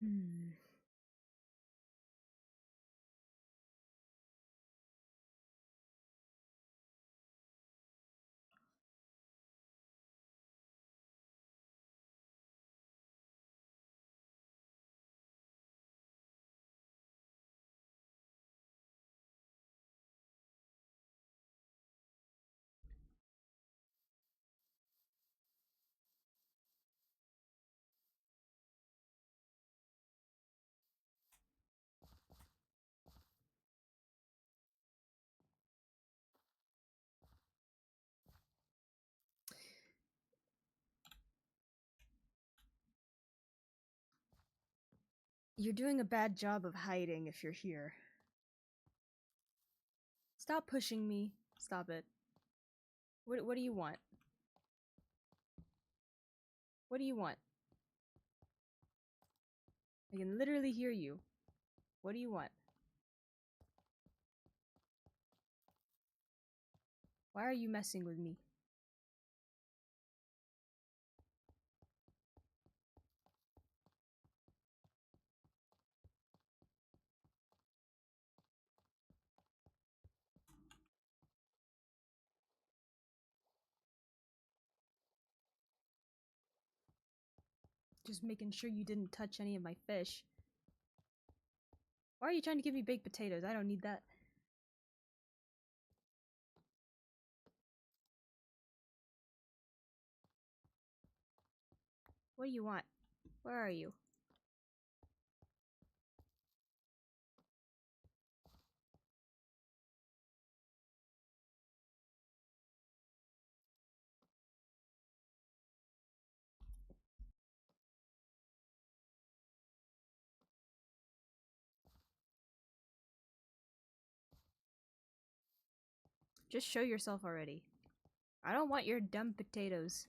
Hmm. You're doing a bad job of hiding if you're here. Stop pushing me. Stop it. What do you want? What do you want? I can literally hear you. What do you want? Why are you messing with me? Just making sure you didn't touch any of my fish. Why are you trying to give me baked potatoes? I don't need that. What do you want? Where are you? Just show yourself already. I don't want your dumb potatoes.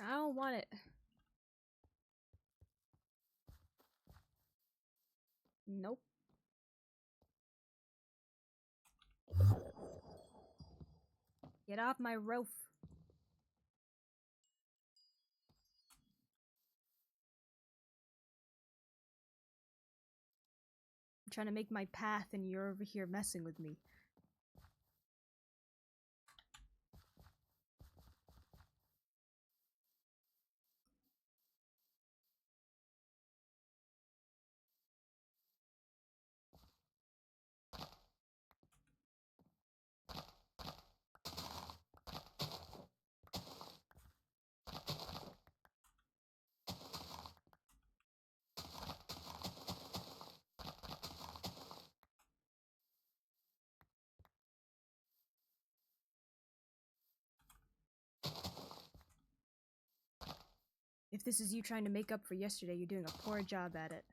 I don't want it. Nope. Get off my roof. I'm trying to make my path and you're over here messing with me. If this is you trying to make up for yesterday, you're doing a poor job at it.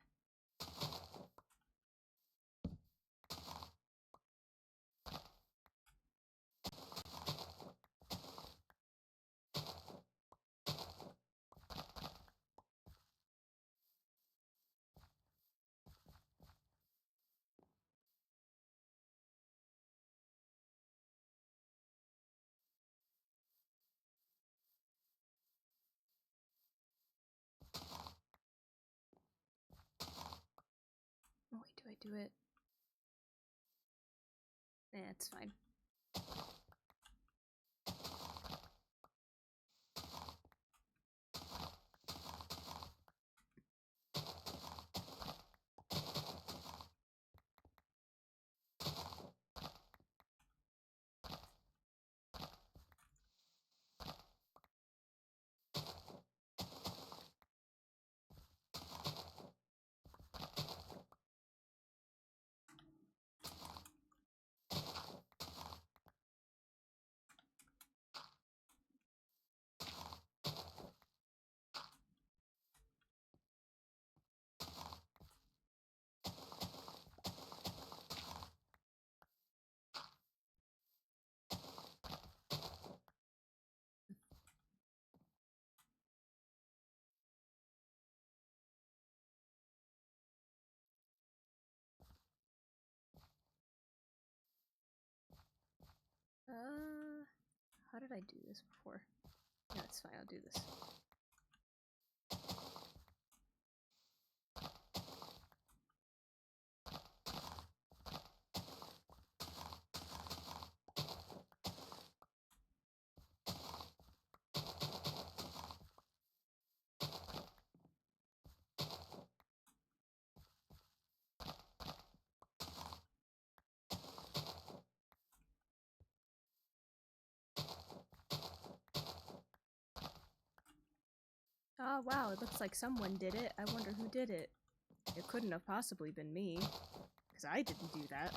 Oh wait, do I do it? Eh, it's fine. How did I do this before? Yeah, it's fine, I'll do this. Oh wow, it looks like someone did it. I wonder who did it. It couldn't have possibly been me, because I didn't do that.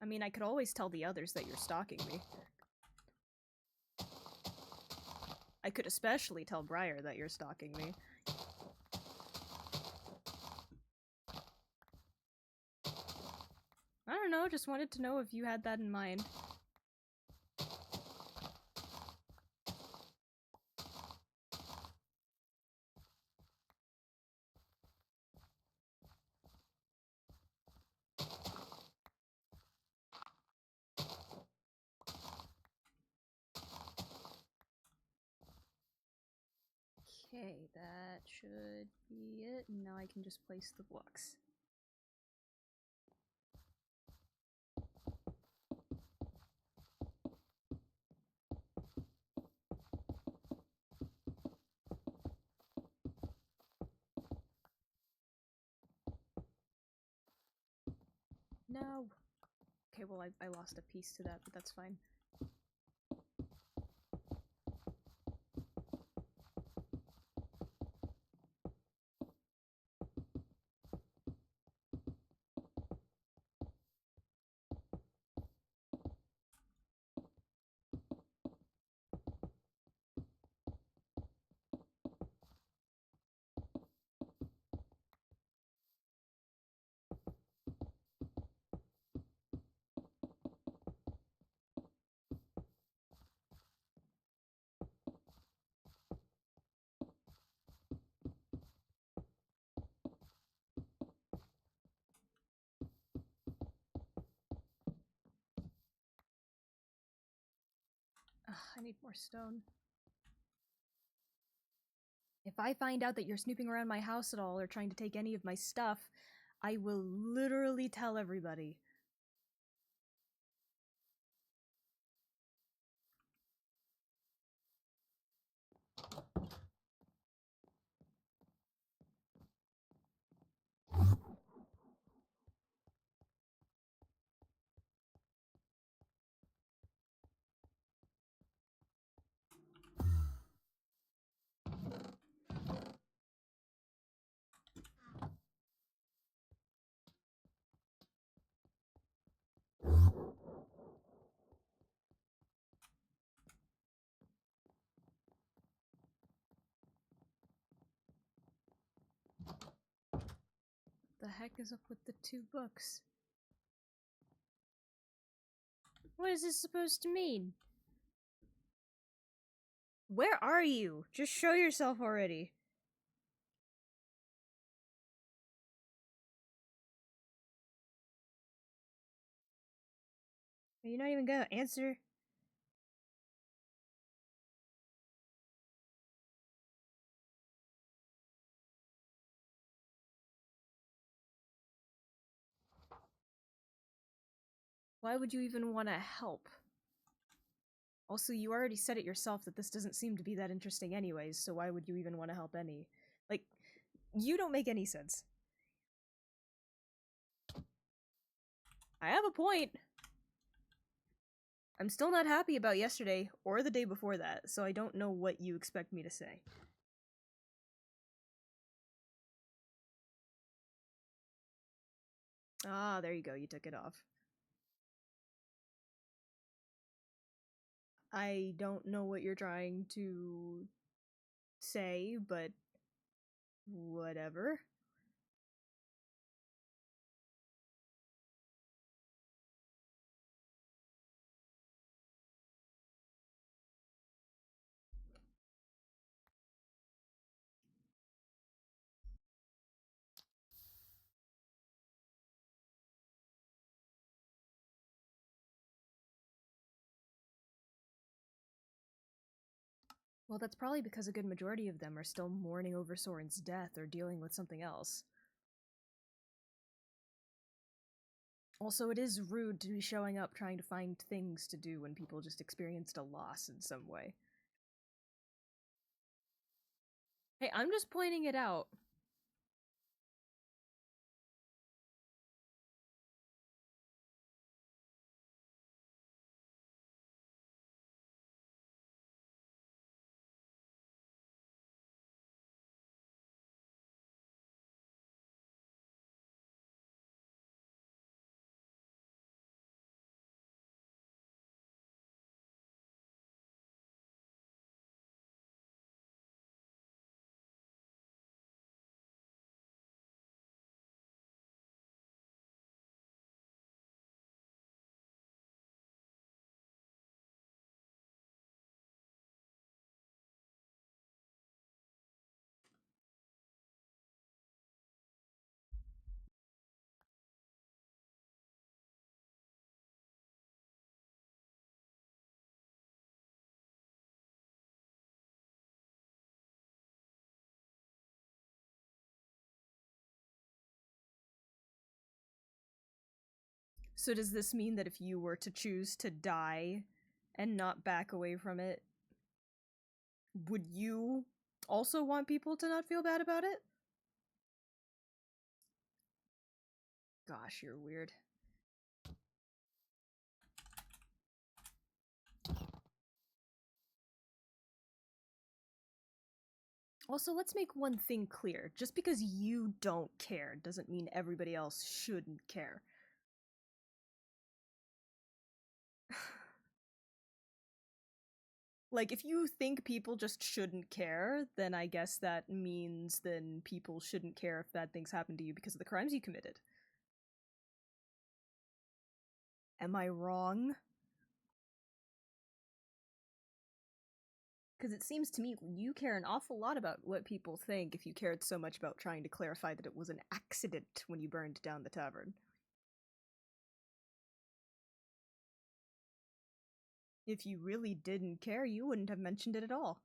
I mean, I could always tell the others that you're stalking me. I could especially tell Briar that you're stalking me. I don't know, just wanted to know if you had that in mind. Okay, that should be it. Now I can just place the blocks. No! Okay, well I lost a piece to that, but that's fine. Ugh, I need more stone. If I find out that you're snooping around my house at all or trying to take any of my stuff, I will literally tell everybody. The heck is up with the 2 books? What is this supposed to mean? Where are you? Just show yourself already. Are you not even gonna answer? Why would you even want to help? Also, you already said it yourself that this doesn't seem to be that interesting anyways, so why would you even want to help any? Like, you don't make any sense. I have a point. I'm still not happy about yesterday or the day before that, so I don't know what you expect me to say. Ah, there you go, you took it off. I don't know what you're trying to say, but whatever. Well, that's probably because a good majority of them are still mourning over Soren's death or dealing with something else. Also, it is rude to be showing up trying to find things to do when people just experienced a loss in some way. Hey, I'm just pointing it out. So does this mean that if you were to choose to die and not back away from it, would you also want people to not feel bad about it? Gosh, you're weird. Also, let's make one thing clear. Just because you don't care doesn't mean everybody else shouldn't care. Like, if you think people just shouldn't care, then I guess that means then people shouldn't care if bad things happen to you because of the crimes you committed. Am I wrong? Because it seems to me you care an awful lot about what people think if you cared so much about trying to clarify that it was an accident when you burned down the tavern. If you really didn't care, you wouldn't have mentioned it at all.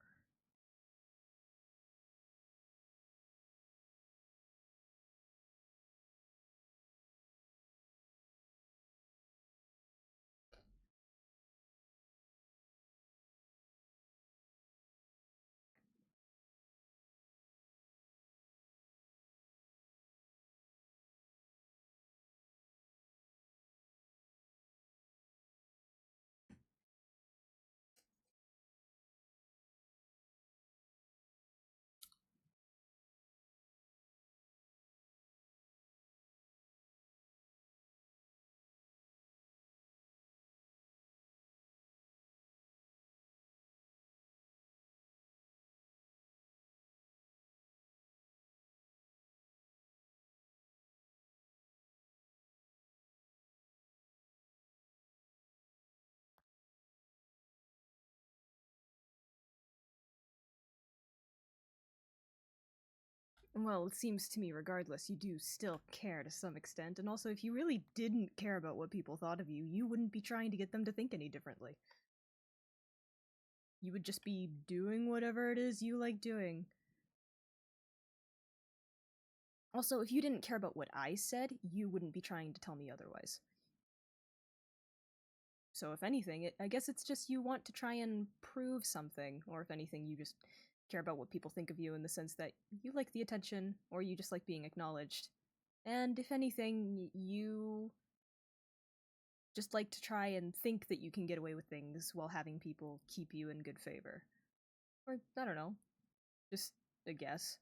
Well, it seems to me, regardless, you do still care to some extent, and also, if you really didn't care about what people thought of you, you wouldn't be trying to get them to think any differently. You would just be doing whatever it is you like doing. Also, if you didn't care about what I said, you wouldn't be trying to tell me otherwise. So if anything, I guess it's just you want to try and prove something, or if anything, you just care about what people think of you in the sense that you like the attention, or you just like being acknowledged. And if anything, you just like to try and think that you can get away with things while having people keep you in good favor. Or, I don't know, just a guess.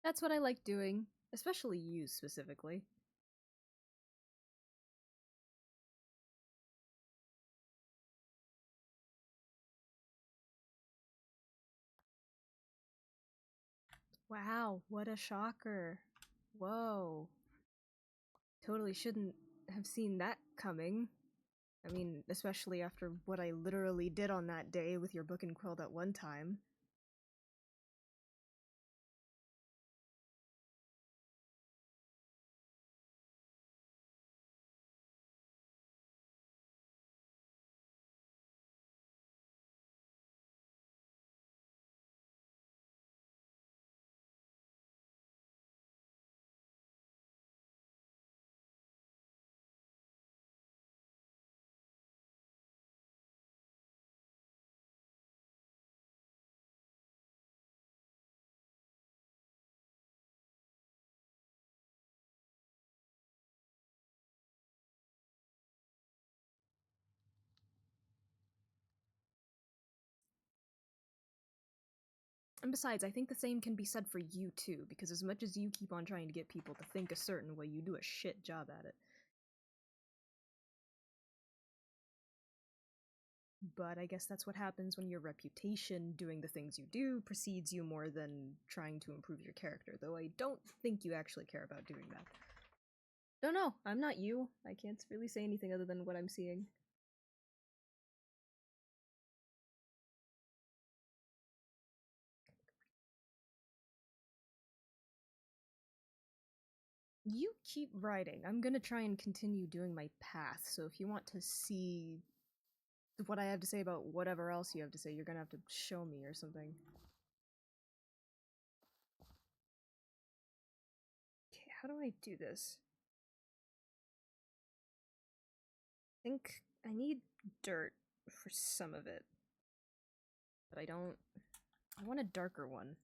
That's what I like doing, especially you specifically. Wow, what a shocker. Whoa. Totally shouldn't have seen that coming. I mean, especially after what I literally did on that day with your book and quill at one time. And besides, I think the same can be said for you too, because as much as you keep on trying to get people to think a certain way, you do a shit job at it. But I guess that's what happens when your reputation doing the things you do precedes you more than trying to improve your character, though I don't think you actually care about doing that. Don't know, I'm not you. I can't really say anything other than what I'm seeing. You keep writing. I'm gonna try and continue doing my path, so if you want to see what I have to say about whatever else you have to say, you're gonna have to show me or something. Okay, how do I do this? I think I need dirt for some of it. But I don't... I want a darker one.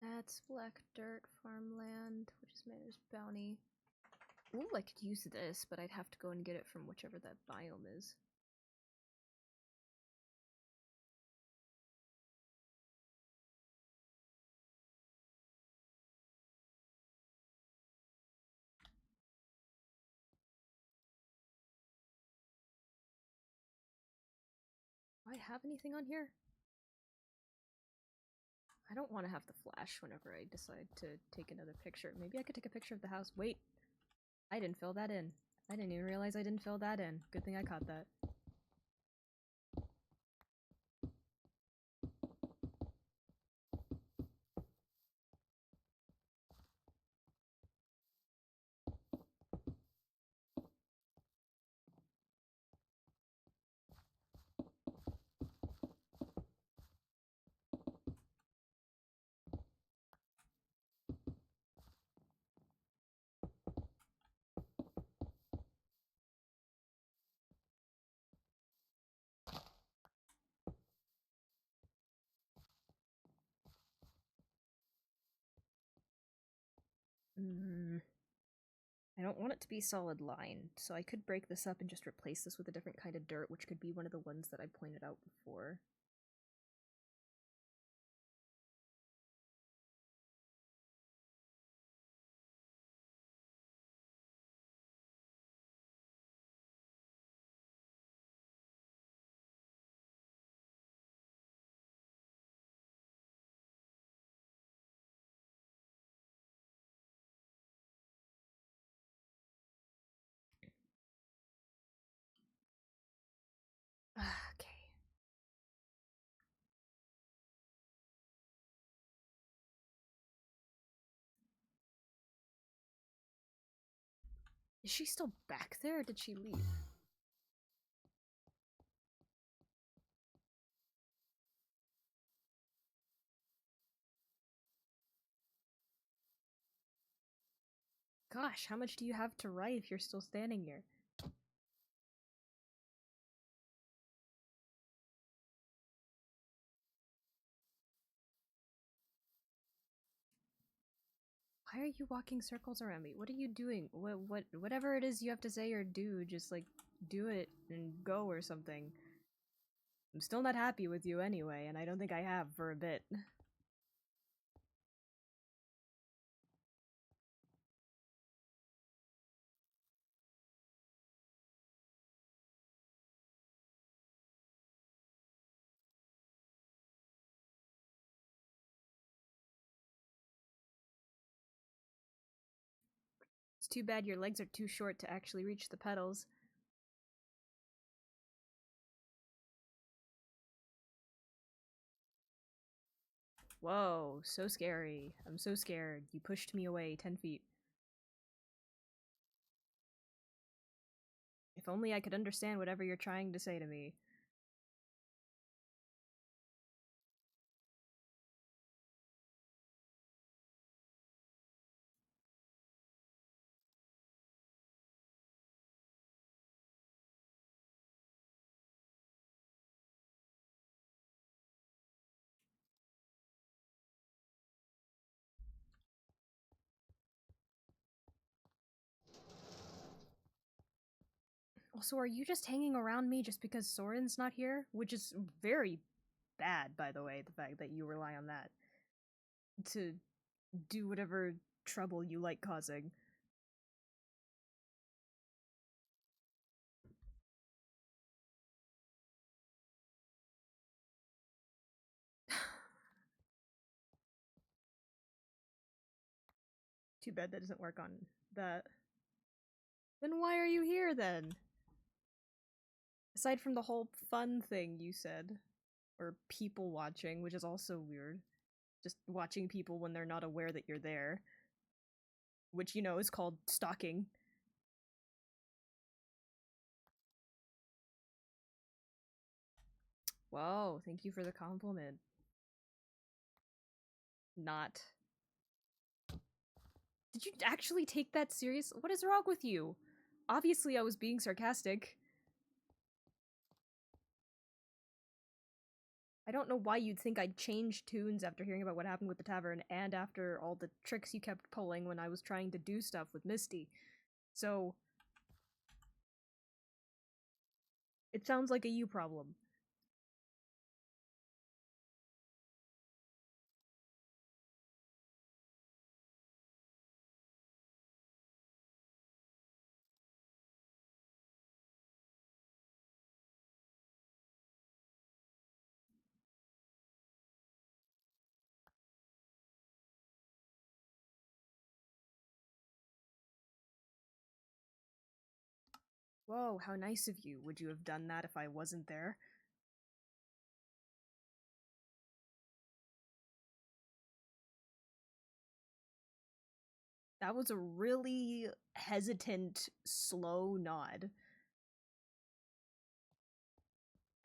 That's black dirt, farmland, which is Manor's bounty. Ooh, I could use this, but I'd have to go and get it from whichever that biome is. I have anything on here? I don't want to have the flash whenever I decide to take another picture. Maybe I could take a picture of the house. Wait, I didn't fill that in. I didn't even realize I didn't fill that in. Good thing I caught that. I don't want it to be solid line, so I could break this up and just replace this with a different kind of dirt, which could be one of the ones that I pointed out before. Okay. Is she still back there, or did she leave? Gosh, how much do you have to write if you're still standing here? Why are you walking circles around me? What are you doing? Whatever it is you have to say or do, just like do it and go or something. I'm still not happy with you anyway, and I don't think I have for a bit. It's too bad your legs are too short to actually reach the pedals. Whoa, so scary. I'm so scared. You pushed me away 10 feet. If only I could understand whatever you're trying to say to me. Also, are you just hanging around me just because Soren's not here? Which is very bad, by the way, the fact that you rely on that to do whatever trouble you like causing. Too bad that doesn't work on that. Then why are you here then? Aside from the whole fun thing you said. Or people watching, which is also weird. Just watching people when they're not aware that you're there. Which, you know, is called stalking. Whoa, thank you for the compliment. Not. Did you actually take that serious? What is wrong with you? Obviously I was being sarcastic. I don't know why you'd think I'd change tunes after hearing about what happened with the tavern and after all the tricks you kept pulling when I was trying to do stuff with Misty. So... it sounds like a you problem. Whoa, how nice of you. Would you have done that if I wasn't there? That was a really hesitant, slow nod.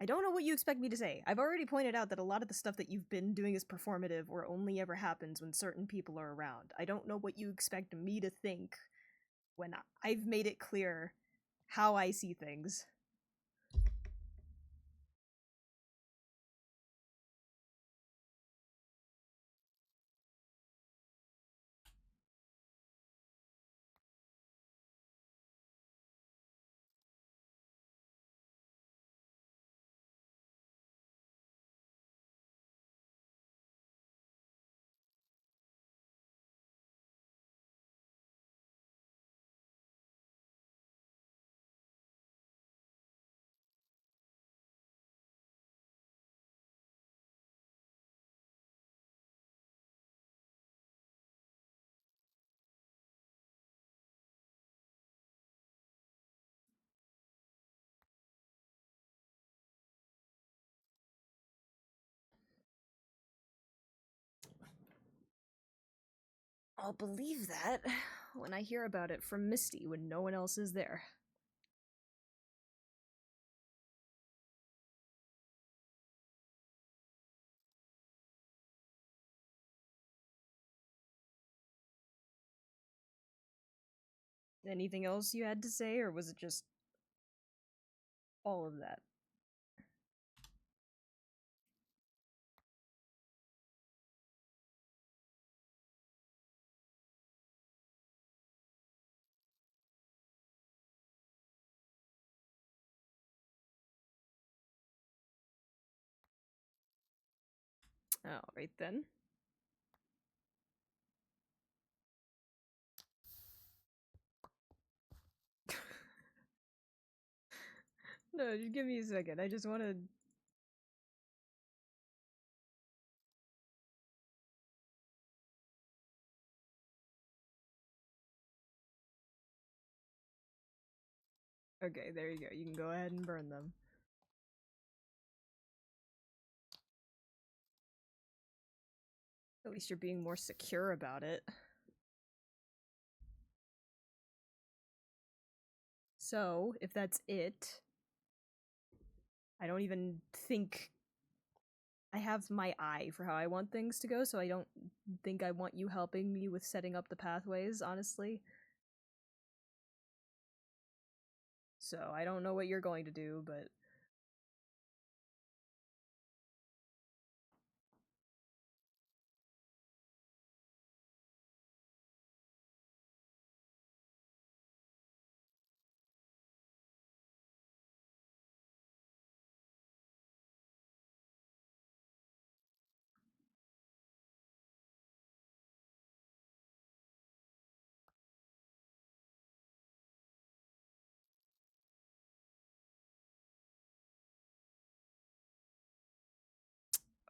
I don't know what you expect me to say. I've already pointed out that a lot of the stuff that you've been doing is performative or only ever happens when certain people are around. I don't know what you expect me to think when I've made it clear how I see things. I'll believe that when I hear about it from Misty when no one else is there. Anything else you had to say, or was it just all of that? Alright then. No, just give me a second. I just wanna. Okay, there you go. You can go ahead and burn them. At least you're being more secure about it. So, if that's it, I don't even think I have my eye for how I want things to go, so I don't think I want you helping me with setting up the pathways, honestly. So, I don't know what you're going to do, but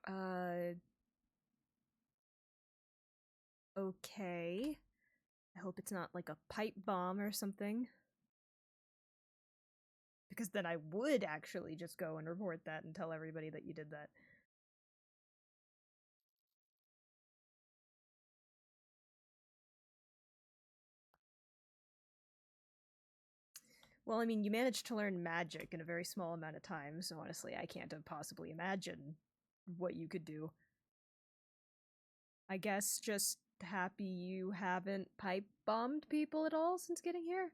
uh okay. I hope it's not like a pipe bomb or something. Because then I would actually just go and report that and tell everybody that you did that. Well, I mean, you managed to learn magic in a very small amount of time, so honestly, I can't have possibly imagined what you could do. I guess just happy you haven't pipe bombed people at all since getting here?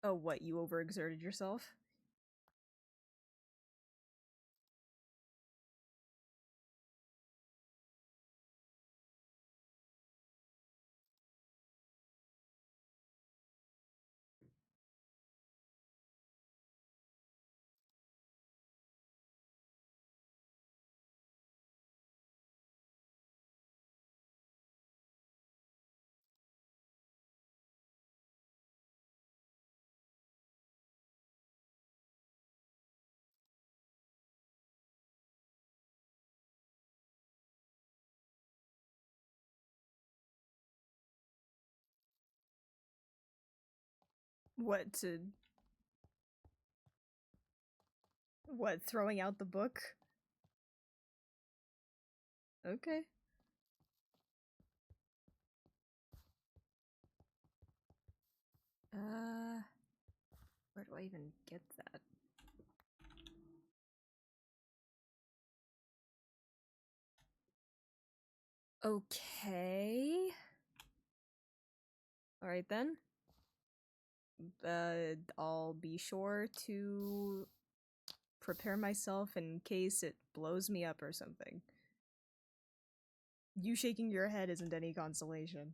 Oh, what, you overexerted yourself? What, to... What, throwing out the book? Okay. Where do I even get that? Okay. Alright then. I'll be sure to prepare myself in case it blows me up or something. You shaking your head isn't any consolation.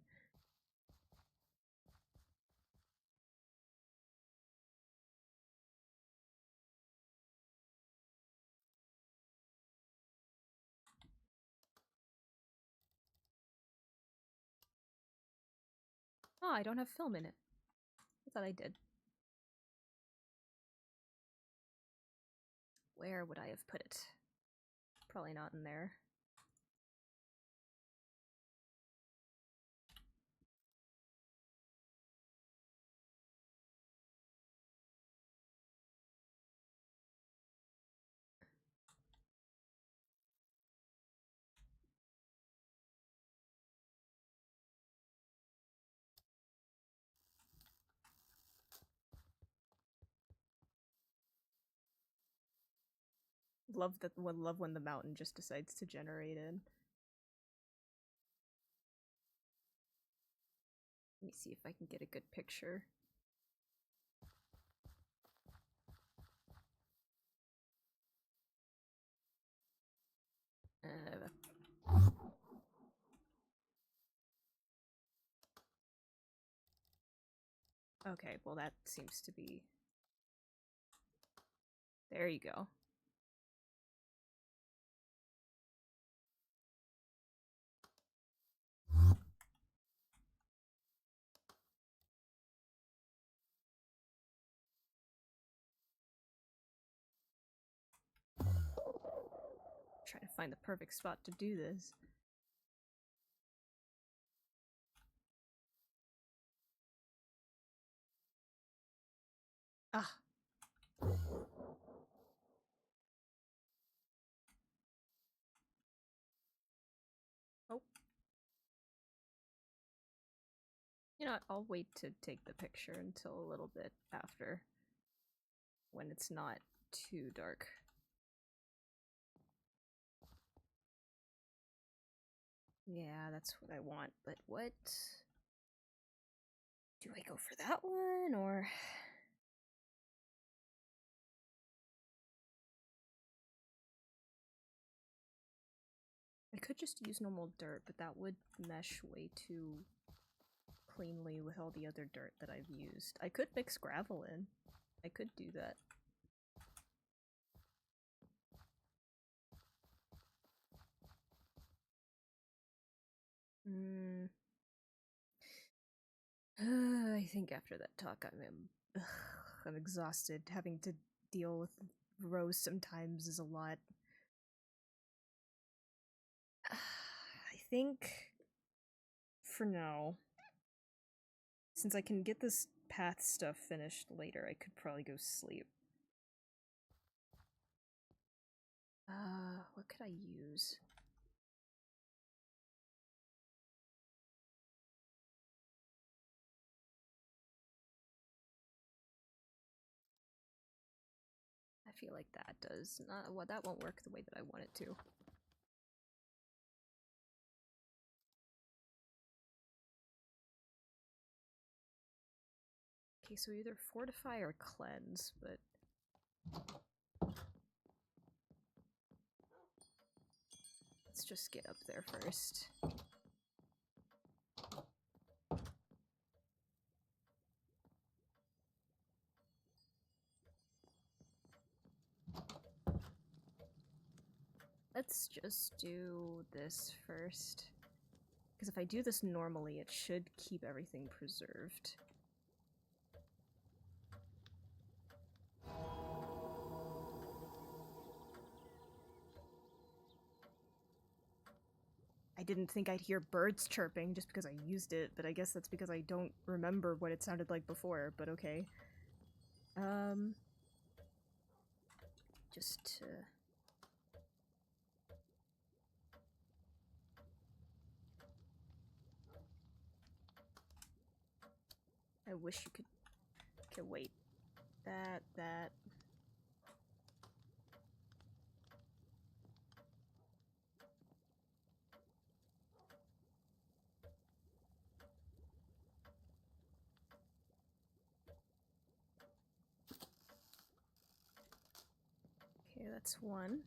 Oh, I don't have film in it. I thought I did. Where would I have put it? Probably not in there. Love when the mountain just decides to generate in. Let me see if I can get a good picture. Okay, well that seems to be... There you go. Trying to find the perfect spot to do this. Ah. Oh. You know what, I'll wait to take the picture until a little bit after, when it's not too dark. Yeah, that's what I want, but what... Do I go for that one, or... I could just use normal dirt, but that would mesh way too cleanly with all the other dirt that I've used. I could mix gravel in. I could do that. I think after that talk I'm exhausted. Having to deal with Rose sometimes is a lot. I think for now, since I can get this path stuff finished later, I could probably go sleep. What could I use? I feel like that does not, well, that won't work the way that I want it to. Okay, so either fortify or cleanse, but... Let's just get up there first. Let's just do this first. Because if I do this normally, it should keep everything preserved. I didn't think I'd hear birds chirping just because I used it, but I guess that's because I don't remember what it sounded like before, but okay. Just, I wish you could... Okay, wait. That... Okay, that's one.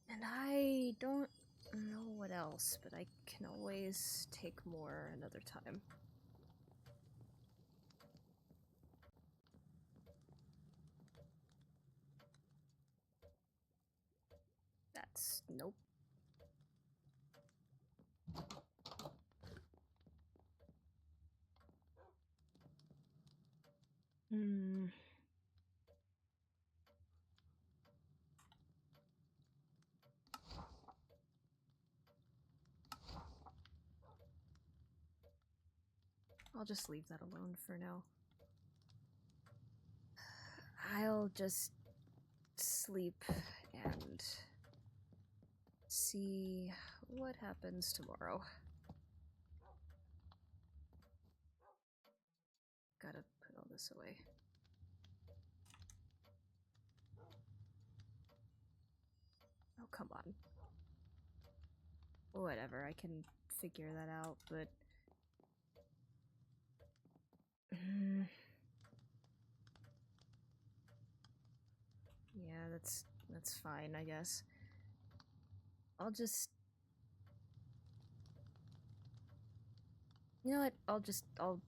And I don't know what else, but I can always take more another time. That's... nope. Hmm... I'll just leave that alone for now. I'll just sleep and see what happens tomorrow. Gotta put all this away. Oh, come on. Whatever, I can figure that out, but... yeah, that's fine, I guess. I'll just... you know what?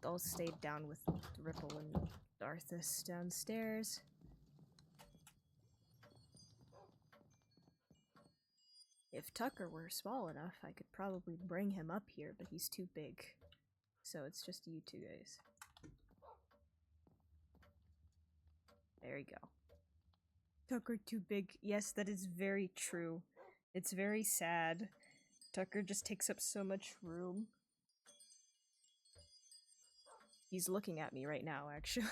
I'll stay down with Ripple and Arthas downstairs. If Tucker were small enough, I could probably bring him up here, but he's too big. So it's just you two guys. There you go. Tucker too big. Yes, that is very true. It's very sad. Tucker just takes up so much room. He's looking at me right now, actually.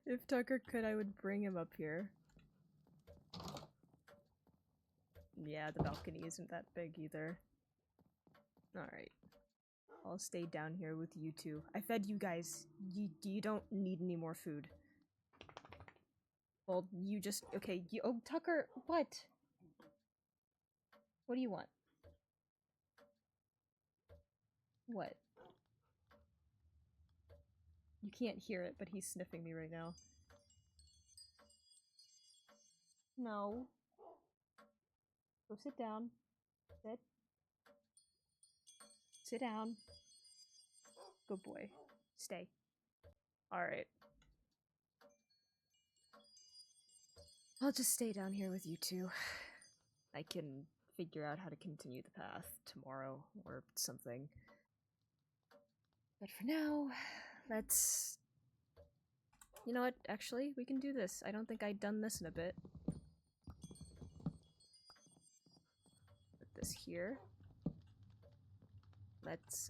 If Tucker could, I would bring him up here. Yeah, the balcony isn't that big either. Alright. I'll stay down here with you two. I fed you guys. You don't need any more food. Well, you just... okay, you... oh, Tucker, what? What do you want? What? You can't hear it, but he's sniffing me right now. No. Go sit down. Sit. Sit down. Good boy. Stay. Alright. I'll just stay down here with you two. I can figure out how to continue the path tomorrow or something. But for now, let's... you know what? Actually, we can do this. I don't think I'd done this in a bit. Put this here. Let's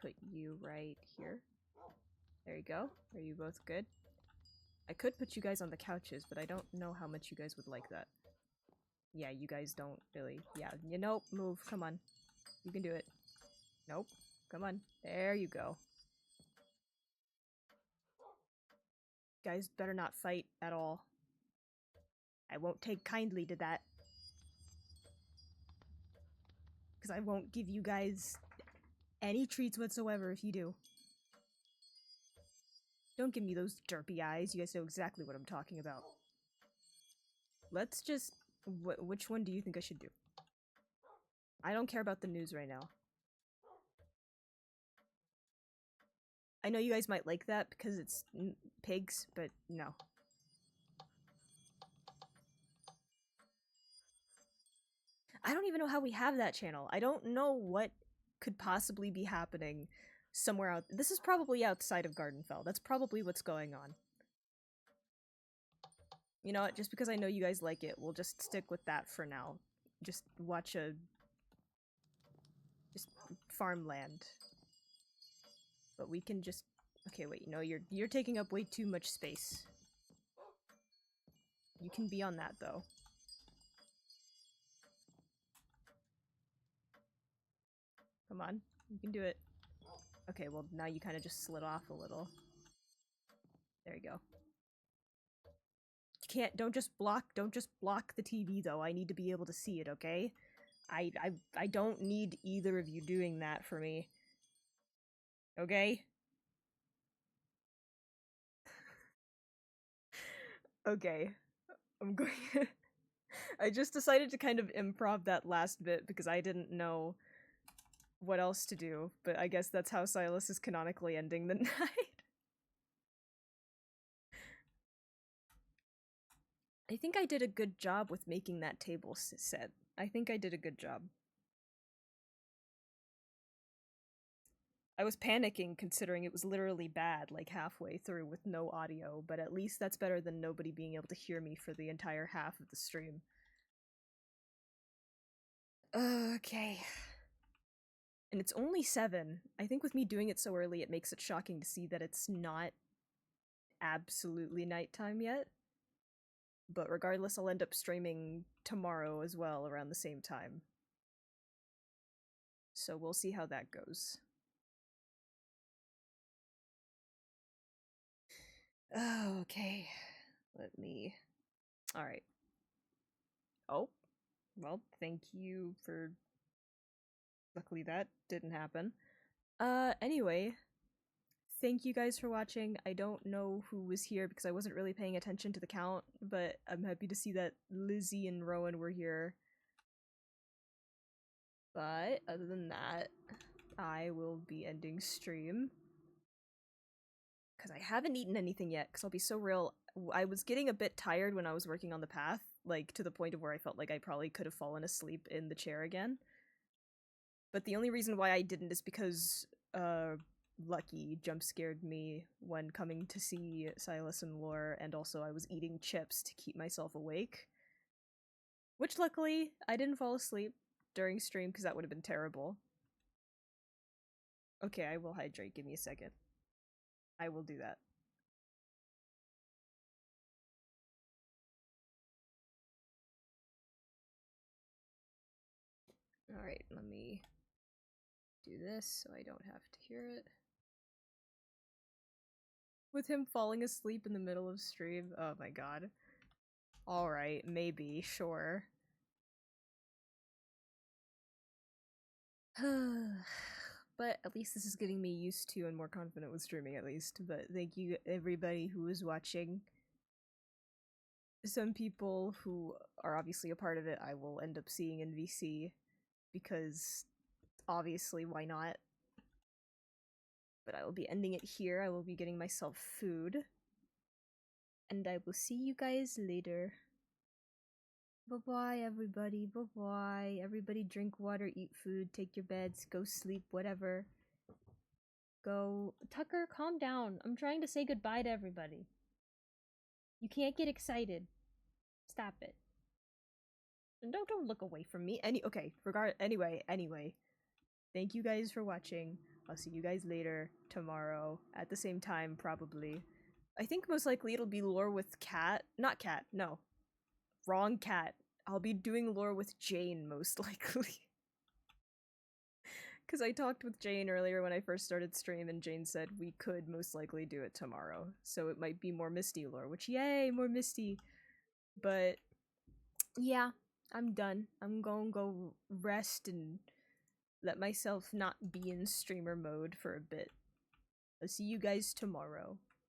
put you right here. There you go. Are you both good? I could put you guys on the couches, but I don't know how much you guys would like that. Yeah, you guys don't really. Yeah, you nope, move. Come on. You can do it. Nope. Come on. There you go. Guys better not fight at all. I won't take kindly to that. Because I won't give you guys any treats whatsoever if you do. Don't give me those derpy eyes. You guys know exactly what I'm talking about. Let's just... which one do you think I should do? I don't care about the news right now. I know you guys might like that because it's pigs, but no. I don't even know how we have that channel. I don't know what could possibly be happening somewhere out. This is probably outside of Gardenfell. That's probably what's going on. You know what? Just because I know you guys like it, we'll just stick with that for now. Just watch a... just farmland. But we can just... Okay, wait, no, you're taking up way too much space. You can be on that, though. Come on, you can do it. Okay, well, now you kind of just slid off a little. There you go. You can't, don't just block the TV, though. I need to be able to see it, okay? I don't need either of you doing that for me. Okay? Okay. I'm going... I just decided to kind of improv that last bit because I didn't know what else to do, but I guess that's how Sylas is canonically ending the night. I think I did a good job with making that table set. I think I did a good job. I was panicking considering it was literally bad, like halfway through with no audio, but at least that's better than nobody being able to hear me for the entire half of the stream. Okay. And it's only 7. I think with me doing it so early, it makes it shocking to see that it's not absolutely nighttime yet. But regardless, I'll end up streaming tomorrow as well around the same time. So we'll see how that goes. Okay. Let me... Alright. Oh. Well, thank you for... Luckily that didn't happen. Anyway. Thank you guys for watching. I don't know who was here because I wasn't really paying attention to the count, but I'm happy to see that Lizzie and Rowan were here. But other than that, I will be ending stream. Because I haven't eaten anything yet, because I'll be so real, I was getting a bit tired when I was working on the path, like to the point of where I felt like I probably could have fallen asleep in the chair again. But the only reason why I didn't is because, Lucky jump scared me when coming to see Sylas and Lore, and also I was eating chips to keep myself awake. Which luckily, I didn't fall asleep during stream because that would have been terrible. Okay, I will hydrate, give me a second. I will do that. Alright, let me do this so I don't have to hear it. With him falling asleep in the middle of stream? Oh my god. Alright, maybe, sure. But at least this is getting me used to and more confident with streaming at least. But thank you everybody who was watching. Some people who are obviously a part of it I will end up seeing in VC because obviously why not? But I will be ending it here. I will be getting myself food. And I will see you guys later. Bye-bye, everybody. Bye-bye. Everybody drink water, eat food, take your beds, go sleep, whatever. Go. Tucker, calm down. I'm trying to say goodbye to everybody. You can't get excited. Stop it. And don't look away from me. Anyway. Thank you guys for watching. I'll see you guys later, tomorrow, at the same time, probably. I think most likely it'll be lore with Cat. Not Cat, no. Wrong Cat. I'll be doing lore with Jane, most likely. Because I talked with Jane earlier when I first started stream, and Jane said we could most likely do it tomorrow. So it might be more Misty lore, which, yay, more Misty! But, yeah, I'm done. I'm gonna go rest and let myself not be in streamer mode for a bit. I'll see you guys tomorrow.